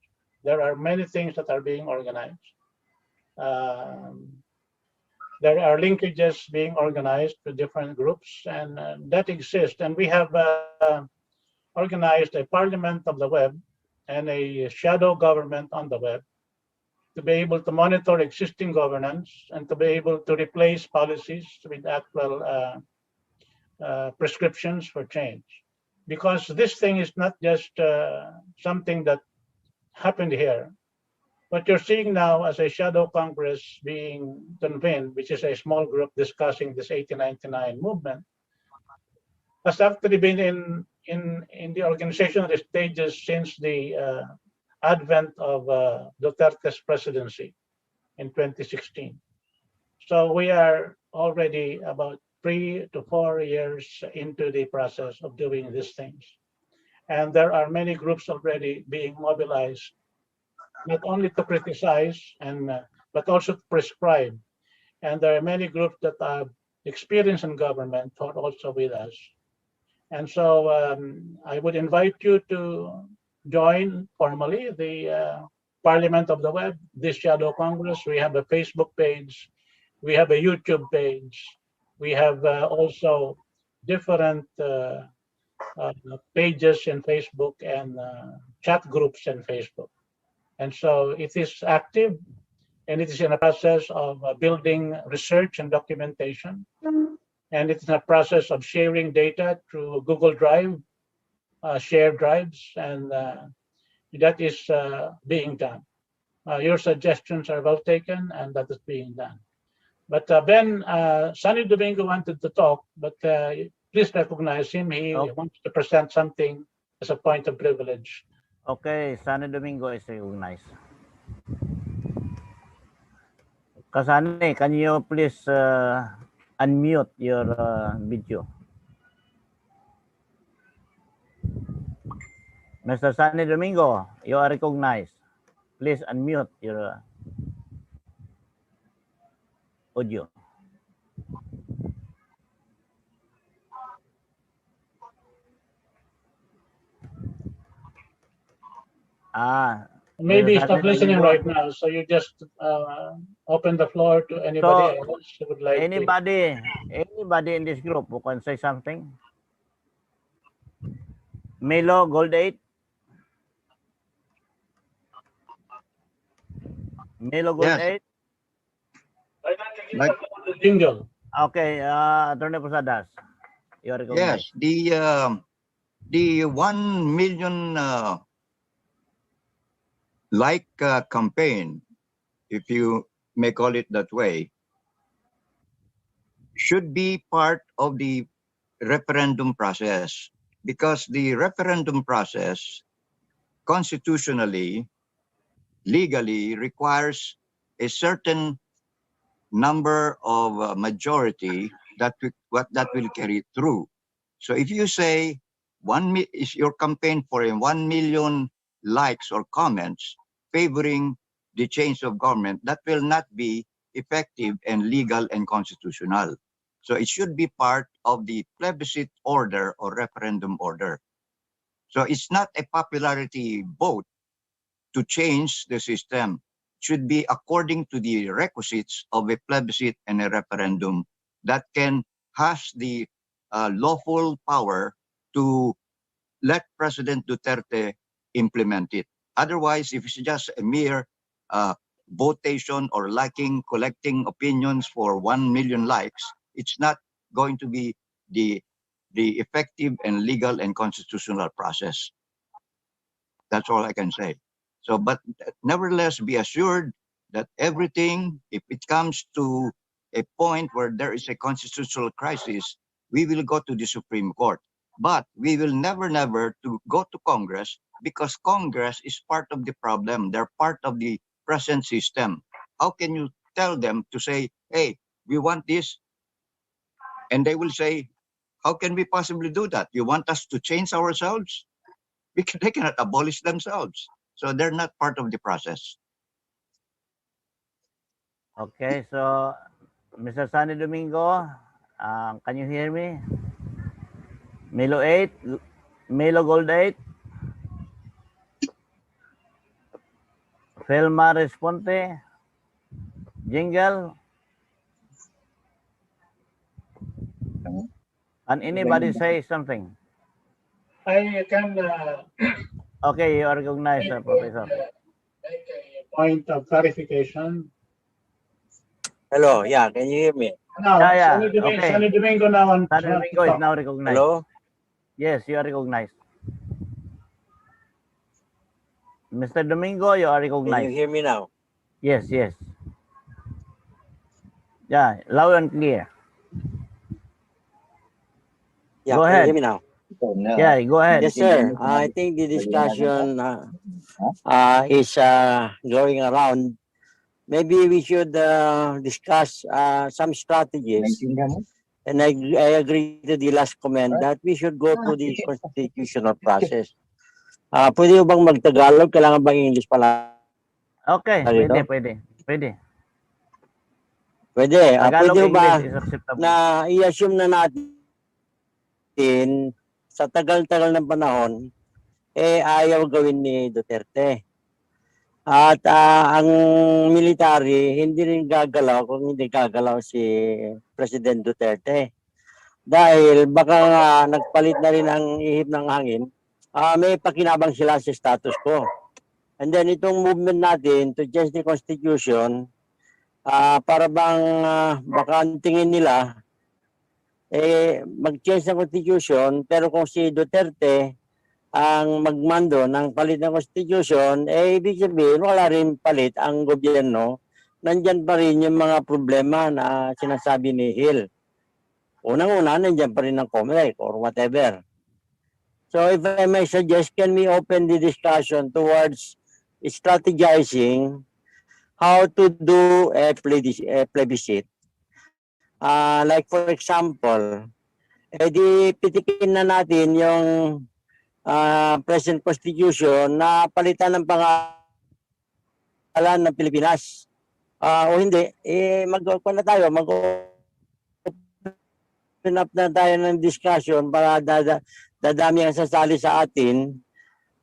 There are many things that are being organized. There are linkages being organized to different groups, and that exists. And we have organized a parliament of the web and a shadow government on the web to be able to monitor existing governance and to be able to replace policies with actual prescriptions for change. Because this thing is not just something that happened here. What you're seeing now as a shadow Congress being convened, which is a small group discussing this 1899 movement, has actually been in the organizational stages since the advent of Duterte's presidency in 2016. So we are already about 3 to 4 years into the process of doing these things. And there are many groups already being mobilized, not only to criticize, but also to prescribe. And there are many groups that have experience in government who are also with us. And so I would invite you to join formally the Parliament of the Web, this Shadow Congress. We have a Facebook page. We have a YouTube page. We have also different pages in Facebook and chat groups in Facebook. And so it is active, and it is in a process of building research and documentation. And it's in a process of sharing data through Google Drive, shared drives, and that is being done. Your suggestions are well taken, and that is being done. But Ben, Sunny Domingo wanted to talk, but please recognize him. He wants to present something as a point of privilege. Okay, Sunny Domingo is recognized. Kasani, can you please unmute your video? Mr. Sunny Domingo, you are recognized. Please unmute your audio. Maybe he's not listening right now, so you just open the floor to anybody else who would like anybody in this group who can say something? Milo, Gold 8. Milo, Gold 8. Like the jingle. Okay, Attorney Posadas, you are recognized. Yes, the 1 million campaign, if you may call it that way, should be part of the referendum process, because the referendum process constitutionally, legally requires a certain number of majority that will carry through. So if you say if your campaign for a 1 million likes or comments favoring the change of government, that will not be effective and legal and constitutional. So it should be part of the plebiscite order or referendum order. So it's not a popularity vote to change the system. It should be according to the requisites of a plebiscite and a referendum that has the lawful power to let President Duterte implement it. Otherwise, if it's just a mere votation or collecting opinions for 1 million likes, it's not going to be the effective and legal and constitutional process. That's all I can say. So, but nevertheless, be assured that everything, if it comes to a point where there is a constitutional crisis, we will go to the Supreme Court. But we will never to go to Congress, because Congress is part of the problem. They're part of the present system. How can you tell them to say, hey, we want this? And they will say, how can we possibly do that? You want us to change ourselves? They cannot abolish themselves. So they're not part of the process. Okay, so Mr. Sunny Domingo, can you hear me? Milo 8, Milo Gold 8, Felma Responte, Jingle. Can anybody say something? I can Okay, you are recognized, Professor. make a point of clarification. Hello, yeah, can you hear me? Now, Yeah, Sunny okay. Domingo now Sunny Domingo is now recognized. Hello? Yes, you are recognized. Mr. Domingo, you are Can recognized. you hear me now? Yes, yes. Yeah, loud and clear. Yeah, Go can ahead. you hear me now? Yeah, go ahead. Yes, sir. I think the discussion is going around. Maybe we should discuss some strategies. And I agree to the last comment that we should go through the constitutional process. Pwede bang mag-Tagalog? Kailangan bang English pala? Okay, Dito? pwede. Pwede. Tagalog, Pwede ba English is acceptable. na i-assume na natin sa tagal-tagal ng panahon, ayaw gawin ni Duterte. At ang military, hindi rin gagalaw kung hindi gagalaw si President Duterte. Dahil baka nga nagpalit na rin ang ihip ng hangin, may pakinabang sila sa status quo. And then itong movement natin to change the Constitution, para bang baka ang tingin nila, mag-change ng Constitution, pero kung si Duterte ang magmando ng palit ng Constitution, ibig sabihin wala rin palit ang gobyerno. Nandyan pa rin yung mga problema na sinasabi ni Hill. Unang-una, nandyan pa rin ang COMELEC or whatever. So if I may suggest, can we open the discussion towards strategizing how to do a plebiscite? Like for example, di pitikin na natin yung present constitution na palitan ng pangalan ng Pilipinas. O hindi, mag-open na tayo, mag-open up na tayo ng discussion para dadami ang sasali sa atin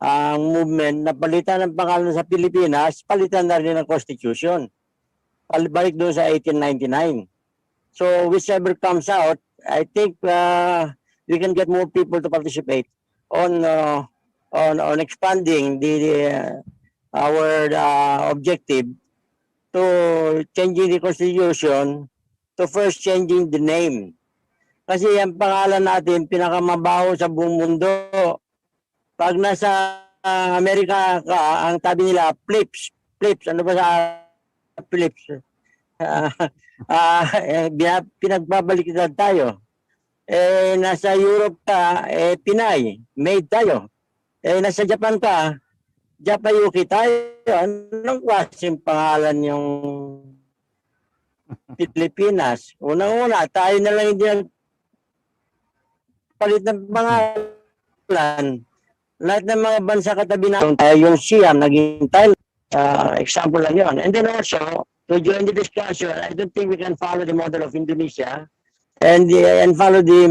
ang movement na palitan ng pangalan sa Pilipinas, palitan na rin ng constitution. Balik doon sa 1899. So whichever comes out, I think we can get more people to participate on expanding our objective to changing the Constitution, to first changing the name. Kasi ang pangalan natin pinakamabaho sa buong mundo. Pag nasa Amerika ka, ang tabi nila flips. Ano ba sa flips? Pinagbabaliktad tayo. Nasa Europe ka, Pinay, made tayo. Nasa Japan ka, Japayuki tayo. Anong klaseng pangalan yung Pilipinas? Unang-una, tayo na lang hindi palit ng pangalan. Lahat ng mga bansa katabi natin, yung Siam, naging Thailand. Example lang yun. And then also, to join the discussion, I don't think we can follow the model of Indonesia and follow the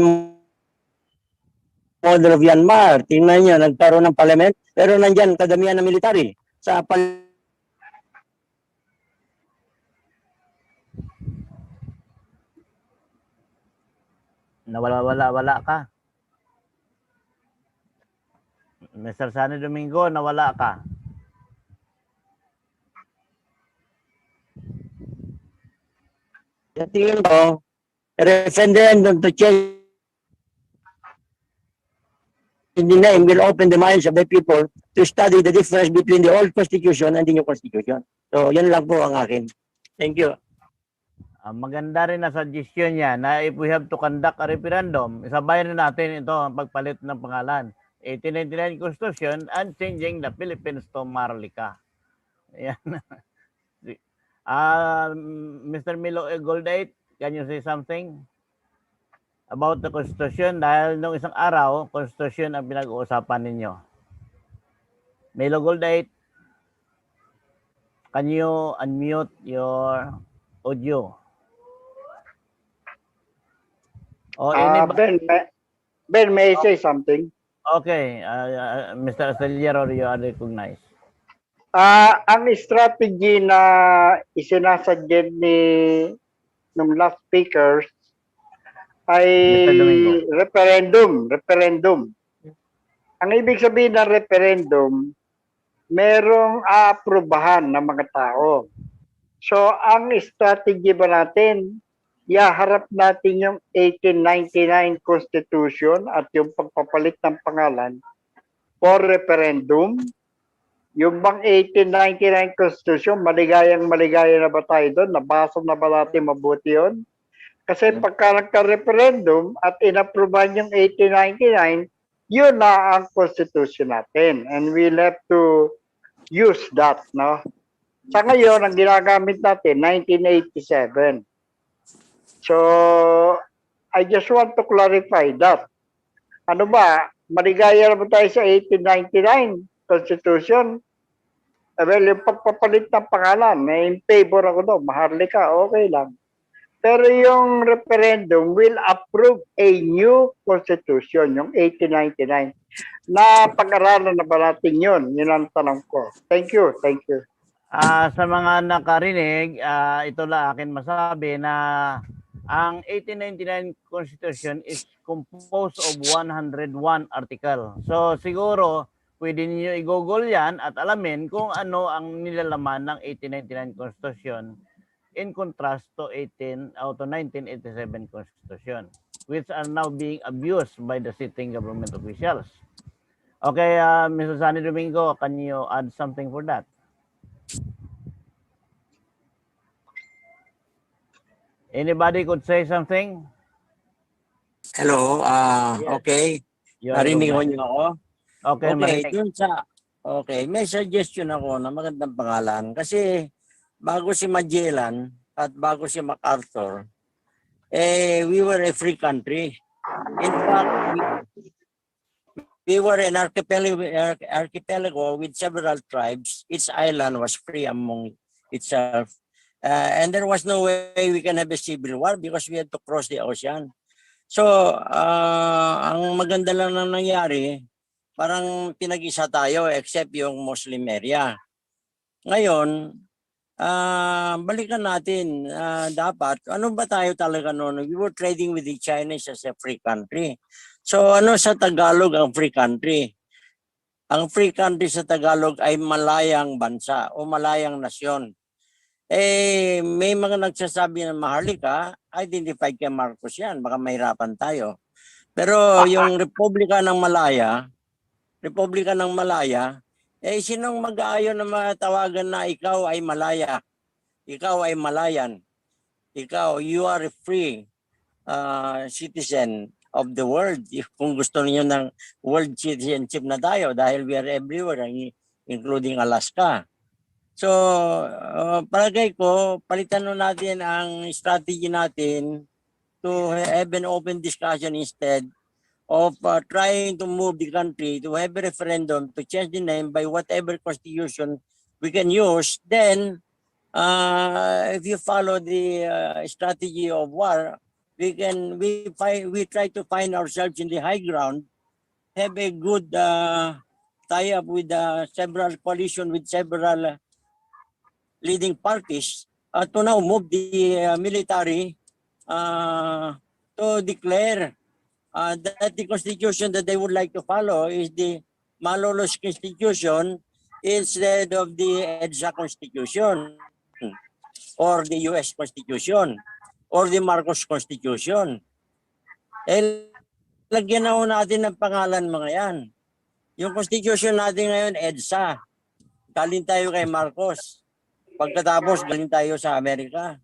model of Myanmar. Tingnan nyo, nagkaroon ng parliament, pero nandyan kadamihan ng military. Sa Nawala ka. Mr. Sunny Domingo, nawala ka. tingin ko, referendum to change the name will open the minds of the people to study the difference between the old constitution and the new constitution. So, yan lang po ang akin. Thank you. Maganda rin na suggestion niya na if we have to conduct a referendum, isabayan na natin ito ang pagpalit ng pangalan. 1899 Constitution and changing the Philippines to Marlica. Yan. Mr. Milo Goldate, can you say something about the Constitution? Dahil nung isang araw, Constitution ang pinag-uusapan ninyo. Milo Goldate, can you unmute your audio? Ben, may I say something? Okay, Mr. Aceliero, you are recognized. Ang strategy na isinasuggest ng last speakers ay referendum. Ang ibig sabihin ng referendum, merong aaprubahan ng mga tao. So, ang strategy ba natin, iharap natin yung 1899 Constitution at yung pagpapalit ng pangalan for referendum. Yung bang 1899 Constitution, maligaya na ba tayo doon? Nabasa na ba natin mabuti yun? Kasi pagka nagka-referendum at inaprubahan yung 1899, yun na ang Constitution natin. And we'll have to use that, no? Sa ngayon, ang ginagamit natin, 1987. So, I just want to clarify that. Ano ba, maligaya na ba tayo sa 1899 Constitution? Well, yung pagpapalit ng pangalan, in favor ako doon, Maharlika, okay lang. Pero yung referendum will approve a new constitution, yung 1899. Na pag-aralan na ba natin yun? Yun ang tanong ko. Thank you. Sa mga nakarinig, ito lang akin masabi na ang 1899 Constitution is composed of 101 article. So siguro, pwede niyo i-google yan at alamin kung ano ang nilalaman ng 1899 Constitution in contrast to 1987 Constitution, which are now being abused by the sitting government officials. Okay, Mr. Sunny Domingo, can you add something for that? Anybody could say something? Hello, Yes. okay. Narinig ko niyo ako? Okay, okay, may suggestion ako na magandang pangalan kasi bago si Magellan at bago si MacArthur, we were a free country. In fact, we were an archipelago with several tribes. Each island was free among itself. And there was no way we can have a civil war because we had to cross the ocean. So, ang maganda lang na nangyari, parang pinag-isa tayo except yung Muslim area. Ngayon, balikan natin, dapat, ano ba tayo talaga noon? We were trading with the Chinese as a free country. So ano sa Tagalog ang free country? Ang free country sa Tagalog ay malayang bansa o malayang nasyon. May mga nagsasabi ng Maharlika, identified kay Marcos yan, baka mahirapan tayo. Pero yung Republika ng Malaya, sinong mag-aayon na matawagan na ikaw ay Malaya? Ikaw ay Malayan. ikaw, you are a free citizen of the world. Kung gusto niyo ng world citizenship na tayo dahil we are everywhere, including Alaska. So, palagay ko, palitan natin ang strategy natin to have an open discussion instead of trying to move the country to have a referendum to change the name by whatever constitution we can use. Then, if you follow the strategy of war, we try to find ourselves in the high ground, have a good tie-up with several coalition with several leading parties to now move the military to declare that the constitution that they would like to follow is the Malolos Constitution instead of the EDSA Constitution or the US Constitution or the Marcos Constitution. Lagyan na natin ng pangalan mga yan. Yung Constitution natin ngayon, EDSA. Galing tayo kay Marcos. Pagkatapos, galing tayo sa Amerika.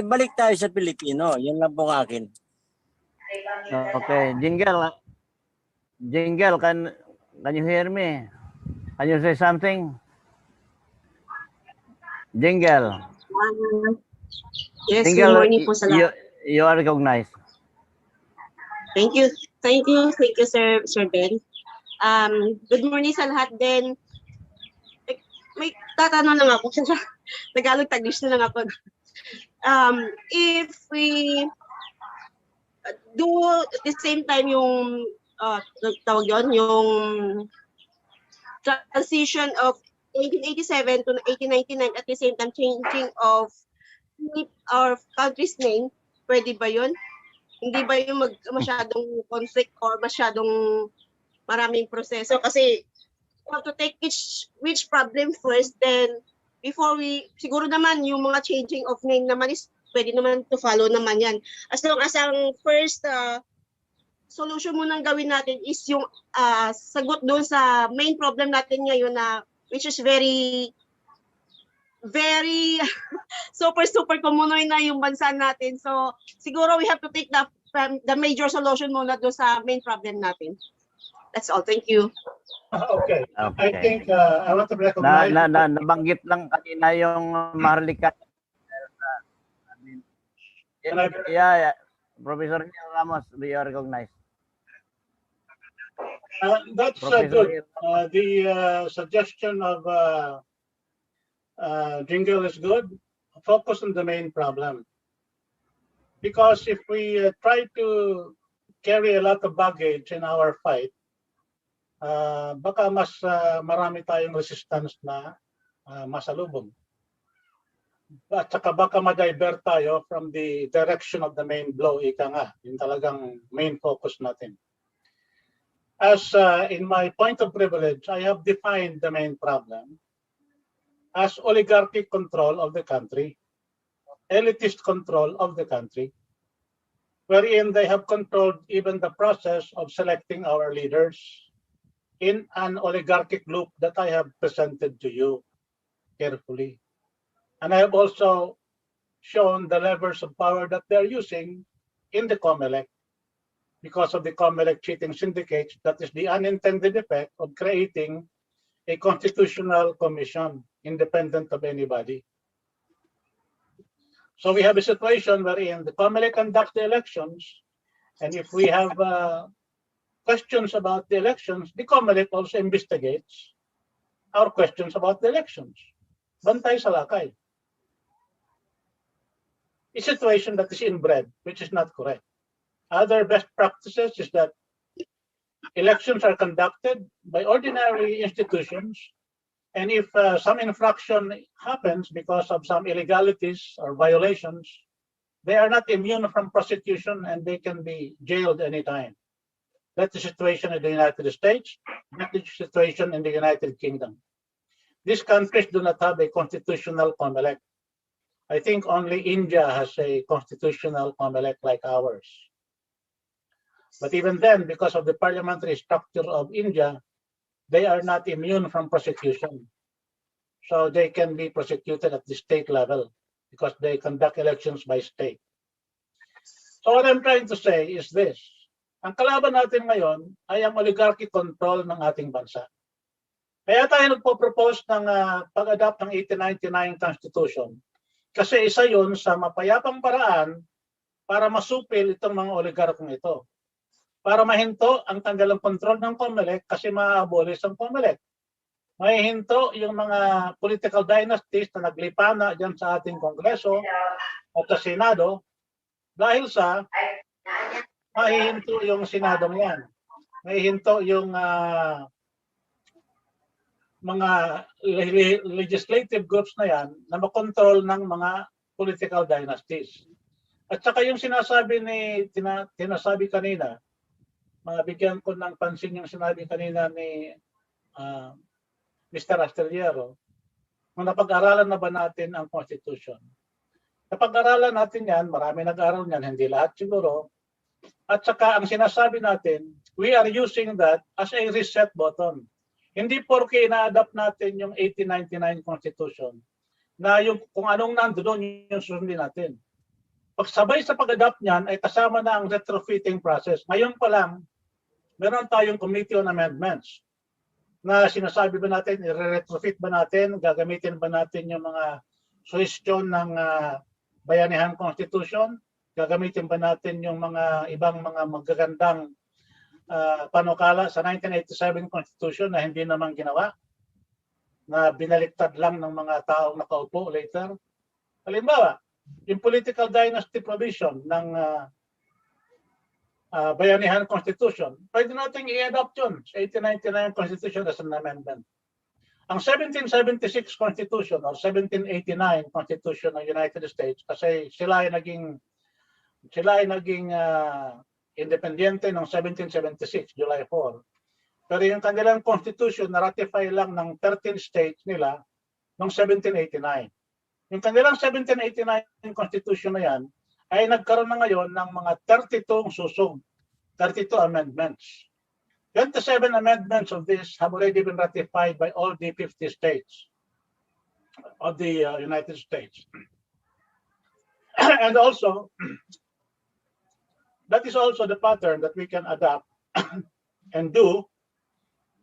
Balik tayo sa Pilipino. Yan lang po akin. Okay, Jingle, can you hear me? Can you say something? Jingle. Yes, Jingle, good morning po sa lahat. You are recognized. Thank you, Sir Ben. Good morning sa lahat din. May tatanong lang ako. Tagalog-Taglish na lang ako. If we do at the same time yung tawag yun, yung transition of 1887 to 1899 at the same time changing of our country's name, pwede ba yun? Hindi ba yung masyadong conflict or masyadong maraming proseso? Kasi we have to take which problem first, then before siguro naman yung mga changing of name naman is pwede naman to follow naman yan. As long as ang first solution munang gawin natin is yung sagot doon sa main problem natin ngayon na which is very super kumunoy na yung bansa natin. So siguro we have to take the major solution muna doon sa main problem natin. That's all. Thank you. Okay. I think I want to recognize... Nabanggit lang kanina yung Maharlika. Yeah. Professor Ramos, we are recognized. That's good. The suggestion of Jingle is good. Focus on the main problem. Because if we try to carry a lot of baggage in our fight, baka mas marami tayong resistance na masalubong. At saka baka ma-divert tayo from the direction of the main blow, ika nga, yung talagang main focus natin. As in my point of privilege, I have defined the main problem as oligarchic control of the country, elitist control of the country, wherein they have controlled even the process of selecting our leaders in an oligarchic loop that I have presented to you carefully. And I have also shown the levers of power that they're using in the COMELEC because of the COMELEC cheating syndicates. That is the unintended effect of creating a constitutional commission independent of anybody. So we have a situation wherein the COMELEC conducts the elections, and if we have questions about the elections, the COMELEC also investigates our questions about the elections. Bantay sa lakay. A situation that is inbred, which is not correct. Other best practices is that elections are conducted by ordinary institutions, and if some infraction happens because of some illegalities or violations, they are not immune from prosecution and they can be jailed anytime. That's the situation in the United States. That's the situation in the United Kingdom. These countries do not have a constitutional COMELEC. I think only India has a constitutional COMELEC like ours. But even then, because of the parliamentary structure of India, they are not immune from prosecution. So they can be prosecuted at the state level. because they conduct elections by state. So what I'm trying to say is this. Ang kalaban natin ngayon ay ang oligarchy control ng ating bansa. Kaya tayo nagpo-propose ng pag-adapt ng 1899 Constitution kasi isa yun sa mapayapang paraan para masupil itong mga oligarkong ito. Para mahinto ang kanilang control ng COMELEC kasi ma-abolish ang COMELEC. Mahihinto yung mga political dynasties na naglipana dyan sa ating Kongreso at sa Senado dahil sa mahihinto yung Senadong yan. Mahihinto yung mga legislative groups na yan na makontrol ng mga political dynasties. At saka yung sinasabi tinasabi kanina, mabigyan ko ng pansin yung sinabi kanina ni Mr. Astillero, kung napag-aralan na ba natin ang Constitution. Napag-aralan natin yan, marami nag-aral yan, hindi lahat siguro. At saka ang sinasabi natin, we are using that as a reset button. Hindi porke ina-adapt natin yung 1899 Constitution na yung kung anong nandoon yung sundin natin. Pagsabay sa pag-adapt niyan ay kasama na ang retrofitting process. Ngayon pa lang, meron tayong Committee on Amendments na sinasabi ba natin, i-retrofit ba natin, gagamitin ba natin yung mga suhestyon ng Bayanihan Constitution, gagamitin ba natin yung mga ibang mga magagandang panukala sa 1987 Constitution na hindi naman ginawa, na binaliktad lang ng mga taong nakaupo later. Halimbawa, yung political dynasty provision ng Bayanihan Constitution, pwede natin i-adopt yun sa 1899 Constitution as an amendment. Ang 1776 Constitution or 1789 Constitution ng United States, kasi sila ay naging independiente noong 1776, July 4. Pero yung kanilang constitution na-ratify lang ng 13 states nila noong 1789. Yung kanilang 1789 constitution na yan ay nagkaroon na ngayon ng mga 32 susong, 32 amendments. 27 amendments of this have already been ratified by all the 50 states of the United States. And also, that is also the pattern that we can adapt and do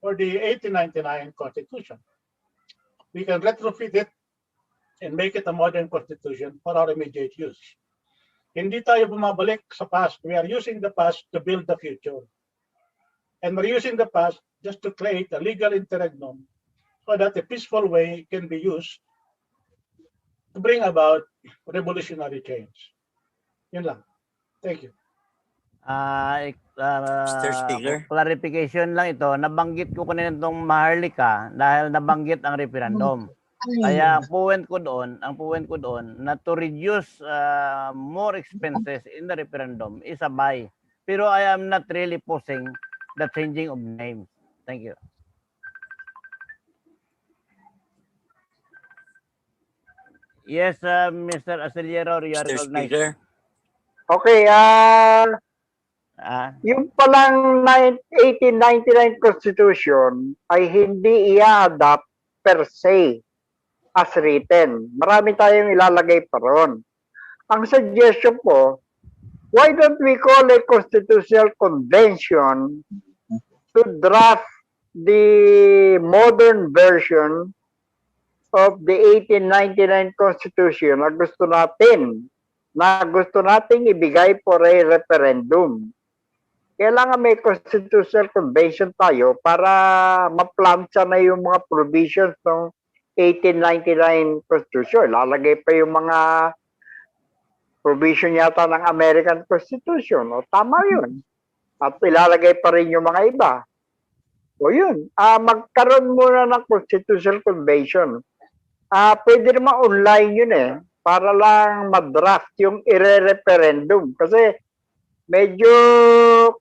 for the 1899 Constitution. We can retrofit it and make it a modern constitution for our immediate use. Hindi tayo bumabalik sa past. We are using the past to build the future. And we're using the past just to create a legal interregnum so that a peaceful way can be used to bring about revolutionary change. Yun lang. Thank you. Mr. Speaker. Clarification lang ito, nabanggit ko kanina itong Maharlika dahil nabanggit ang referendum. Kaya ang point ko doon na to reduce more expenses in the referendum is a buy. Pero I am not really posing the changing of names. Thank you. Yes, Mr. Astillero, you are Mr. recognized. Speaker. Okay, yung palang 1899 Constitution ay hindi i-adapt per se as written. Marami tayong ilalagay pa ron. Ang suggestion ko, why don't we call a constitutional convention to draft the modern version of the 1899 Constitution na gusto nating ibigay for a referendum. Kailangan may constitutional convention tayo para ma-plansya na yung mga provisions ng 1899 Constitution. Lalagay pa yung mga provision yata ng American Constitution. O tama yun. At ilalagay pa rin yung mga iba. O yun. Magkaroon muna ng constitutional convention. Pwede naman online yun eh. Para lang madraft yung ire-referendum. Kasi medyo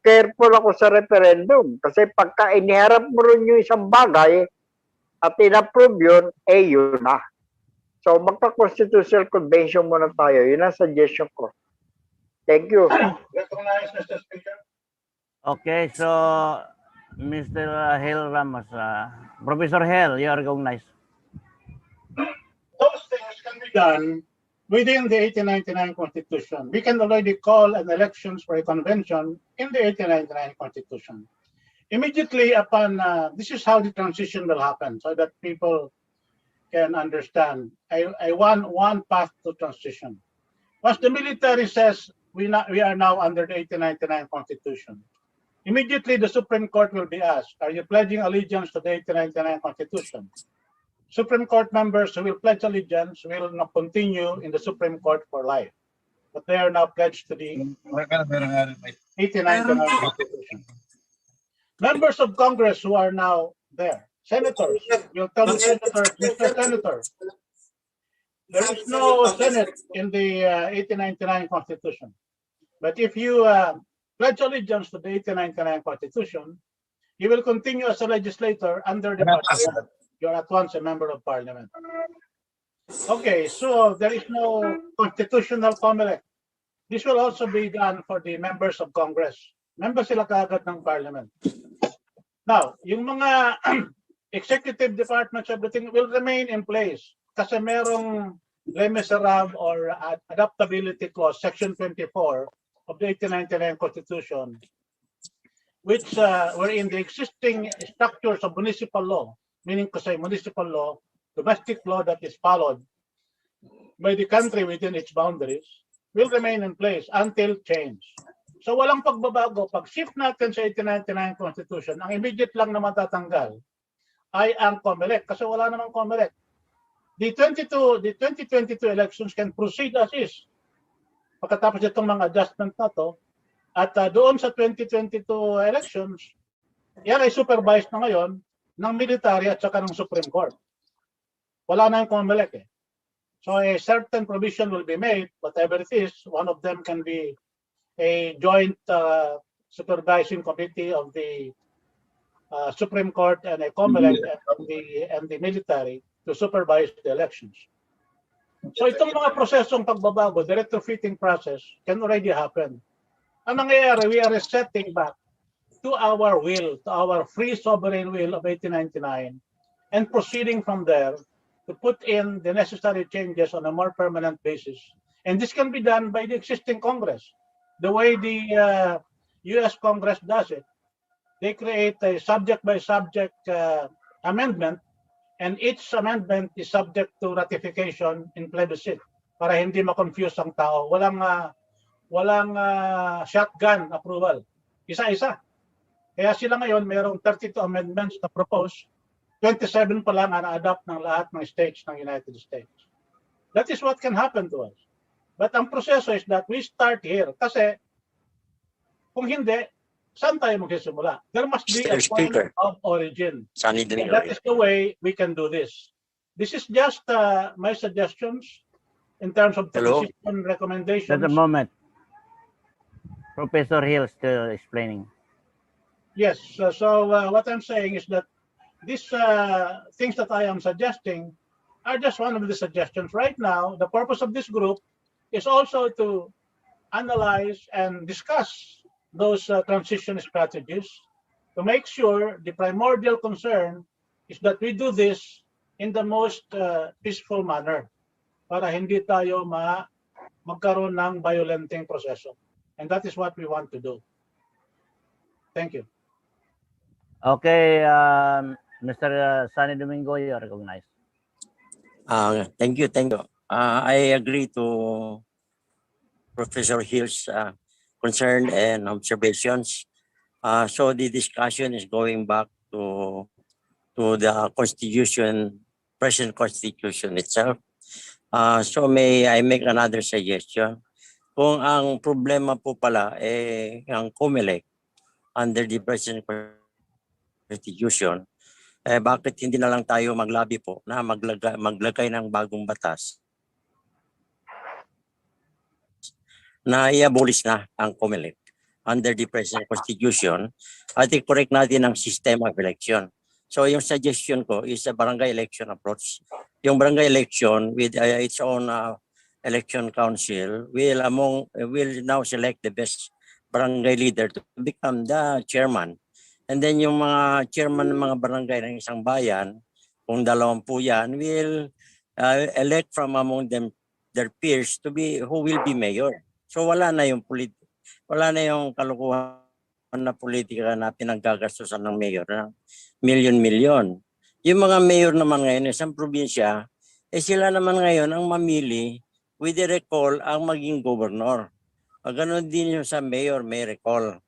careful ako sa referendum. Kasi pagka iniharap mo rin yung isang bagay at in-approve yun, yun na. So magka-constitutional convention muna tayo. Yun ang suggestion ko. Thank you. Recognize, Mr. Speaker. Okay, so Mr. Hale Ramos, Professor Hale, you are recognized. Those things can be done within the 1899 Constitution. We can already call an elections for a convention in the 1899 Constitution. Immediately upon, this is how the transition will happen so that people can understand. I want one path to transition. Once the military says we are now under the 1899 Constitution, immediately the Supreme Court will be asked, are you pledging allegiance to the 1899 Constitution? Supreme Court members who will pledge allegiance will not continue in the Supreme Court for life, but they are now pledged to the 1899 Constitution. Members of Congress who are now there, senators, will tell the senators, Mr. Senator, there is no Senate in the 1899 Constitution. But if you pledge allegiance to the 1899 Constitution, you will continue as a legislator under the Parliament. You're at once a member of Parliament. Okay, so there is no constitutional COMELEC. This will also be done for the members of Congress. Members sila kaagad ng Parliament. Now, yung mga executive departments, everything will remain in place kasi merong les miserables or adaptability clause, section 24 of the 1899 Constitution, which were in the existing structures of municipal law, meaning kasi municipal law, domestic law that is followed by the country within its boundaries, will remain in place until change. So walang pagbabago. Pag shift natin sa 1899 Constitution, ang immediate lang na matatanggal ay ang COMELEC kasi wala namang COMELEC. The 2022 elections can proceed as is. Pagkatapos itong mga adjustment na to, at doon sa 2022 elections, yan ay supervised na ngayon ng military at saka ng Supreme Court. Wala na yung COMELEC eh. So a certain provision will be made, whatever it is, one of them can be a joint supervising committee of the Supreme Court and a COMELEC and the military to supervise the elections. So itong mga prosesong pagbabago, the retrofitting process can already happen. Ang nangyayari, we are resetting back to our will, to our free sovereign will of 1899 and proceeding from there to put in the necessary changes on a more permanent basis. And this can be done by the existing Congress. The way the US Congress does it, they create a subject-by-subject amendment, and each amendment is subject to ratification in plebiscite para hindi ma-confuse ang tao. Walang shotgun approval. Isa-isa. Kaya sila ngayon mayroong 32 amendments na propose, 27 pa lang ang na-adopt ng lahat ng states ng United States. That is what can happen to us. But ang proseso is that we start here. Kasi kung hindi, saan tayo magsisimula? There must be a point of origin. And that is the way we can do this. This is just my suggestions in terms of transition recommendations. At the moment, Professor Hill still explaining. Yes, so what I'm saying is that these things that I am suggesting are just one of the suggestions. Right now, the purpose of this group is also to analyze and discuss those transition strategies to make sure the primordial concern is that we do this in the most peaceful manner para hindi tayo magkaroon ng violenting proseso. And that is what we want to do. Thank you. Okay, Mr. Sunny Domingo, you are recognized. Thank you. I agree to Professor Hill's concern and observations. So the discussion is going back to the Constitution, present Constitution itself. So may I make another suggestion? Kung ang problema po pala ang COMELEC under the present Constitution, bakit hindi na lang tayo maglabi po na maglagay ng bagong batas na i-abolish na ang COMELEC under the present Constitution at i-correct natin ang system of election. So yung suggestion ko is a barangay election approach. Yung barangay election with its own election council will now select the best barangay leader to become the chairman. And then yung mga chairman ng mga barangay ng isang bayan, kung 20 yan, will elect from among them their peers to be who will be mayor. So wala na yung kalukuhan na politika na pinanggagastusan ng mayor na milyon-milyon. Yung mga mayor naman ngayon sa probinsya, sila naman ngayon ang mamili with the recall ang maging governor. Ganon din yung sa mayor, may recall.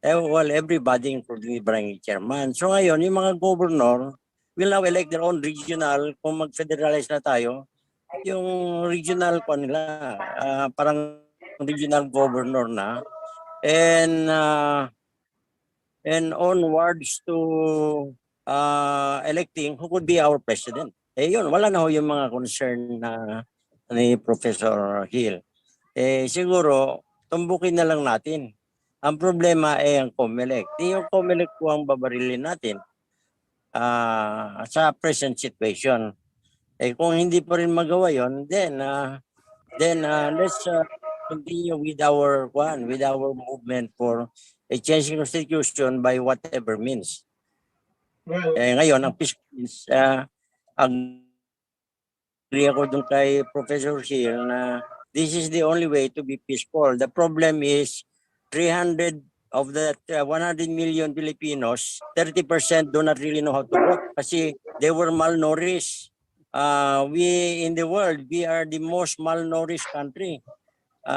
Well, everybody including the barangay chairman. So ngayon, yung mga governor will now elect their own regional. Kung mag-federalize na tayo, yung regional pa nila, parang regional governor na. And onwards to electing who could be our president. Yun, wala na ho yung mga concern na ni Professor Hill. Siguro, tumbukin na lang natin. Ang problema ay ang COMELEC. Yung COMELEC po ang babarilin natin sa present situation. Kung hindi pa rin magawa yon, then let's continue with our movement for a changing constitution by whatever means. Well, Ngayon, ang peace means, agree ako dun kay Professor Hill na this is the only way to be peaceful. The problem is 300 of the 100 million Filipinos, 30% do not really know how to vote kasi they were malnourished. We in the world, we are the most malnourished country. 3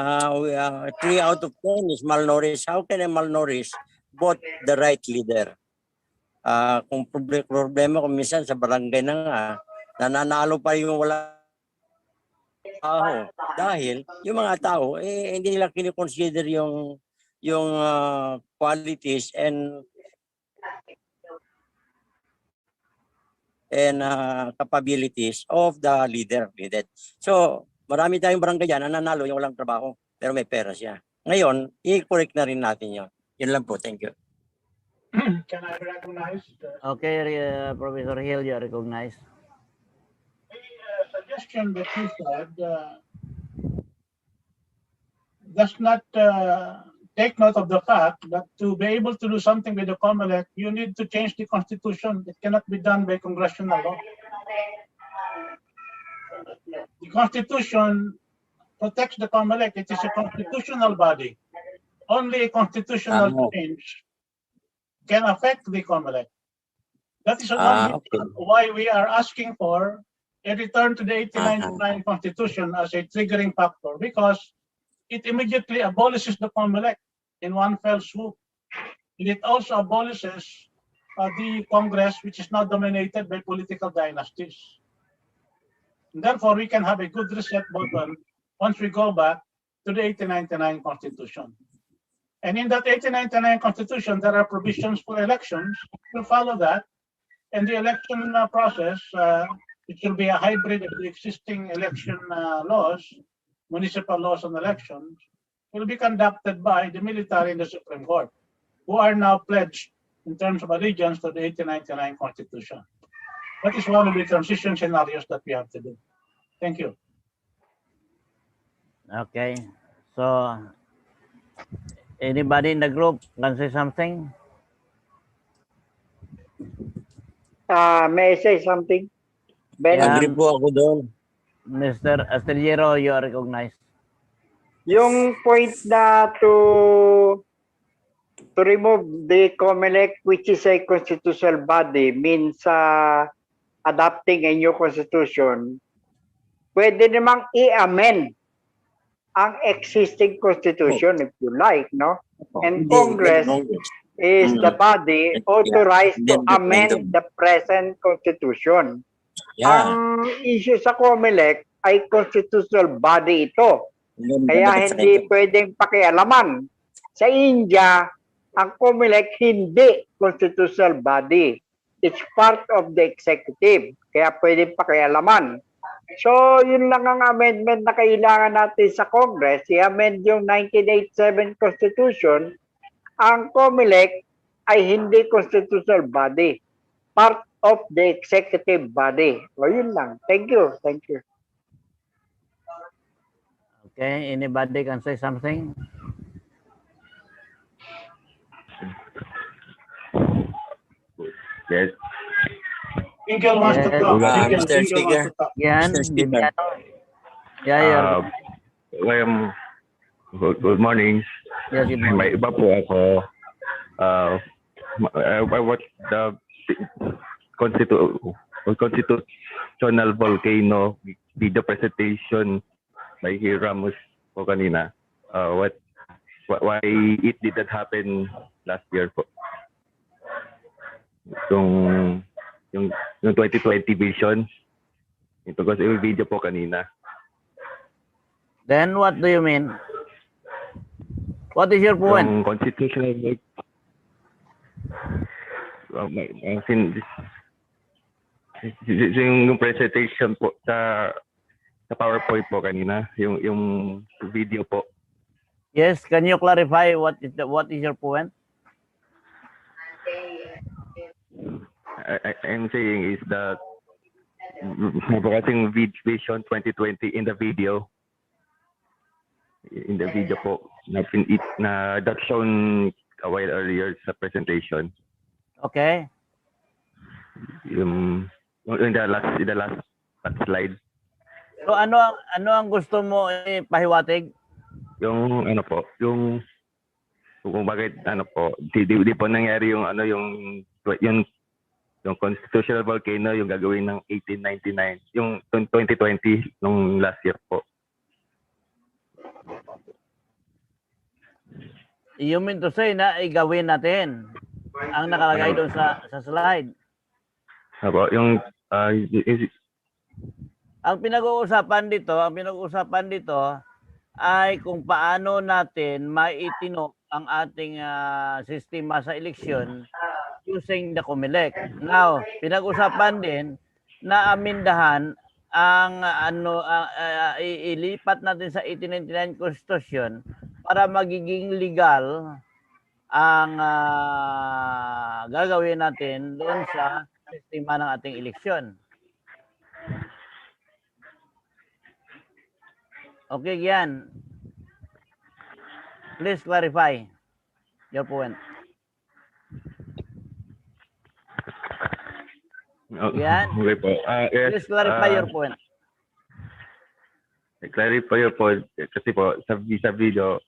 out of 10 is malnourished. How can I malnourished vote the right leader? Kung problema kung minsan sa barangay na nga, nananalo pa yung wala tao. Dahil yung mga tao, hindi nila kinikonsider yung qualities and capabilities of the leader. So, marami tayong barangay dyan na nanalo yung walang trabaho, pero may pera siya. Ngayon, i-correct na rin natin yun. Yun lang po. Thank you. can I recognize Okay, Professor Hill, you are recognized. the suggestion that you said does not take note of the fact that to be able to do something with the COMELEC, you need to change the constitution. It cannot be done by congressional law. The constitution protects the COMELEC. It is a constitutional body. Only a constitutional change can affect the COMELEC. That is why we are asking for a return to the 1899 Constitution as a triggering factor, because it immediately abolishes the COMELEC in one fell swoop. And it also abolishes the Congress, which is now dominated by political dynasties. And therefore, we can have a good reset button once we go back to the 1899 Constitution. And in that 1899 Constitution, there are provisions for elections. We'll follow that. And the election process, it will be a hybrid of the existing election laws, municipal laws on elections, will be conducted by the military and the Supreme Court, who are now pledged in terms of allegiance to the 1899 Constitution. That is one of the transition scenarios that we have to do. Thank you. Okay. So, anybody in the group can say something? May I say something? Ben, Agree po ako doon. Mr. Astillero, you are recognized. yung point na to remove the COMELEC, which is a constitutional body, means adopting a new constitution, pwede namang i-amend ang existing constitution if you like, no? And Congress is the body authorized to amend the present constitution. Ang issue sa COMELEC ay constitutional body ito. Kaya hindi pwedeng pakialaman. Sa India, ang COMELEC hindi constitutional body. It's part of the executive. Kaya pwedeng pakialaman. So, yun lang ang amendment na kailangan natin sa Congress. I-amend yung 1987 Constitution. Ang COMELEC ay hindi constitutional body. Part of the executive body. O, yun lang. Thank you. Thank you. Okay, anybody can say something? Yes. Ingel wants to talk. Mr. Ingel Speaker. wants to talk. Yan, Mr. Speaker. Yeah, Good morning. yes, good morning. May iba po ako. I watched the constitutional volcano video presentation by Hil Ramos po kanina. Why it did not happen last year po? Yung 2020 vision. Ito kasi yung video po kanina. Then what do you mean? What is your point? Yung constitutional yung presentation po sa PowerPoint po kanina, yung video po. Yes, can you clarify what is your point? I'm saying is that kasing vision 2020 in the video po na that shown a while earlier sa presentation. Okay. In the last slide. So ano ang gusto mo ipahiwatig? Yung ano po, yung kung bakit ano po, di po nangyari yung constitutional volcano yung gagawin ng 1899, yung 2020 nung last year po. You mean to say na igawin natin ang nakalagay doon sa slide? Apo, yung ang pinag-uusapan dito ay kung paano natin maitinok ang ating sistema sa eleksyon using the COMELEC. Now, pinag-usapan din na amindahan ang ilipat natin sa 1899 Constitution para magiging legal ang gagawin natin doon sa sistema ng ating eleksyon. Okay, Gian. Please clarify your point. Gian, okay po. Yes, please clarify your point. Clarify your point kasi po sa video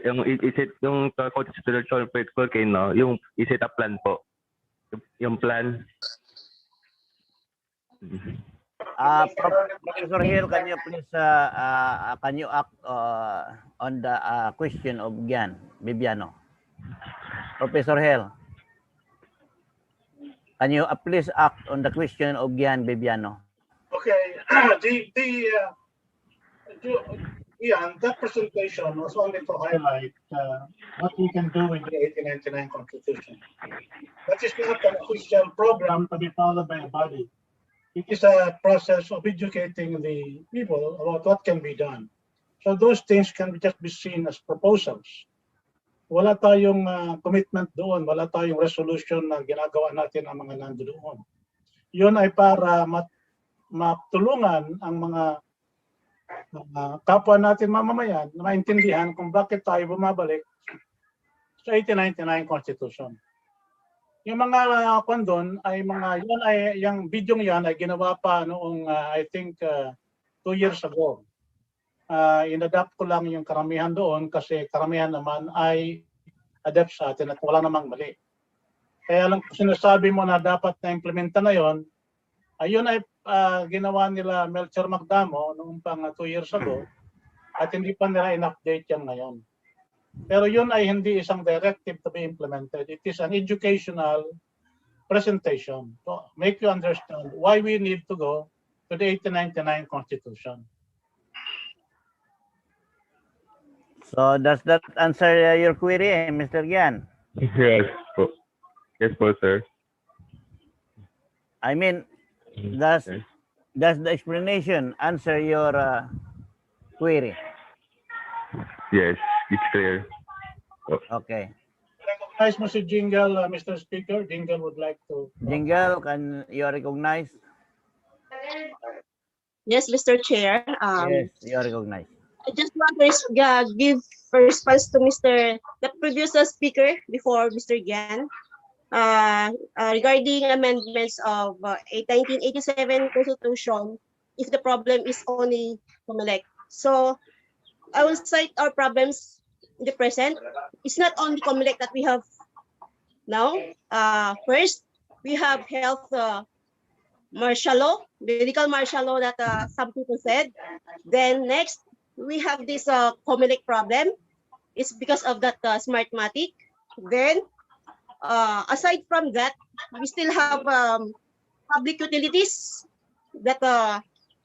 yung constitutional volcano, yung is it a plan po? Yung plan. Professor Hill, can you please can you act on the question of Gian Bibiano? Professor Hill, can you please act on the question of Gian Bibiano? Okay. That presentation was only to highlight what we can do with the 1899 Constitution. That is not an official program to be followed by a body. It is a process of educating the people about what can be done. So those things can just be seen as proposals. Wala tayong commitment doon, wala tayong resolution na ginagawa natin ang mga nandoon. Yun ay para matulungan ang mga kapwa natin mamamayan na maintindihan kung bakit tayo bumabalik sa 1899 Constitution. Yung mga kondon ay yung video yan ay ginawa pa noong I think 2 years ago. Inadapt ko lang yung karamihan doon kasi karamihan naman ay adapt sa atin at wala namang mali. Kaya lang sinasabi mo na dapat na implementa na yon, ayun ay ginawa nila Melchor Magdamo noong pang 2 years ago at hindi pa nila in-update yan ngayon. Pero yun ay hindi isang directive to be implemented. It is an educational presentation to make you understand why we need to go to the 1899 Constitution. So does that answer your query, Mr. Gian? Yes po. Yes po, sir. I mean, does the explanation answer your query? Yes, it's clear. Okay. Recognize mo si Jingle, Mr. Speaker. Jingle would like to. Jingle, can you recognize? Yes, Mr. Chair. Yes, you recognize. I just want to give a response to the previous speaker before Mr. Gian. Regarding amendments of 1987 Constitution if the problem is only COMELEC. So I will cite our problems in the present. It's not only COMELEC that we have now. First, we have health martial law, medical martial law that some people said. Then next, we have this COMELEC problem. It's because of that Smartmatic. Then, aside from that, we still have public utilities that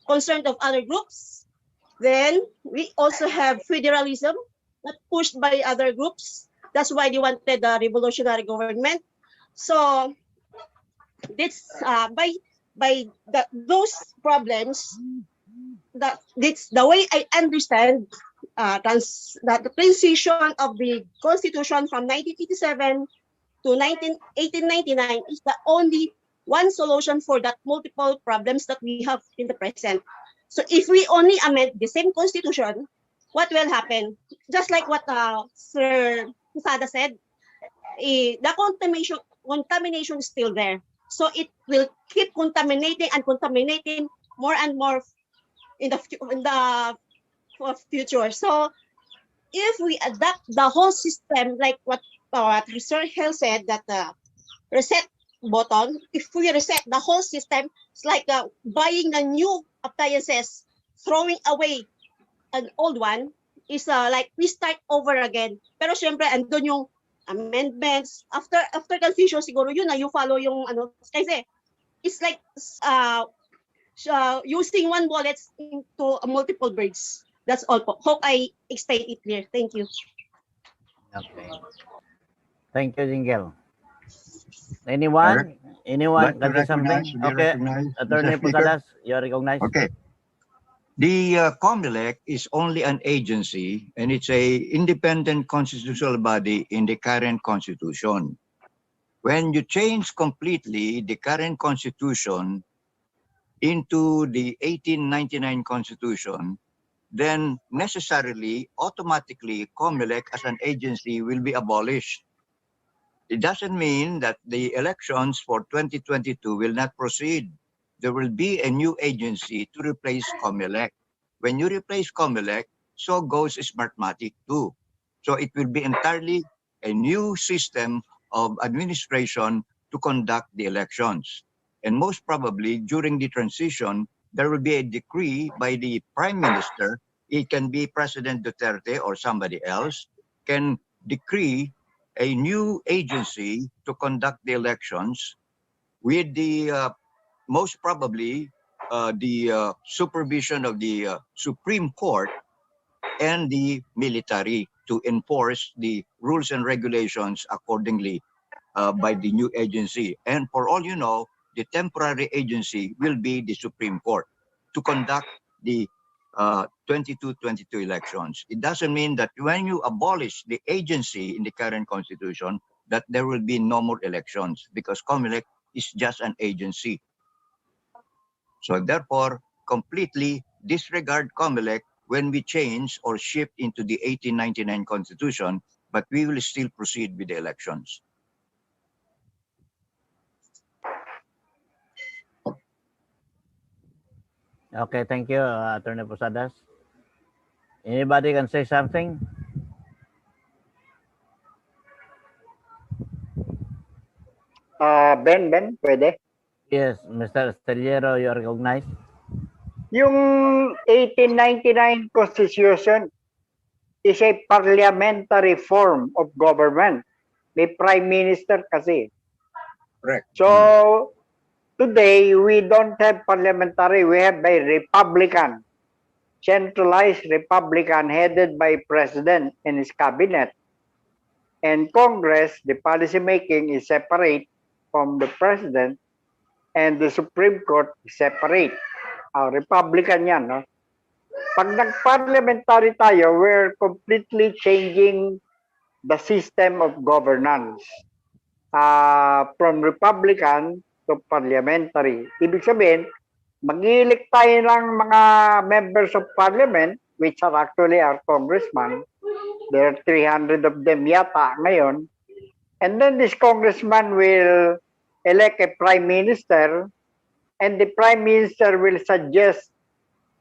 concerned of other groups. Then we also have federalism that pushed by other groups. That's why they wanted the revolutionary government. So this those problems, that's the way I understand that the transition of the Constitution from 1987 to 1899 is the only one solution for that multiple problems that we have in the present. So if we only amend the same Constitution, what will happen? Just like what Sir Posada said, the contamination is still there. So it will keep contaminating and contaminating more and more in the future. So if we adapt the whole system, like what Sir Hill said, that reset button, if we reset the whole system, it's like buying a new appliances, throwing away an old one, is like we start over again. Pero syempre, andun yung amendments. After confusion, siguro yun na, you follow yung ano. Kasi it's like using one bullet into multiple birds. That's all po. Hope I explained it clear. Thank you. Okay. Thank you, Jingle. Anyone? Anyone can say something? Okay. Attorney Posadas, you're recognized. Okay. The COMELEC is only an agency, and it's a independent constitutional body in the current constitution. When you change completely the current constitution into the 1899 constitution, then necessarily, automatically, COMELEC as an agency will be abolished. It doesn't mean that the elections for 2022 will not proceed. There will be a new agency to replace COMELEC. When you replace COMELEC, so goes Smartmatic too. So it will be entirely a new system of administration to conduct the elections. And most probably during the transition, there will be a decree by the Prime Minister. It can be President Duterte or somebody else, can decree a new agency to conduct the elections with the most probably the supervision of the Supreme Court and the military to enforce the rules and regulations accordingly by the new agency. And for all you know, the temporary agency will be the Supreme Court to conduct the 22 elections. It doesn't mean that when you abolish the agency in the current constitution, that there will be no more elections, because COMELEC is just an agency. So therefore, completely disregard COMELEC when we change or shift into the 1899 constitution, but we will still proceed with the elections. Okay, thank you, Attorney Posadas. Anybody can say something? Ben, pwede? Yes, Mr. Esteliero, you are recognized. Yung 1899 Constitution is a parliamentary form of government. May Prime Minister kasi. Correct. So, today, we don't have parliamentary. We have a Republican, centralized Republican headed by President and his cabinet. And Congress, the policy making is separate from the President, and the Supreme Court is separate. Republican yan, no? Pag nag-parliamentary tayo, we're completely changing the system of governance from Republican to parliamentary. Ibig sabihin, mag-elect tayo ng mga members of parliament, which are actually our congressmen. There are 300 of them yata ngayon. And then this congressman will elect a prime minister, and the prime minister will suggest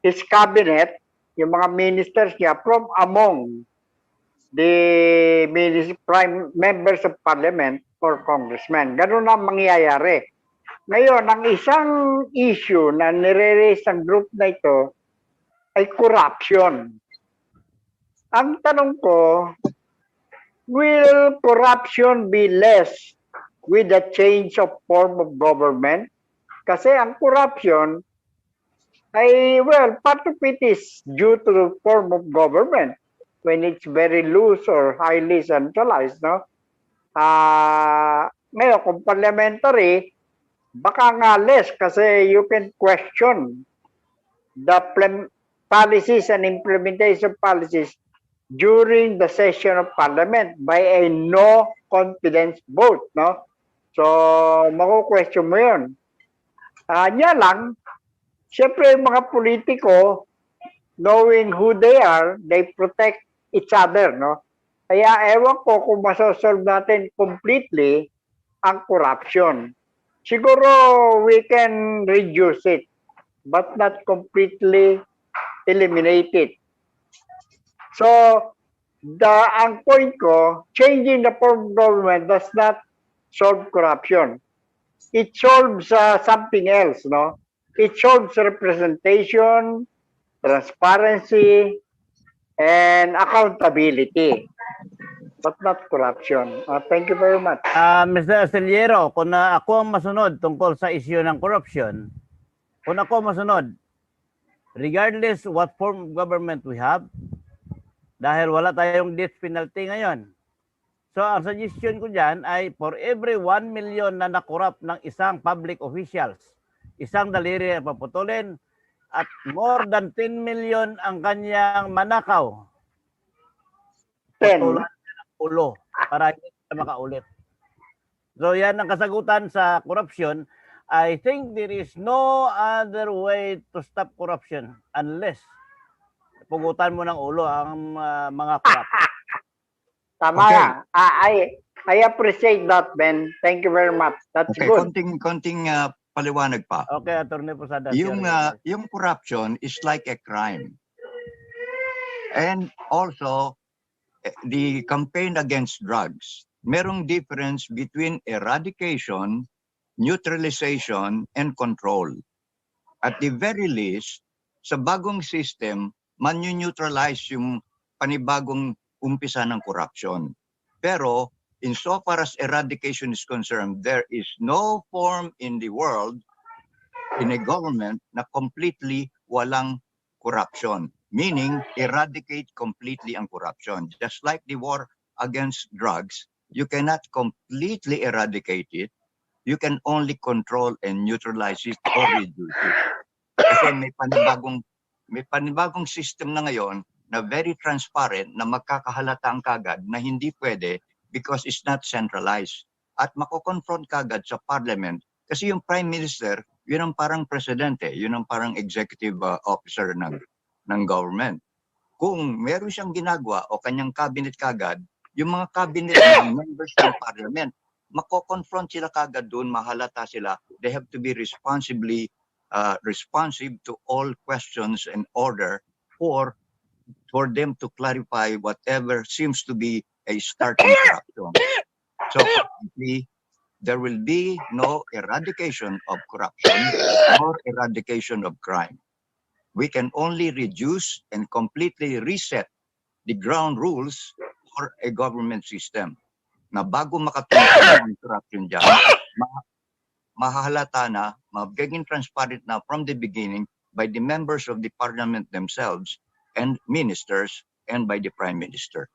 his cabinet, yung mga ministers niya from among the prime members of parliament or congressmen. Ganun ang mangyayari. Ngayon, ang isang issue na nire-raise ng group na ito ay corruption. Ang tanong ko, will corruption be less with the change of form of government? Kasi ang corruption ay, well, part of it is due to the form of government when it's very loose or highly centralized, no? Ngayon, kung parliamentary, baka nga less kasi you can question the policies and implementation policies during the session of parliament by a no confidence vote, no? So, mako-question mo yun. Nya lang, siyempre yung mga politiko, knowing who they are, they protect each other, no? Kaya ewan ko kung masosolve natin completely ang corruption. Siguro we can reduce it, but not completely eliminate it. So, ang point ko, changing the form of government does not solve corruption. It solves something else, no? It solves representation, transparency, and accountability, but not corruption. Thank you very much. Mr. Astillero, kung ako ang masunod tungkol sa issue ng corruption, kung ako masunod, regardless what form of government we have, dahil wala tayong death penalty ngayon. So, ang suggestion ko dyan ay for every 1 million na nakorrupt ng isang public officials, isang daliri ang paputulin, at more than 10 million ang kanyang manakaw. 10. Putulan niya ng ulo para hindi na makaulit. So yan ang kasagutan sa corruption. I think there is no other way to stop corruption unless pugutan mo ng ulo ang mga corrupt. Tama Okay. I appreciate that, Ben. Thank you very much. That's Okay, good. konting paliwanag pa. Okay, Atty. Posadas. Yung corruption is like a crime. And also, the campaign against drugs. Merong difference between eradication, neutralization, and control. At the very least, sa bagong system, man-neutralize yung panibagong umpisa ng corruption. Pero, insofar as eradication is concerned, there is no form in the world, in a government, na completely walang corruption. Meaning, eradicate completely ang corruption. Just like the war against drugs, you cannot completely eradicate it. You can only control and neutralize it or reduce it. Kasi may panibagong system na ngayon na very transparent na magkakahalata ang kagad na hindi pwede because it's not centralized. At mako-confront kagad sa parliament kasi yung prime minister, yun ang parang presidente, yun ang parang executive officer ng government. Kung meron siyang ginagawa o kanyang cabinet kagad, yung mga cabinet ng members ng parliament, mako-confront sila kagad doon, mahalata sila. They have to be responsive to all questions and order for them to clarify whatever seems to be a starting corruption. So, there will be no eradication of corruption or eradication of crime. We can only reduce and completely reset the ground rules for a government system. Na bago makatungkol ang corruption dyan, mahahalata na, magiging transparent na from the beginning by the members of the parliament themselves and ministers and by the prime minister.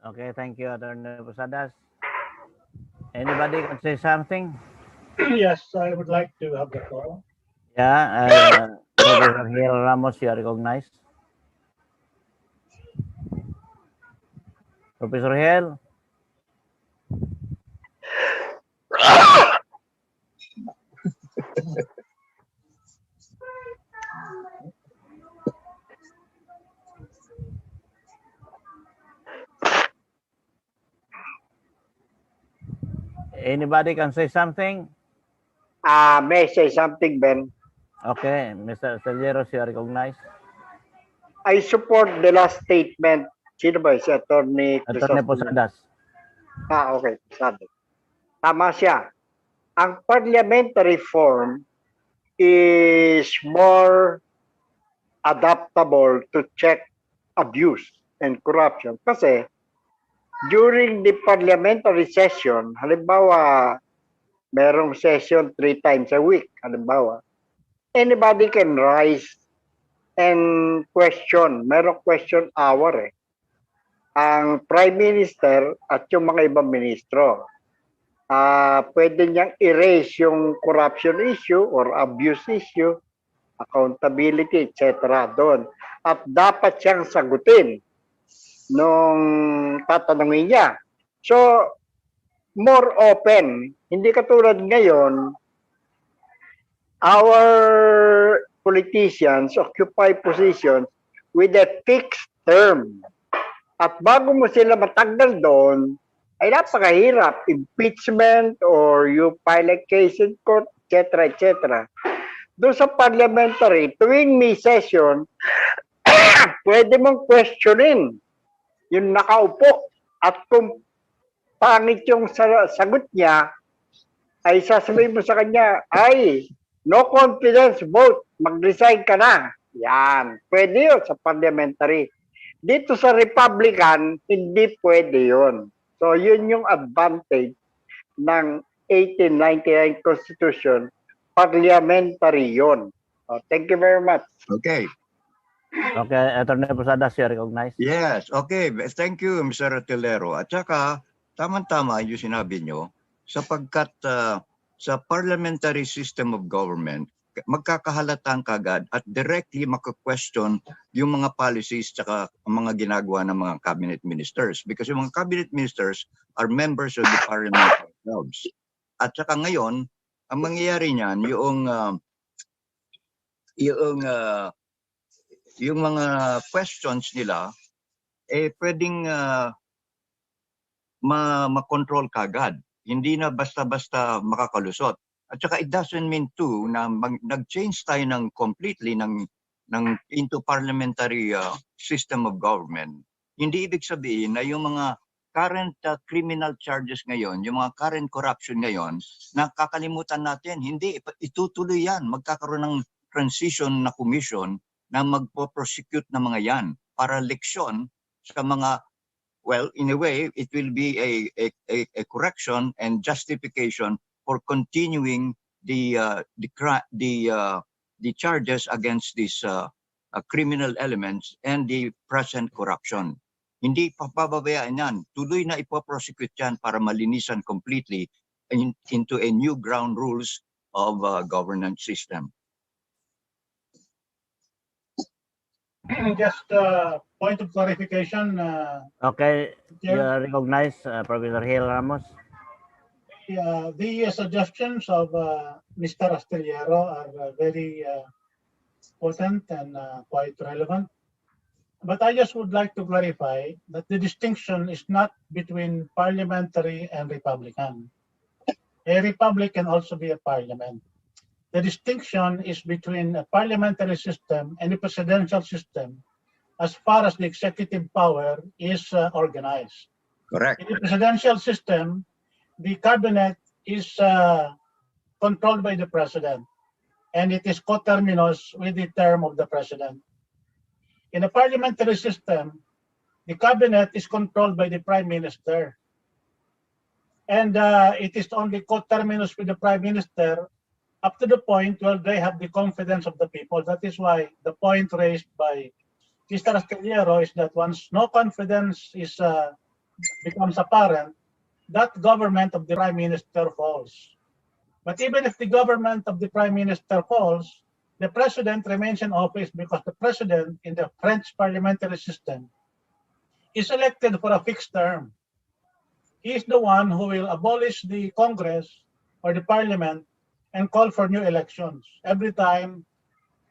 Okay, thank you, Atty. Posadas. Anybody can say something? Yes, I would like to have the floor. Yeah, Professor Hill Ramos, you are recognized. Professor Hill? Anybody can say something? May I say something, Ben? Okay, Mr. Astilleros, you are recognized. I support the last statement. Sino ba? Si Attorney Attorney Crisostomo. Posadas. Okay. Sabi. Tama siya. Ang parliamentary form is more adaptable to check abuse and corruption. Kasi during the parliamentary session, halimbawa, merong session 3 times a week, halimbawa, anybody can rise and question. Merong question hour eh. Ang Prime Minister at yung mga ibang ministro. Pwede niyang erase yung corruption issue or abuse issue, accountability, etc. doon. At dapat siyang sagutin nung tatanungin niya. So, more open. Hindi katulad ngayon, our politicians occupy positions with a fixed term. At bago mo sila matanggal doon, ay napakahirap. Impeachment or you file a case in court, etc. etc. Doon sa parliamentary, tuwing may session, pwede mong questionin yung nakaupo. At kung pangit yung sagot niya, ay sasabihin mo sa kanya, ay, no confidence vote, mag-resign ka na. Yan, pwede yun sa parliamentary. Dito sa Republican, hindi pwede yun. So, yun yung advantage ng 1899 Constitution, parliamentary yun. Thank you very much. Okay. Okay, Attorney Posadas, you are recognized. Yes, okay. Thank you, Mr. Artillero. At saka, tama-tama yung sinabi nyo, sapagkat sa parliamentary system of government, magkakahalatan kagad at directly maka-question yung mga policies tsaka mga ginagawa ng mga cabinet ministers. Because yung mga cabinet ministers are members of the parliament themselves. At saka ngayon, ang mangyayari niyan, yung mga questions nila, pwedeng ma-control kagad. Hindi na basta-basta makakalusot. At saka it doesn't mean too na nag-change tayo ng completely into parliamentary system of government. Hindi ibig sabihin na yung mga current criminal charges ngayon, yung mga current corruption ngayon, nakakalimutan natin. Hindi, itutuloy yan. Magkakaroon ng transition na commission na magpo-prosecute na mga yan para leksyon sa mga, well, in a way, it will be a correction and justification for continuing the charges against these criminal elements and the present corruption. Hindi papabayaan yan. Tuloy na ipoprosecute yan para malinisan completely into a new ground rules of governance system. Just point of clarification. Okay, you are recognized, Professor Hill Ramos. The suggestions of Mr. Astillero are very potent and quite relevant. But I just would like to clarify that the distinction is not between parliamentary and Republican. A republic can also be a parliament. The distinction is between a parliamentary system and a presidential system as far as the executive power is organized. Correct. In the presidential system, the cabinet is controlled by the president, and it is coterminous with the term of the president. In a parliamentary system, the cabinet is controlled by the prime minister, and it is only coterminous with the prime minister up to the point where they have the confidence of the people. That is why the point raised by Mr. Astillero is that once no confidence is becomes apparent, that government of the prime minister falls. But even if the government of the prime minister falls, the president remains in office because the president in the French parliamentary system is elected for a fixed term. He is the one who will abolish the Congress or the parliament and call for new elections every time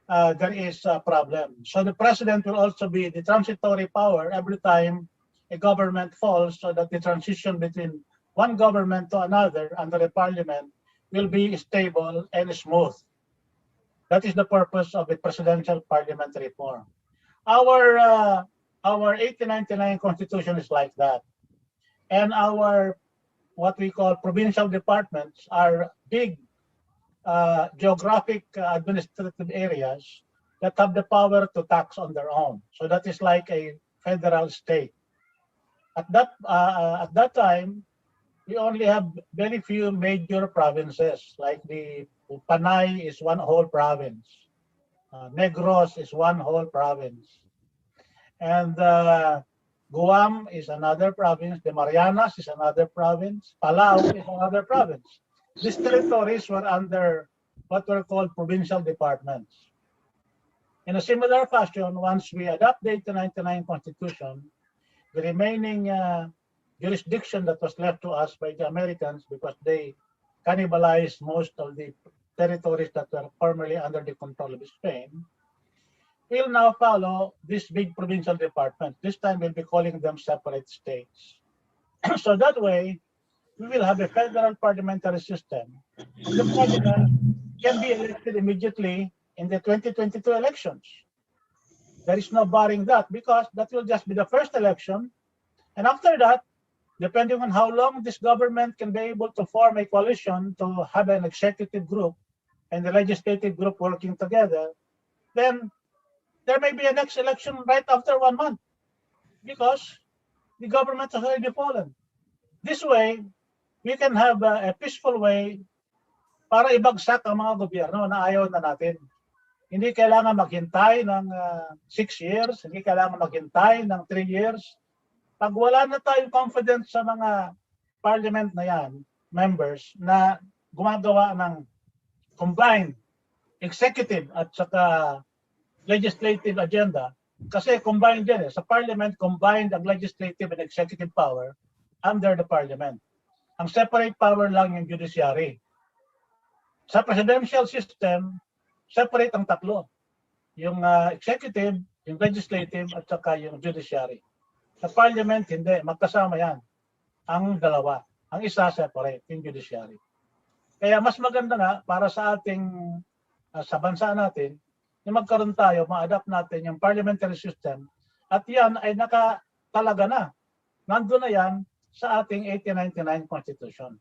there is a problem. So the president will also be the transitory power every time a government falls, so that the transition between one government to another under a parliament will be stable and smooth. That is the purpose of a presidential parliamentary form. Our 1899 Constitution is like that. And our, what we call provincial departments, are big geographic administrative areas that have the power to tax on their own. So that is like a federal state. At that time, we only have very few major provinces, like the Panay is one whole province. Negros is one whole province. And Guam is another province. The Marianas is another province. Palau is another province. These territories were under what were called provincial departments. In a similar fashion, once we adopt the 1899 Constitution, the remaining jurisdiction that was left to us by the Americans, because they cannibalized most of the territories that were formerly under the control of Spain, will now follow this big provincial department. This time we'll be calling them separate states. So that way, we will have a federal parliamentary system. The president can be elected immediately in the 2022 elections. There is no barring that, because that will just be the first election. And after that, depending on how long this government can be able to form a coalition to have an executive group and the legislative group working together, then there may be a next election right after 1 month, because the government has already fallen. This way, we can have a peaceful way para ibagsak ang mga gobyerno na ayaw na natin. Hindi kailangan maghintay ng 6 years, hindi kailangan maghintay ng 3 years. Pag wala na tayong confidence sa mga parliament na yan, members, na gumagawa ng combined executive at saka legislative agenda, kasi combined yan sa parliament, combined ang legislative and executive power under the parliament. Ang separate power lang yung judiciary. Sa presidential system, separate ang tatlo. Yung executive, yung legislative, at saka yung judiciary. Sa parliament, hindi. Magkasama yan. Ang dalawa. Ang isa, separate, yung judiciary. Kaya mas maganda nga para sa ating, sa bansa natin, yung magkaroon tayo, ma-adapt natin yung parliamentary system, at yan ay nakatalaga na. Nandun na yan sa ating 1899 Constitution.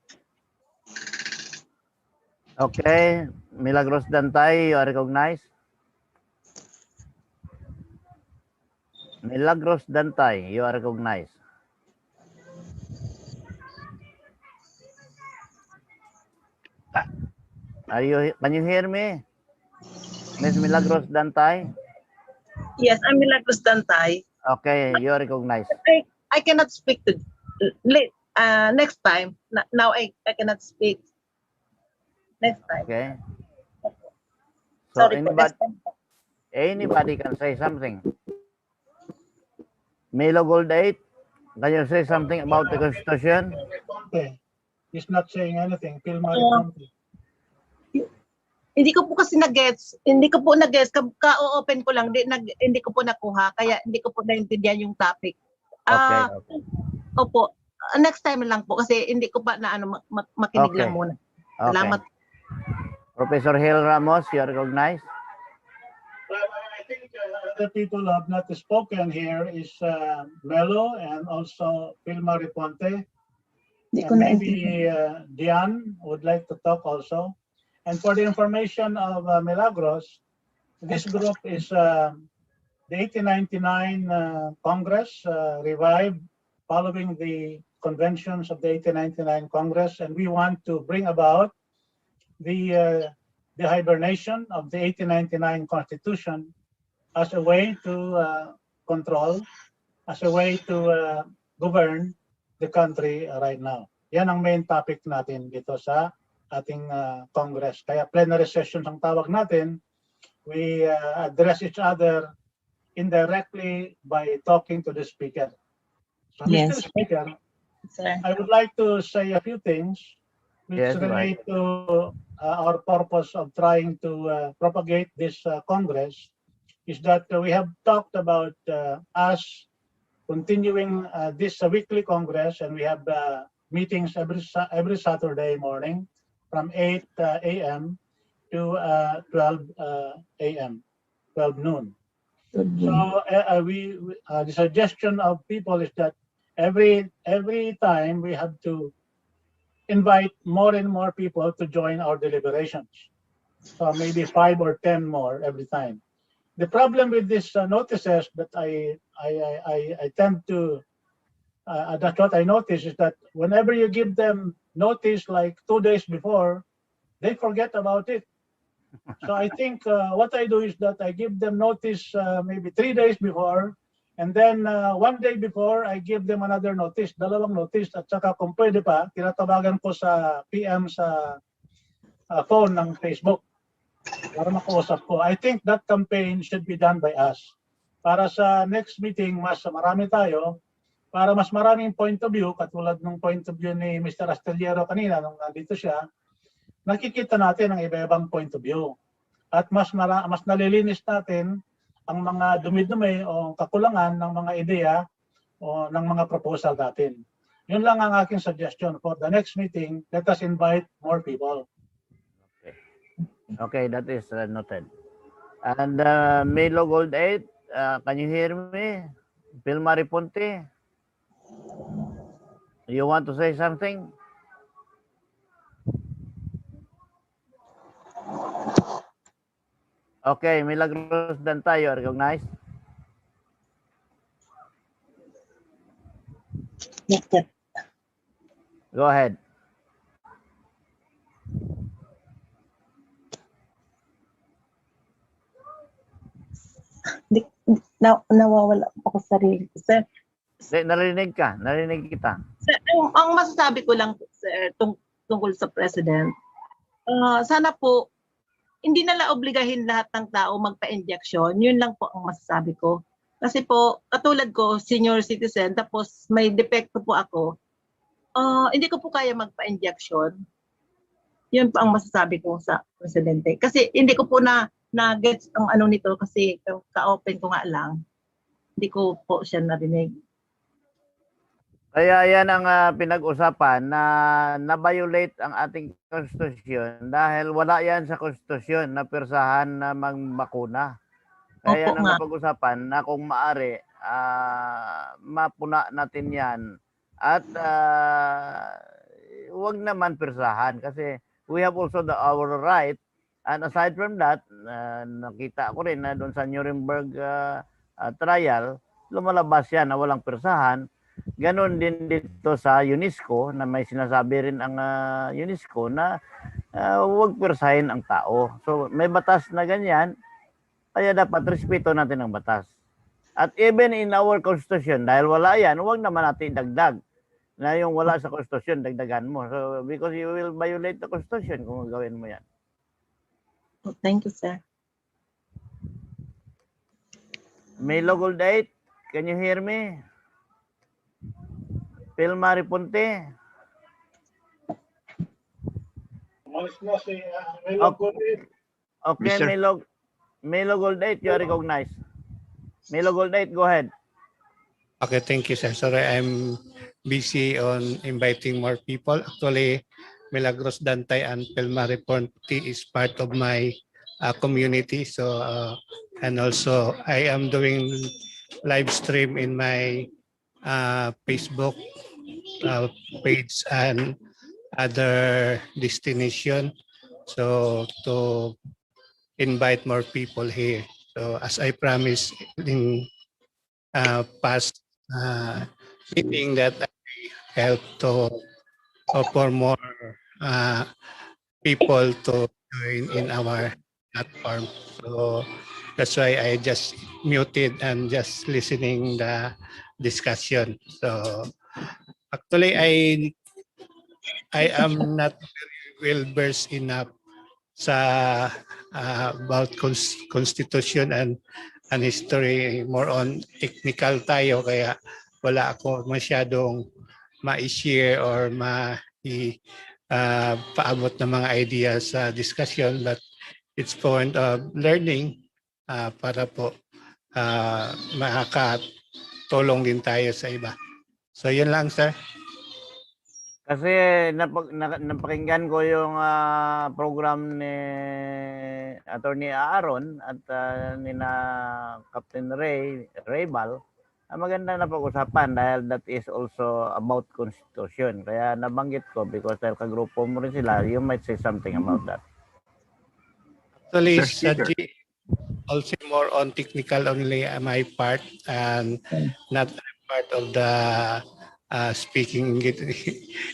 Okay. Milagros Dantay, you are recognized. Milagros Dantay, you are recognized. Can you hear me? Ms. Milagros Dantay? Yes, I'm Milagros Dantay. Okay, you are recognized. I cannot speak to next time. Now I cannot speak. Next time. Okay. So Sorry, anybody can say something. Milo Gold 8, can you say something about the Constitution? Okay. He's not saying anything. Hindi ko po kasi na-gets. Hindi ko po na-gets. Ka-open ko lang. Hindi ko po nakuha. Kaya hindi ko po naintindihan yung topic. Okay. Opo. Next time lang po. Kasi hindi ko pa na makinig lang muna. Salamat. Professor Hil Ramos, you are recognized. Well, I think other people who have not spoken here is Melo and also Vilma Riponte. Maybe Diane would like to talk also. And for the information of Milagros, this group is the 1899 Congress revived following the conventions of the 1899 Congress, and we want to bring about the hibernation of the 1899 Constitution as a way to control, as a way to govern the country right now. Yan ang main topic natin dito sa ating Congress. Kaya plenary sessions ang tawag natin. We address each other indirectly by talking to the speaker. So, yes. Mr. Speaker, I would like to say a few things which relate to our purpose of trying to propagate this Congress, is that we have talked about us continuing this weekly Congress, and we have meetings every Saturday morning. from 8 a.m. to 12 a.m., 12 noon. So the suggestion of people is that every time we have to invite more and more people to join our deliberations. So maybe 5 or 10 more every time. The problem with these notices that I tend to, that's what I notice, is that whenever you give them notice like 2 days before, they forget about it. So I think what I do is that I give them notice maybe 3 days before, and then 1 day before, I give them another notice, dalawang notice, at saka kung pwede pa, tinatawagan ko sa PM sa phone ng Facebook para makausap ko. I think that campaign should be done by us. Para sa next meeting, mas marami tayo, para mas maraming point of view, katulad ng point of view ni Mr. Astillero kanina nung nandito siya, nakikita natin ang iba-ibang point of view. At mas nalilinis natin ang mga dumi-dumi o kakulangan ng mga ideya o ng mga proposal natin. Yun lang ang aking suggestion for the next meeting. Let us invite more people. Okay, that is noted. And Milo Gold 8, can you hear me? Pilmari Ponte, you want to say something? Okay, Milagros dan tayo, recognize? Go ahead. Nawawala ako sa sarili ko, sir. Narinig kita. Sir, ang masasabi ko lang, sir, tungkol sa President, sana po, hindi nila obligahin lahat ng tao magpa-injection. Yun lang po ang masasabi ko. Kasi po, katulad ko, senior citizen, tapos may depekto po ako, hindi ko po kaya magpa-injection. Yun po ang masasabi ko sa Presidente. Kasi hindi ko po na-gets ang ano nito kasi ka-open ko nga lang. Hindi ko po siya narinig. Kaya yan ang pinag-usapan na na-violate ang ating konstitusyon dahil wala yan sa konstitusyon na persahan na magbakuna. Kaya yan ang napag-usapan na kung maaari, mapuna natin yan at huwag naman persahan kasi we have also our right. And aside from that, nakita ko rin na doon sa Nuremberg trial, lumalabas yan na walang persahan. Ganon din dito sa UNESCO na may sinasabi rin ang UNESCO na huwag persahin ang tao. So may batas na ganyan, kaya dapat respeto natin ang batas. At even in our constitution, dahil wala yan, huwag naman natin dagdag. Na yung wala sa constitution, dagdagan mo. So because you will violate the constitution kung gawin mo yan. Thank you, sir. Milo Gold 8, can you hear me? Pilmari Ponte. Okay, Milo Gold 8, you are recognized. Milo Gold 8, go ahead. Okay, thank you, sir. Sorry, I'm busy on inviting more people. Actually, Milagros Dantay and Pilmari Ponte is part of my community. So, and also I am doing live stream in my Facebook page and other destination. So to invite more people here. So as I promised in past meeting that I help to offer more people to join in our platform. So that's why I just muted and just listening the discussion. So actually I am not very well versed enough sa about constitution and history. More on technical tayo kaya wala ako masyadong ma-share or paabot ng mga ideas sa discussion, but it's point of learning para po makakatulong din tayo sa iba. So yun lang, sir. Kasi napakinggan ko yung program ni Attorney Aaron at ni na Captain Raybal. Maganda na pag-usapan dahil that is also about Constitution. Kaya nabanggit ko because dahil kagrupo mo rin sila, you might say something about that. Actually, Mr. Speaker. Saji, also more on technical only my part and not part of the speaking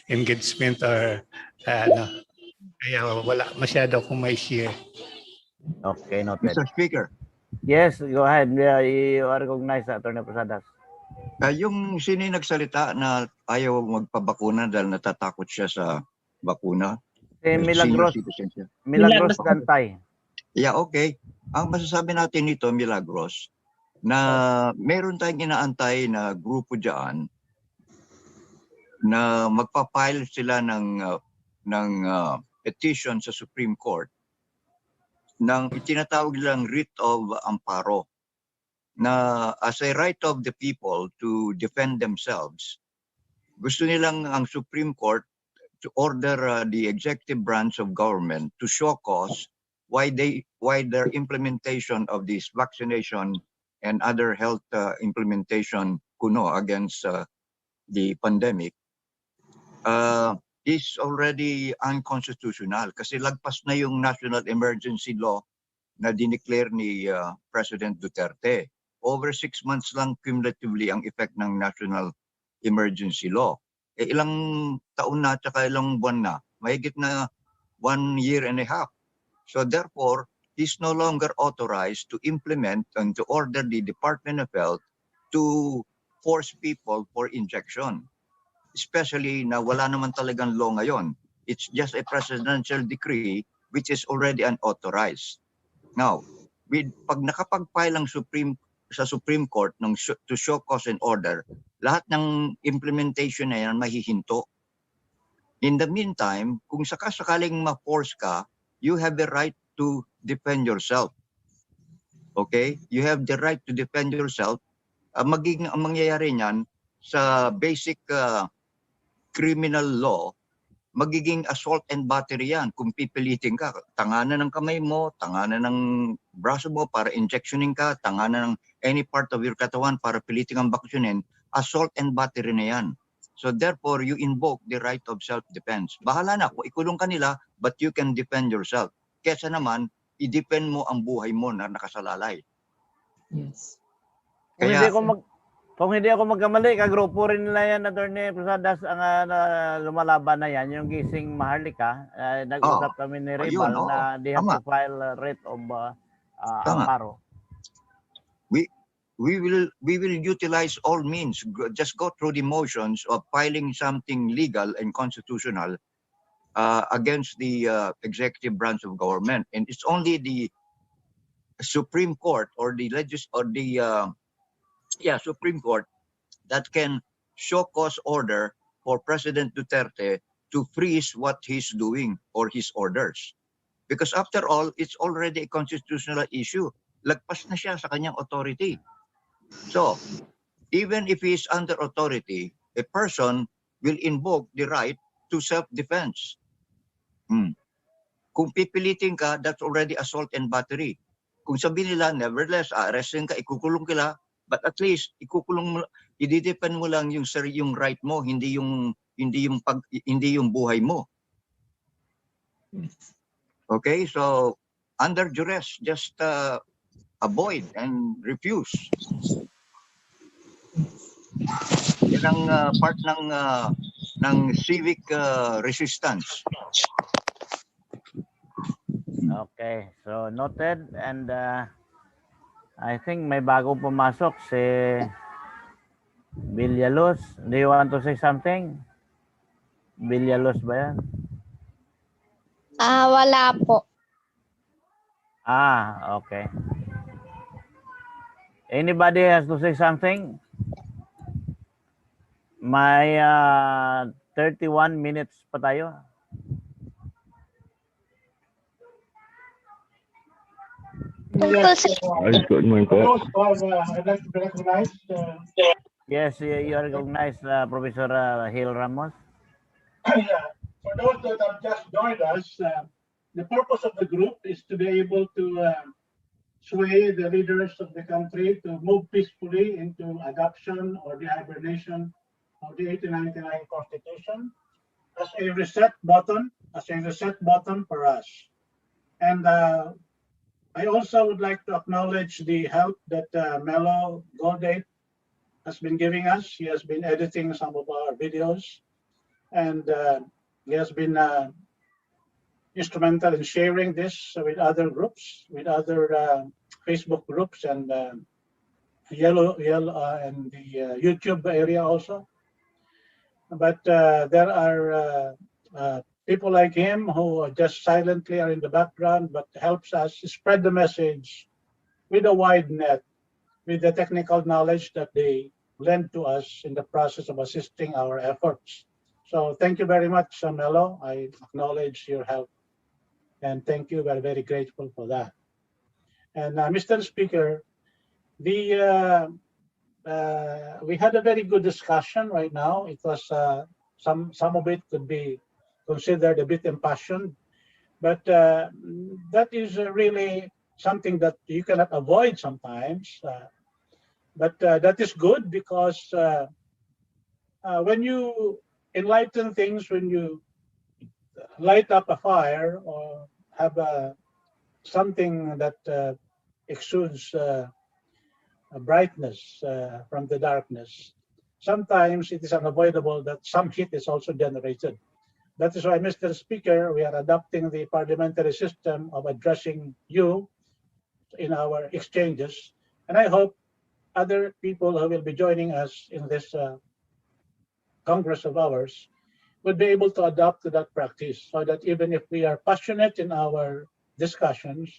engagement or no. Kaya wala masyado akong may share. Okay, noted. Mr. Speaker. Yes, go ahead. You are recognized, Attorney Posadas. Yung sino yung nagsalita na ayaw magpabakuna dahil natatakot siya sa bakuna? Milagros. Senior citizen siya. Milagros Gantay. Yeah, okay. Ang masasabi natin nito, Milagros, na meron tayong inaantay na grupo dyan na magpapile sila ng petition sa Supreme Court ng itinatawag nilang writ of amparo na as a right of the people to defend themselves. Gusto nilang ang Supreme Court to order the executive branch of government to show cause why their implementation of this vaccination and other health implementation against the pandemic is already unconstitutional kasi lagpas na yung national emergency law na dineclare ni President Duterte. Over 6 months lang cumulatively ang effect ng national emergency law. Ilang taon na at ilang buwan na, mahigit na 1 year and a half. So therefore, he's no longer authorized to implement and to order the Department of Health to force people for injection. Especially na wala naman talagang law ngayon. It's just a presidential decree which is already unauthorized. Now, pag nakapag-file ang sa Supreme Court to show cause and order, lahat ng implementation na yan mahihinto. In the meantime, kung sakasakaling ma-force ka, you have the right to defend yourself. Okay? You have the right to defend yourself. Ang mangyayari niyan sa basic criminal law, magiging assault and battery yan. Kung pipilitin ka, tanganan ng kamay mo, tanganan ng braso mo para injectioning ka, tanganan ng any part of your katawan para pilitin ang bakusunin, assault and battery na yan. So therefore, you invoke the right of self-defense. Bahala na kung ikulong ka nila, but you can defend yourself. Kesa naman, i-defend mo ang buhay mo na nakasalalay. Yes. Kaya, Kung hindi ako magkamali, kagrupo rin nila yan, Attorney Posadas, ang lumalaban na yan, yung gising Maharlika. Nag-usap kami ni Ribal na they have to file a writ of amparo. We will utilize all means. Just go through the motions of filing something legal and constitutional against the executive branch of government, and it's only the Supreme Court or the Supreme Court that can show cause order for President Duterte to freeze what he's doing or his orders. Because after all, it's already a constitutional issue. Lagpas na siya sa kanyang authority. So, even if he is under authority, a person will invoke the right to self-defense. Kung pipilitin ka, that's already assault and battery. Kung sabihin nila, nevertheless, arrestin ka, ikukulong kila, but at least ikukulong mo, i-depend mo lang yung right mo, hindi yung buhay mo. Okay, so under duress, just avoid and refuse. Yan ang part ng civic resistance. Okay, so noted, and I think may bagong pumasok si Villalos. Do you want to say something? Villalos ba yan? Wala po. Okay. Anybody has to say something? May 31 minutes pa tayo. Good morning po. I'd like to be recognized. Yes, you are recognized, Professor Hil Ramos. Yeah, for those that have just joined us, the purpose of the group is to be able to sway the leaders of the country to move peacefully into adoption or the hibernation of the 1899 Constitution as a reset button for us. And I also would like to acknowledge the help that Mello Goldate has been giving us. He has been editing some of our videos, and he has been instrumental in sharing this with other groups, with other Facebook groups, and Yellow and the YouTube area also. But there are people like him who just silently are in the background, but helps us spread the message with a wide net, with the technical knowledge that they lend to us in the process of assisting our efforts. So thank you very much, Mello. I acknowledge your help, and thank you. We're very grateful for that. And Mr. Speaker, we had a very good discussion right now. It was some of it could be considered a bit impassioned, but that is really something that you cannot avoid sometimes. But that is good because when you enlighten things, when you light up a fire or have something that exudes brightness from the darkness, sometimes it is unavoidable that some heat is also generated. That is why, Mr. Speaker, we are adopting the parliamentary system of addressing you in our exchanges. And I hope other people who will be joining us in this Congress of ours would be able to adopt to that practice, so that even if we are passionate in our discussions,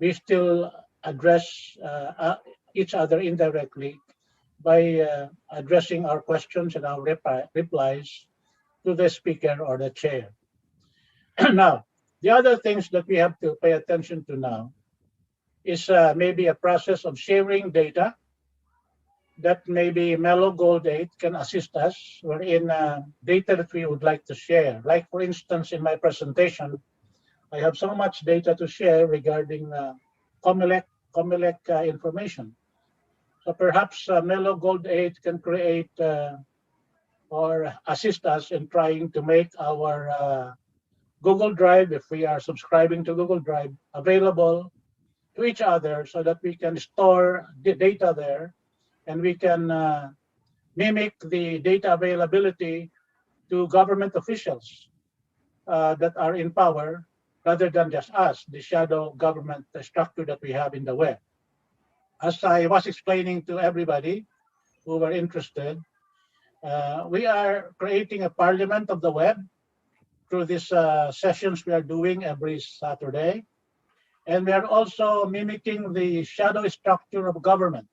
we still address each other indirectly by addressing our questions and our replies to the speaker or the chair. Now, the other things that we have to pay attention to now is maybe a process of sharing data that maybe Mello Goldate can assist us, wherein data that we would like to share. Like, for instance, in my presentation, I have so much data to share regarding COMELEC information. So perhaps Mello Goldate can create or assist us in trying to make our Google Drive, if we are subscribing to Google Drive, available to each other so that we can store the data there, and we can mimic the data availability to government officials that are in power, rather than just us, the shadow government structure that we have in the web. As I was explaining to everybody who were interested, we are creating a parliament of the web through these sessions we are doing every Saturday. And we are also mimicking the shadow structure of government.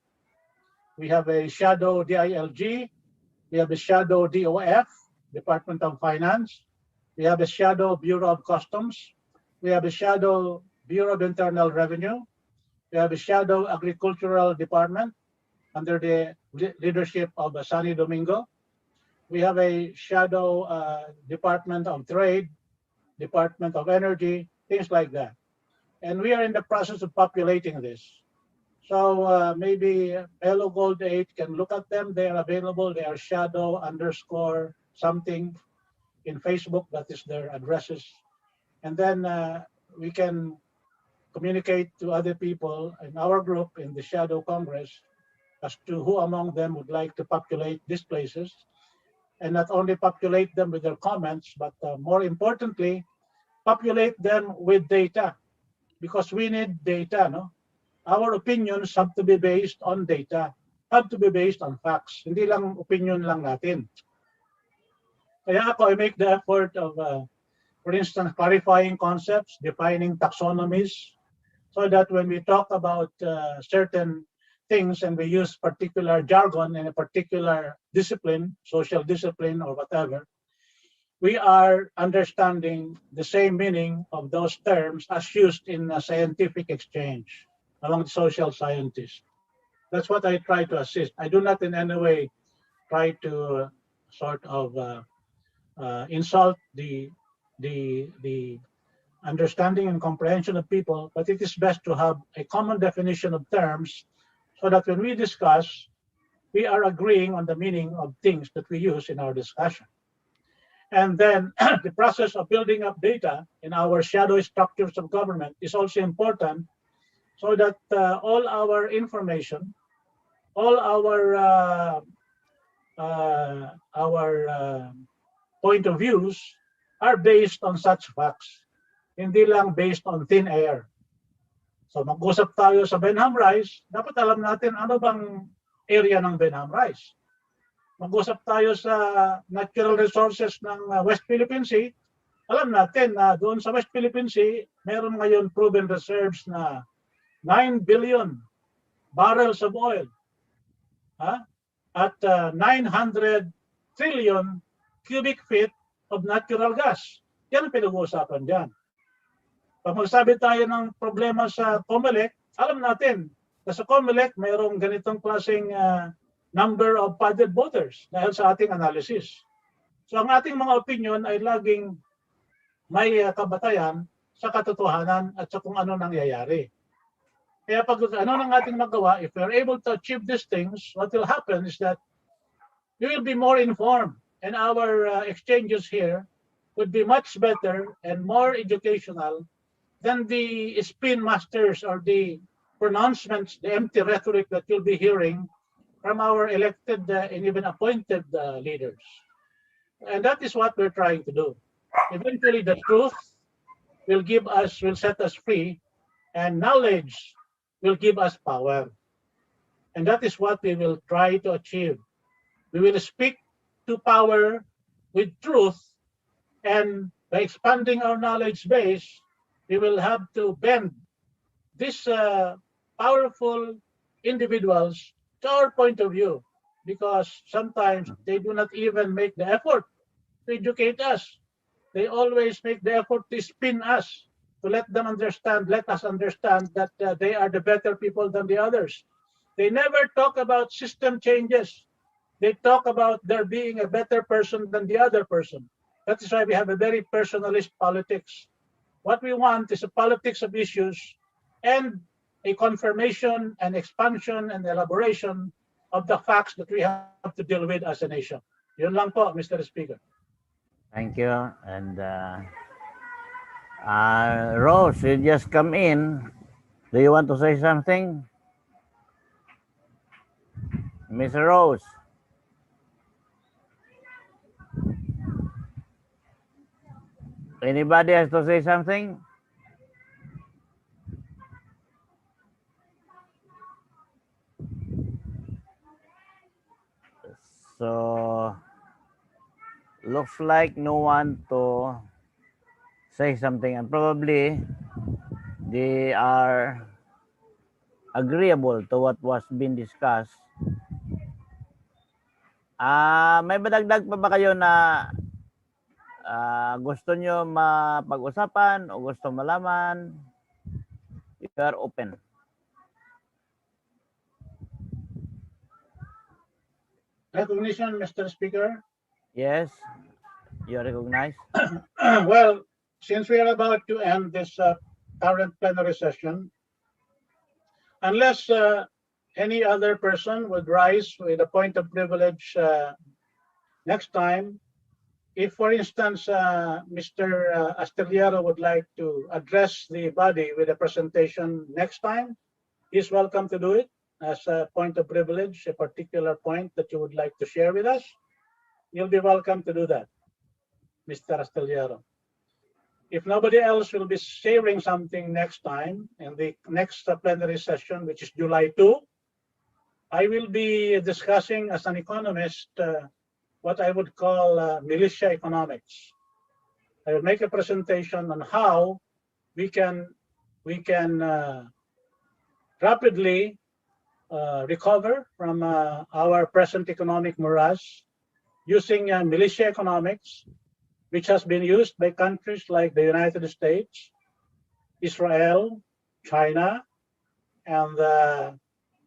We have a shadow DILG, we have a shadow DOF, Department of Finance, we have a shadow Bureau of Customs, we have a shadow Bureau of Internal Revenue, we have a shadow Agricultural Department under the leadership of Sunny Domingo. We have a shadow Department of Trade, Department of Energy, things like that. And we are in the process of populating this. So maybe Mello Goldate can look at them. They are available. They are shadow _ something in Facebook. That is their addresses. And then we can communicate to other people in our group in the Shadow Congress as to who among them would like to populate these places. And not only populate them with their comments, but more importantly, populate them with data. Because we need data, no? Our opinions have to be based on data, have to be based on facts. Hindi lang opinion lang natin. Kaya ako, I make the effort of, for instance, clarifying concepts, defining taxonomies, so that when we talk about certain things and we use particular jargon in a particular discipline, social discipline or whatever, we are understanding the same meaning of those terms as used in a scientific exchange among social scientists. That's what I try to assist. I do not in any way try to sort of insult the understanding and comprehension of people, but it is best to have a common definition of terms so that when we discuss, we are agreeing on the meaning of things that we use in our discussion. And then the process of building up data in our shadow structures of government is also important so that all our information, all our point of views are based on such facts, hindi lang based on thin air. So mag-usap tayo sa Benham Rice, dapat alam natin ano bang area ng Benham Rice. Mag-usap tayo sa natural resources ng West Philippine Sea, alam natin na doon sa West Philippine Sea, meron ngayon proven reserves na 9 billion barrels of oil at 900 trillion cubic feet of natural gas. Yan ang pinag-uusapan dyan. Pag magsabi tayo ng problema sa COMELEC, alam natin na sa COMELEC mayroong ganitong klaseng number of padded voters dahil sa ating analysis. So ang ating mga opinion ay laging may kabatayan sa katotohanan at sa kung ano nangyayari. Kaya pag ano nang ating magawa, if we're able to achieve these things, what will happen is that we will be more informed and our exchanges here would be much better and more educational than the spin masters or the pronouncements, the empty rhetoric that you'll be hearing from our elected and even appointed leaders. And that is what we're trying to do. Eventually, the truth will set us free, and knowledge will give us power. And that is what we will try to achieve. We will speak to power with truth, and by expanding our knowledge base, we will have to bend these powerful individuals to our point of view, because sometimes they do not even make the effort to educate us. They always make the effort to spin us, to let us understand that they are the better people than the others. They never talk about system changes. They talk about there being a better person than the other person. That is why we have a very personalist politics. What we want is a politics of issues and a confirmation and expansion and elaboration of the facts that we have to deal with as a nation. Yun lang po, Mr. Speaker. Thank you. And Rose, you just come in. Do you want to say something? Miss Rose. Anybody has to say something? So, looks like no one to say something, and probably they are agreeable to what was being discussed. May madagdag pa ba kayo na gusto nyo mapag-usapan o gusto malaman? You are open. Recognition, Mr. Speaker. Yes, you are recognized. Well, since we are about to end this current plenary session, unless any other person would rise with a point of privilege next time, if, for instance, Mr. Astillero would like to address the body with a presentation next time, he's welcome to do it as a point of privilege, a particular point that you would like to share with us. You'll be welcome to do that, Mr. Astillero. If nobody else will be sharing something next time in the next plenary session, which is July 2, I will be discussing as an economist what I would call militia economics. I will make a presentation on how we can rapidly recover from our present economic morass using militia economics, which has been used by countries like the United States, Israel, China, and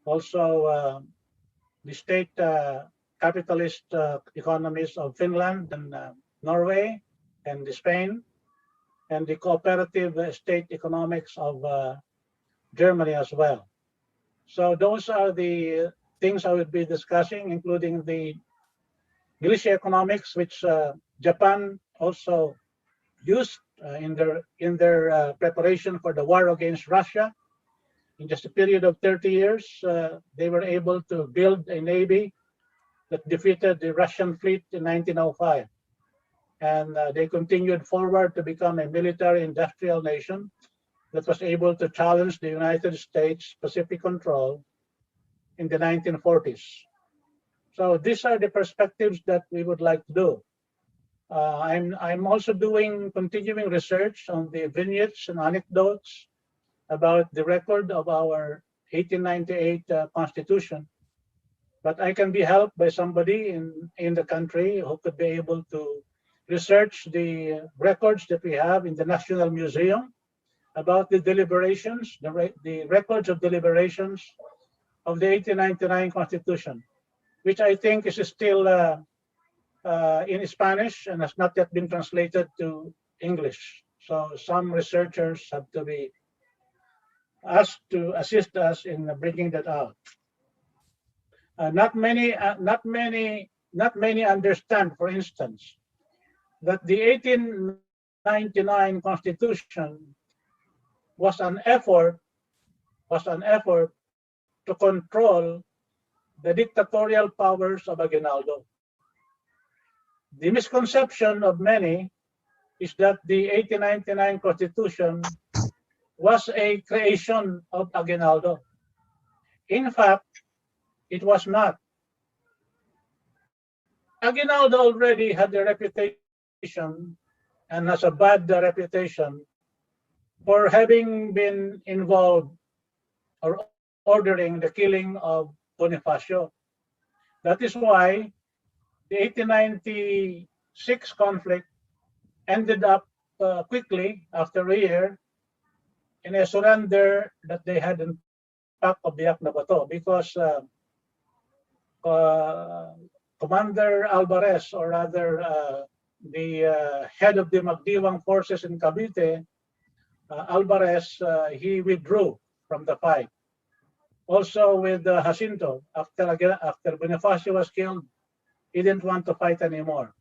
also the state capitalist economies of Finland and Norway and Spain, and the cooperative state economics of Germany as well. So those are the things I would be discussing, including the militia economics, which Japan also used in their preparation for the war against Russia. In just a period of 30 years, they were able to build a navy that defeated the Russian fleet in 1905. And they continued forward to become a military industrial nation that was able to challenge the United States Pacific control in the 1940s. So these are the perspectives that we would like to do. I'm also doing continuing research on the vignettes and anecdotes about the record of our 1898 Constitution. But I can be helped by somebody in the country who could be able to research the records that we have in the National Museum about the deliberations, the records of deliberations of the 1899 Constitution, which I think is still in Spanish and has not yet been translated to English. So some researchers have to be asked to assist us in bringing that out. Not many understand, for instance, that the 1899 Constitution was an effort to control the dictatorial powers of Aguinaldo. The misconception of many is that the 1899 Constitution was a creation of Aguinaldo. In fact, it was not. Aguinaldo already had a reputation and has a bad reputation for having been involved or ordering the killing of Bonifacio. That is why the 1896 conflict ended up quickly after a year in a surrender that they had in Pac-Biak na Bato, because Commander Alvarez, or rather the head of the Magdiwang forces in Cavite, Alvarez, he withdrew from the fight. Also with Jacinto, after Bonifacio was killed, he didn't want to fight anymore.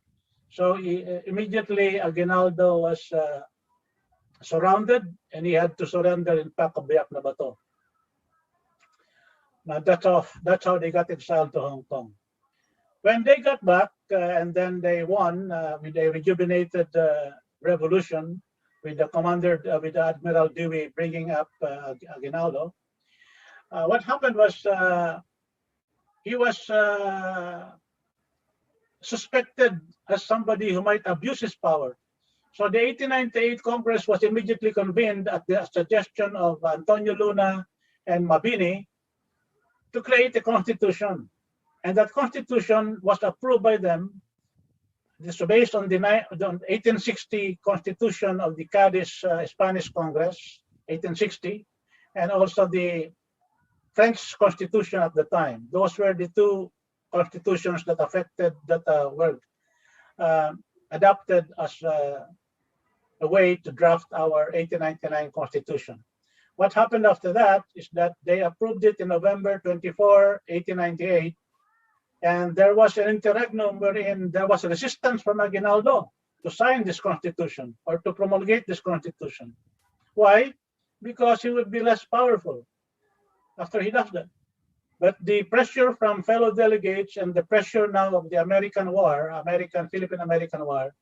So immediately Aguinaldo was surrounded, and he had to surrender in Pac-Biak na Bato. Now that's how they got exiled to Hong Kong. When they got back and then they won with a rejuvenated revolution, with the commander, with Admiral Dewey bringing up Aguinaldo, what happened was he was suspected as somebody who might abuse his power. So the 1898 Congress was immediately convened at the suggestion of Antonio Luna and Mabini to create a constitution. And that constitution was approved by them. This was based on the 1860 Constitution of the Cadiz Spanish Congress, 1860, and also the French Constitution at the time. Those were the two constitutions that were adopted as a way to draft our 1899 Constitution. What happened after that is that they approved it in November 24, 1898, and there was an interregnum wherein there was resistance from Aguinaldo to sign this constitution or to promulgate this constitution. Why? Because he would be less powerful after he does that. But the pressure from fellow delegates and the pressure now of the Philippine-American War,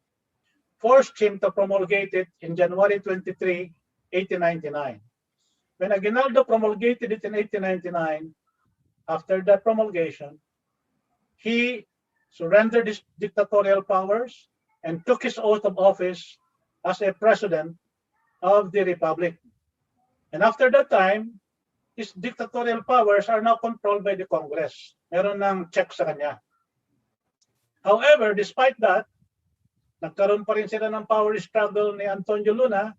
forced him to promulgate it in January 23, 1899. When Aguinaldo promulgated it in 1899, after that promulgation, he surrendered his dictatorial powers and took his oath of office as a president of the republic. And after that time, his dictatorial powers are now controlled by the Congress. Meron ng check sa kanya. However, despite that, nagkaroon pa rin sila ng power struggle ni Antonio Luna,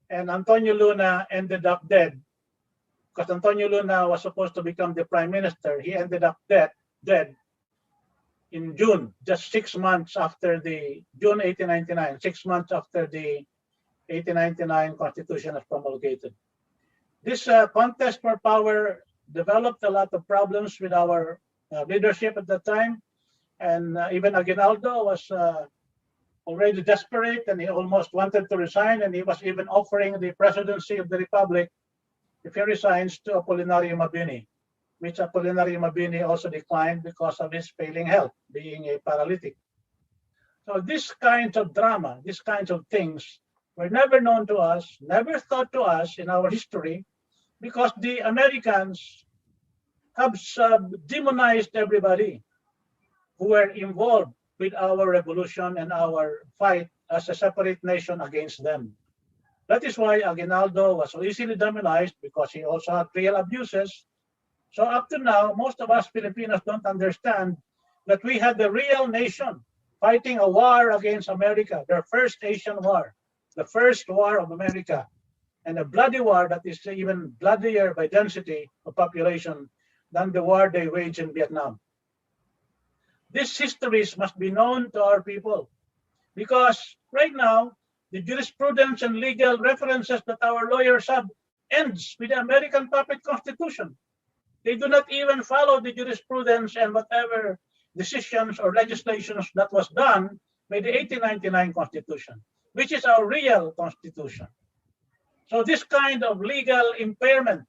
and Antonio Luna ended up dead. Because Antonio Luna was supposed to become the prime minister, he ended up dead in June, just 6 months after the June 1899, 6 months after the 1899 Constitution was promulgated. This contest for power developed a lot of problems with our leadership at that time, and even Aguinaldo was already desperate, and he almost wanted to resign, and he was even offering the presidency of the Republic if he resigns to Apolinario Mabini, which Apolinario Mabini also declined because of his failing health, being a paralytic. So these kinds of drama, these kinds of things were never known to us, never thought to us in our history, because the Americans have demonized everybody who were involved with our revolution and our fight as a separate nation against them. That is why Aguinaldo was so easily demonized, because he also had real abuses. So up to now, most of us Filipinos don't understand that we had the real nation fighting a war against America, their first Asian war, the first war of America, and a bloody war that is even bloodier by density of population than the war they waged in Vietnam. These histories must be known to our people, because right now, the jurisprudence and legal references that our lawyers have ends with the American Puppet Constitution. They do not even follow the jurisprudence and whatever decisions or legislations that was done by the 1899 Constitution, which is our real Constitution. So this kind of legal impairment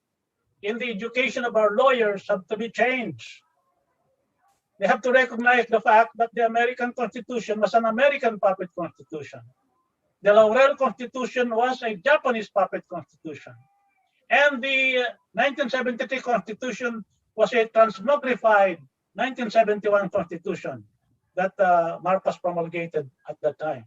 in the education of our lawyers have to be changed. They have to recognize the fact that the American Constitution was an American puppet constitution. The Laurel Constitution was a Japanese puppet constitution. And the 1973 Constitution was a transmogrified 1971 Constitution that Marcos promulgated at that time.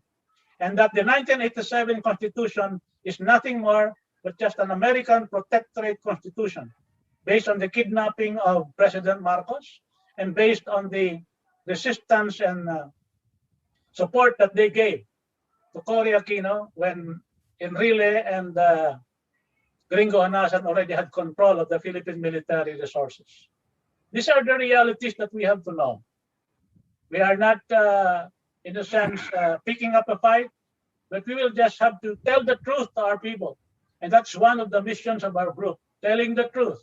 And that the 1987 Constitution is nothing more but just an American protectorate constitution based on the kidnapping of President Marcos and based on the resistance and support that they gave to Cory Aquino when Enrile and Gringo Anasan already had control of the Philippine military resources. These are the realities that we have to know. We are not, in a sense, picking up a fight, but we will just have to tell the truth to our people. And that's one of the missions of our group, telling the truth,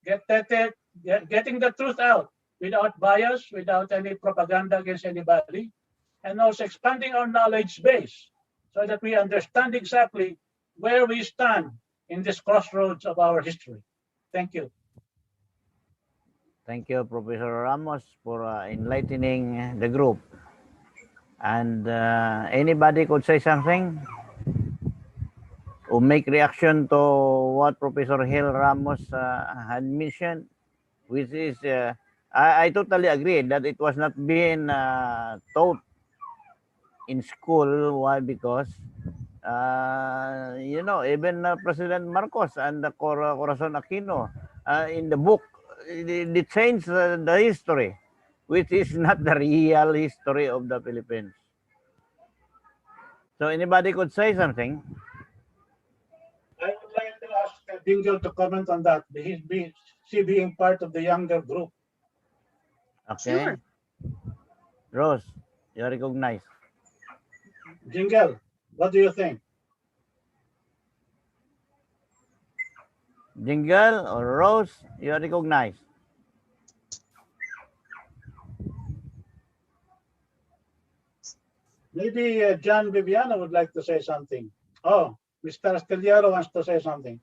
getting the truth out without bias, without any propaganda against anybody, and also expanding our knowledge base so that we understand exactly where we stand in this crossroads of our history. Thank you. Thank you, Professor Ramos, for enlightening the group. And anybody could say something or make reaction to what Professor Hill Ramos had mentioned, which is, I totally agree that it was not being taught in school. Why? Because you know, even President Marcos and Corazon Aquino in the book, they changed the history, which is not the real history of the Philippines. So anybody could say something. I would like to ask Dingle to comment on that. She being part of the younger group. Okay. Sure. Rose, you are recognized. Dingle, what do you think? Jingle or Rose, you are recognized. Maybe John Viviano would like to say something. Oh, Mr. Astillero wants to say something.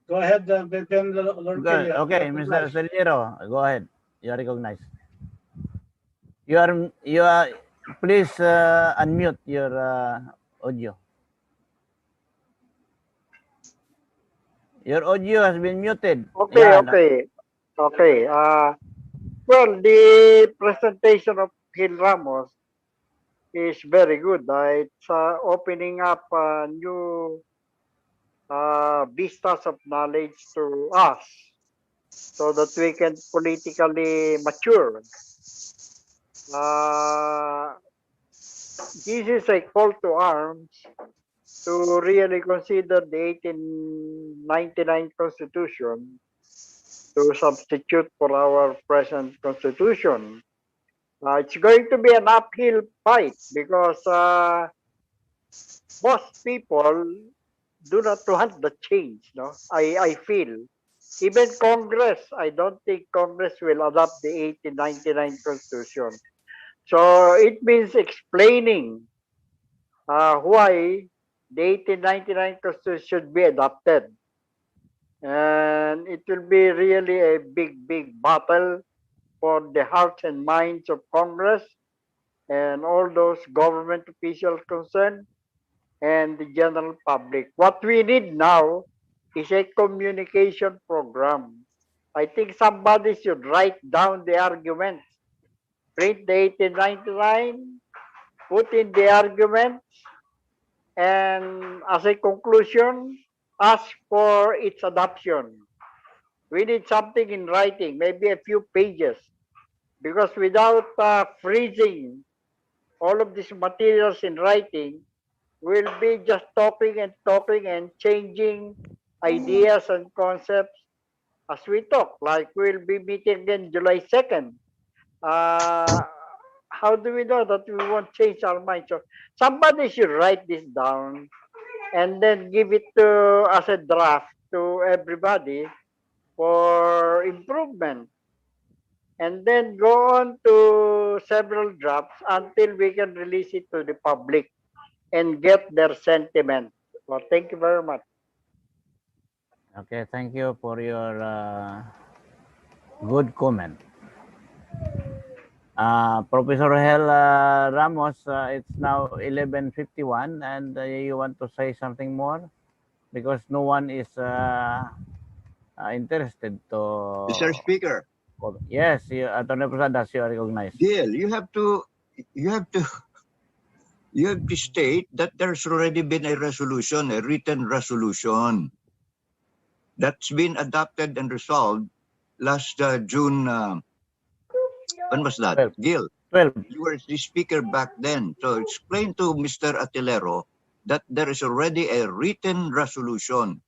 Go ahead, Ben. Okay, Mr. Astillero, go ahead. You are recognized. You are. Please unmute your audio. Your audio has been muted. Okay, yeah, okay. Well, the presentation of Gil Ramos is very good. It's opening up new vistas of knowledge to us so that we can politically mature. This is a call to arms to really consider the 1899 Constitution to substitute for our present constitution. It's going to be an uphill fight because most people do not want the change. No, I feel even Congress. I don't think Congress will adopt the 1899 Constitution. So it means explaining why the 1899 Constitution should be adopted. And it will be really a big battle for the hearts and minds of Congress and all those government officials concerned and the general public. What we need now is a communication program. I think somebody should write down the arguments, print the 1899, put in the arguments, and as a conclusion, ask for its adoption. We need something in writing, maybe a few pages, because without freezing all of these materials in writing, we'll be just talking and changing ideas and concepts as we talk. Like we'll be meeting again July 2nd. How do we know that we won't change our mind? So somebody should write this down and then give it to as a draft to everybody for improvement, and then go on to several drafts until we can release it to the public and get their sentiment. Well, thank you very much. Okay, thank you for your good comment. Professor Hel Ramos, it's now 11:51, and you want to say something more? Because no one is interested to... Mr. Speaker. Yes, Attorney Posadas, you are recognized. Gil, you have to state that there's already been a resolution, a written resolution that's been adopted and resolved last June. When was that? 12. Gil, 12. You were the speaker back then. So explain to Mr. Atilero that there is already a written resolution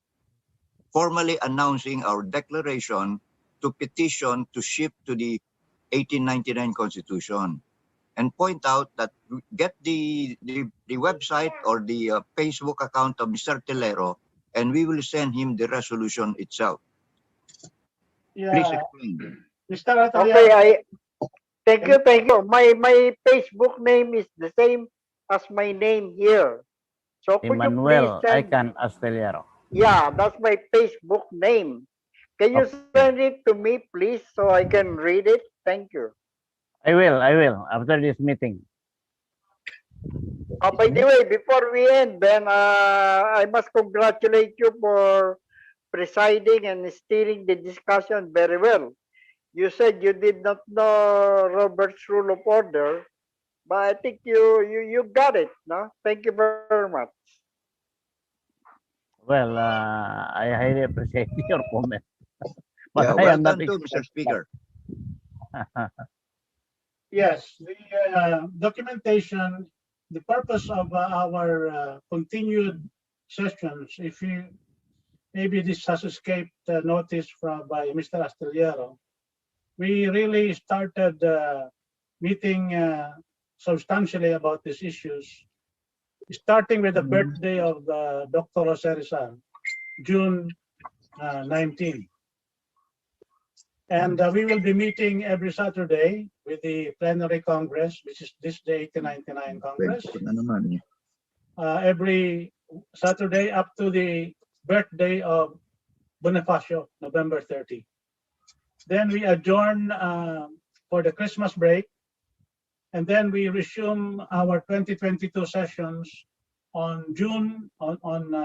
formally announcing our declaration to petition to shift to the 1899 Constitution, and point out that get the website or the Facebook account of Mr. Atilero, and we will send him the resolution itself. Yeah. Please explain. Mr. Atilero. Okay, thank you. My Facebook name is the same as my name here. So could Emmanuel you please send... Ican Astillero. Yeah, that's my Facebook name. Can you send it to me, please, so I can read it? Thank you. I will, after this meeting. By the way, before we end, then I must congratulate you for presiding and steering the discussion very well. You said you did not know Robert's Rule of Order, but I think you got it, no? Thank you very much. Well, I highly appreciate your comment. But Yeah, I well am not done too, Mr. Speaker. Yes, the documentation, the purpose of our continued sessions, if you, maybe this has escaped notice by Mr. Astillero, we really started meeting substantially about these issues, starting with the birthday of Dr. Jose Rizal, June 19. And we will be meeting every Saturday with the Plenary Congress, which is this day 1899 Congress. Every Saturday up to the birthday of Bonifacio, November 30. Then we adjourn for the Christmas break, and then we resume our 2022 sessions on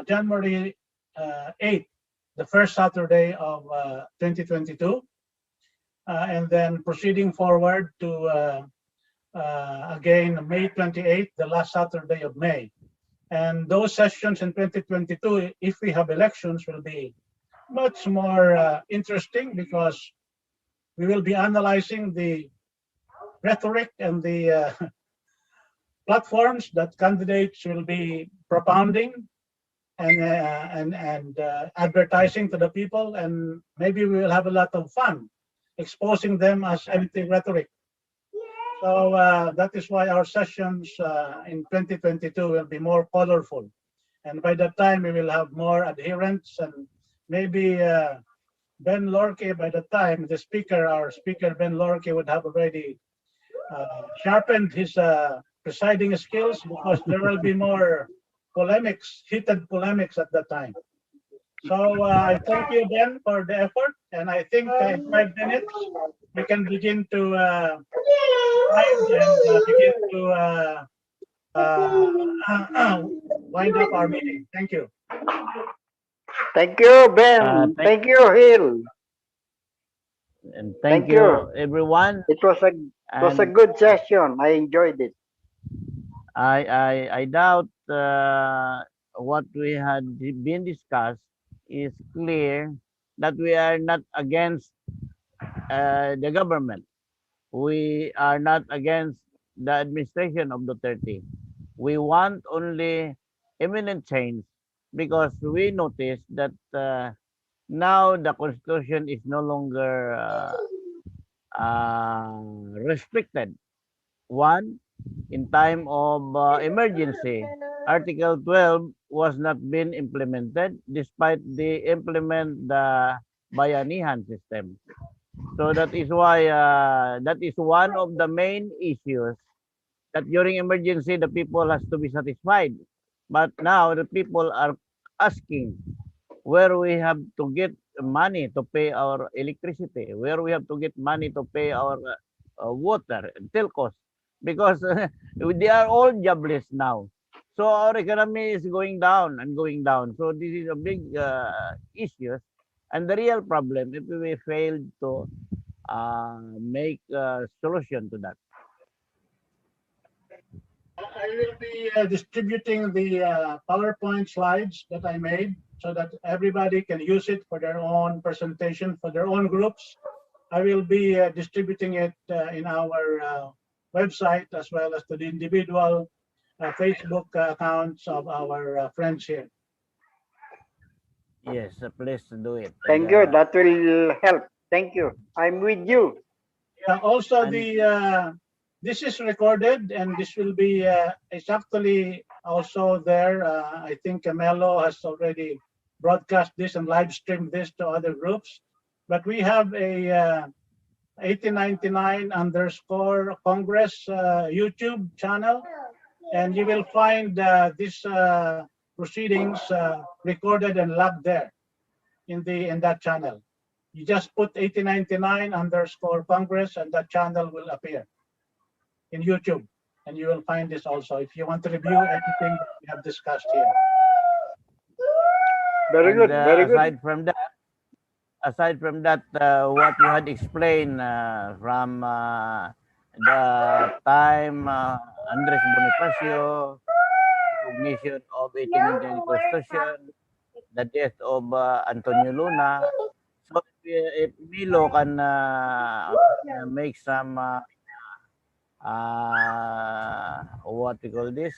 January 8th, the first Saturday of 2022. And then proceeding forward to again May 28th, the last Saturday of May. And those sessions in 2022, if we have elections, will be much more interesting, because we will be analyzing the rhetoric and the platforms that candidates will be propounding, and advertising to the people, and maybe we will have a lot of fun exposing them as empty rhetoric. So that is why our sessions in 2022 will be more colorful. And by that time, we will have more adherents, and maybe Ben Lorke, by the time, our speaker, Ben Lorke, would have already sharpened his presiding skills, because there will be more polemics, heated polemics at that time. So I thank you, Ben, for the effort. And I think in 5 minutes, we can begin to begin to wind up our meeting. Thank you. Thank you, Ben. Thank you, Hill. And thank you, everyone. It was a good session. I enjoyed it. I doubt what we had been discussed is clear that we are not against the government. We are not against the administration of Duterte. We want only imminent change, because we noticed that now the Constitution is no longer restricted. One, in time of emergency, Article 12 was not being implemented despite the implement the Bayanihan system. So that is why that is one of the main issues, that during emergency the people has to be satisfied. But now the people are asking where we have to get money to pay our electricity, where we have to get money to pay our water and telcos, because they are all jobless now. So our economy is going down and going down. So this is a big issue. And the real problem, if we fail to make a solution to that. I will be distributing the PowerPoint slides that I made, so that everybody can use it for their own presentation, for their own groups. I will be distributing it in our website, as well as to the individual Facebook accounts of our friends here. Yes, please do it. Thank you. That will help. Thank you. I'm with you. Yeah, also, this is recorded, and this will be it's actually also there. I think Camelo has already broadcast this and live streamed this to other groups. But we have a 1899_Congress YouTube channel, and you will find this proceedings recorded and logged there in that channel. You just put 1899_Congress, and that channel will appear in YouTube, and you will find this also if you want to review everything we have discussed here. Very good. Very good. Aside from that, what you had explained from the time Andres Bonifacio, recognition of 1899 Constitution, the death of Antonio Luna. So if Milo can make some what we call this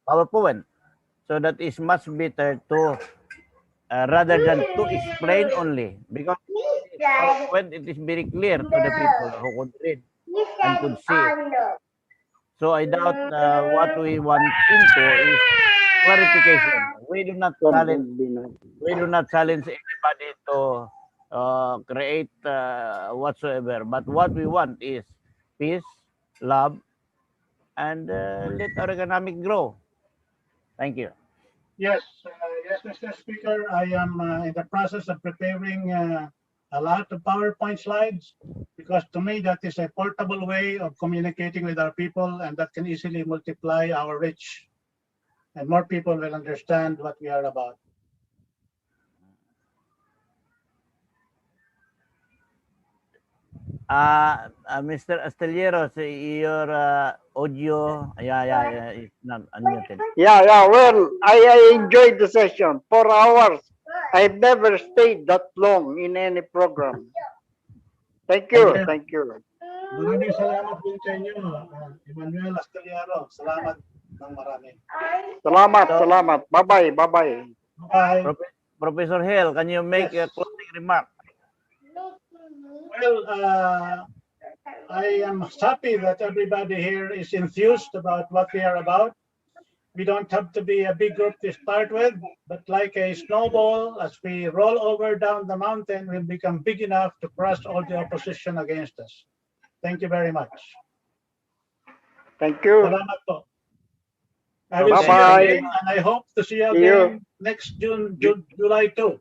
PowerPoint, so that is much better to rather than to explain only, because when it is very clear to the people who could read and could see it. So I doubt what we want into is clarification. We do not challenge anybody to create whatsoever. But what we want is peace, love, and let our economic grow. Thank you. Yes, yes, Mr. Speaker. I am in the process of preparing a lot of PowerPoint slides, because to me that is a portable way of communicating with our people, and that can easily multiply our reach, and more people will understand what we are about. Mr. Astilleros, your audio, it's not unmuted. Yeah. Well, I enjoyed the session. 4 hours. I've never stayed that long in any program. Thank you. Thank you. Maraming salamat din sa inyo, Emmanuel Astillero. Salamat ng marami. Salamat. Bye-bye. Bye. Professor Hill, can you make a closing remark? Well, I am happy that everybody here is enthused about what we are about. We don't have to be a big group to start with, but like a snowball, as we roll over down the mountain, we'll become big enough to crush all the opposition against us. Thank you very much. Thank you. Salamat po. I will see you Bye-bye. again, and I hope to see you See you. again next July 2.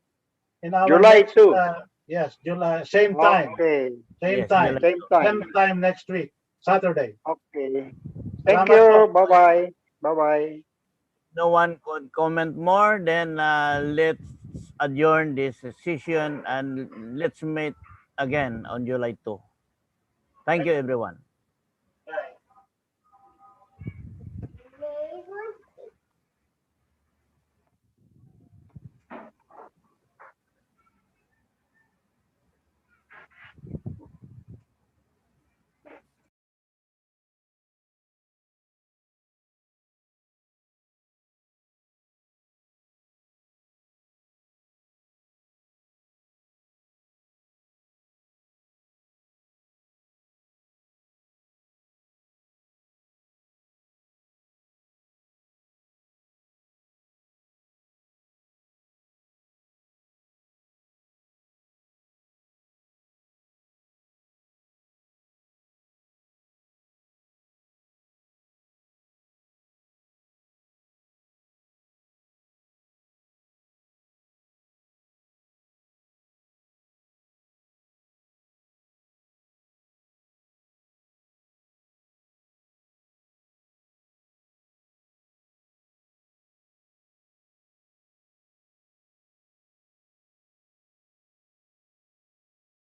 In our July next, 2. Yes, July, same time. Okay. Same Yes, time. July Same time next week, Saturday. Okay. Thank Salamat you. po. Bye-bye. Bye-bye. No one could comment more, then let's adjourn this session and let's meet again on July 2. Thank you, everyone.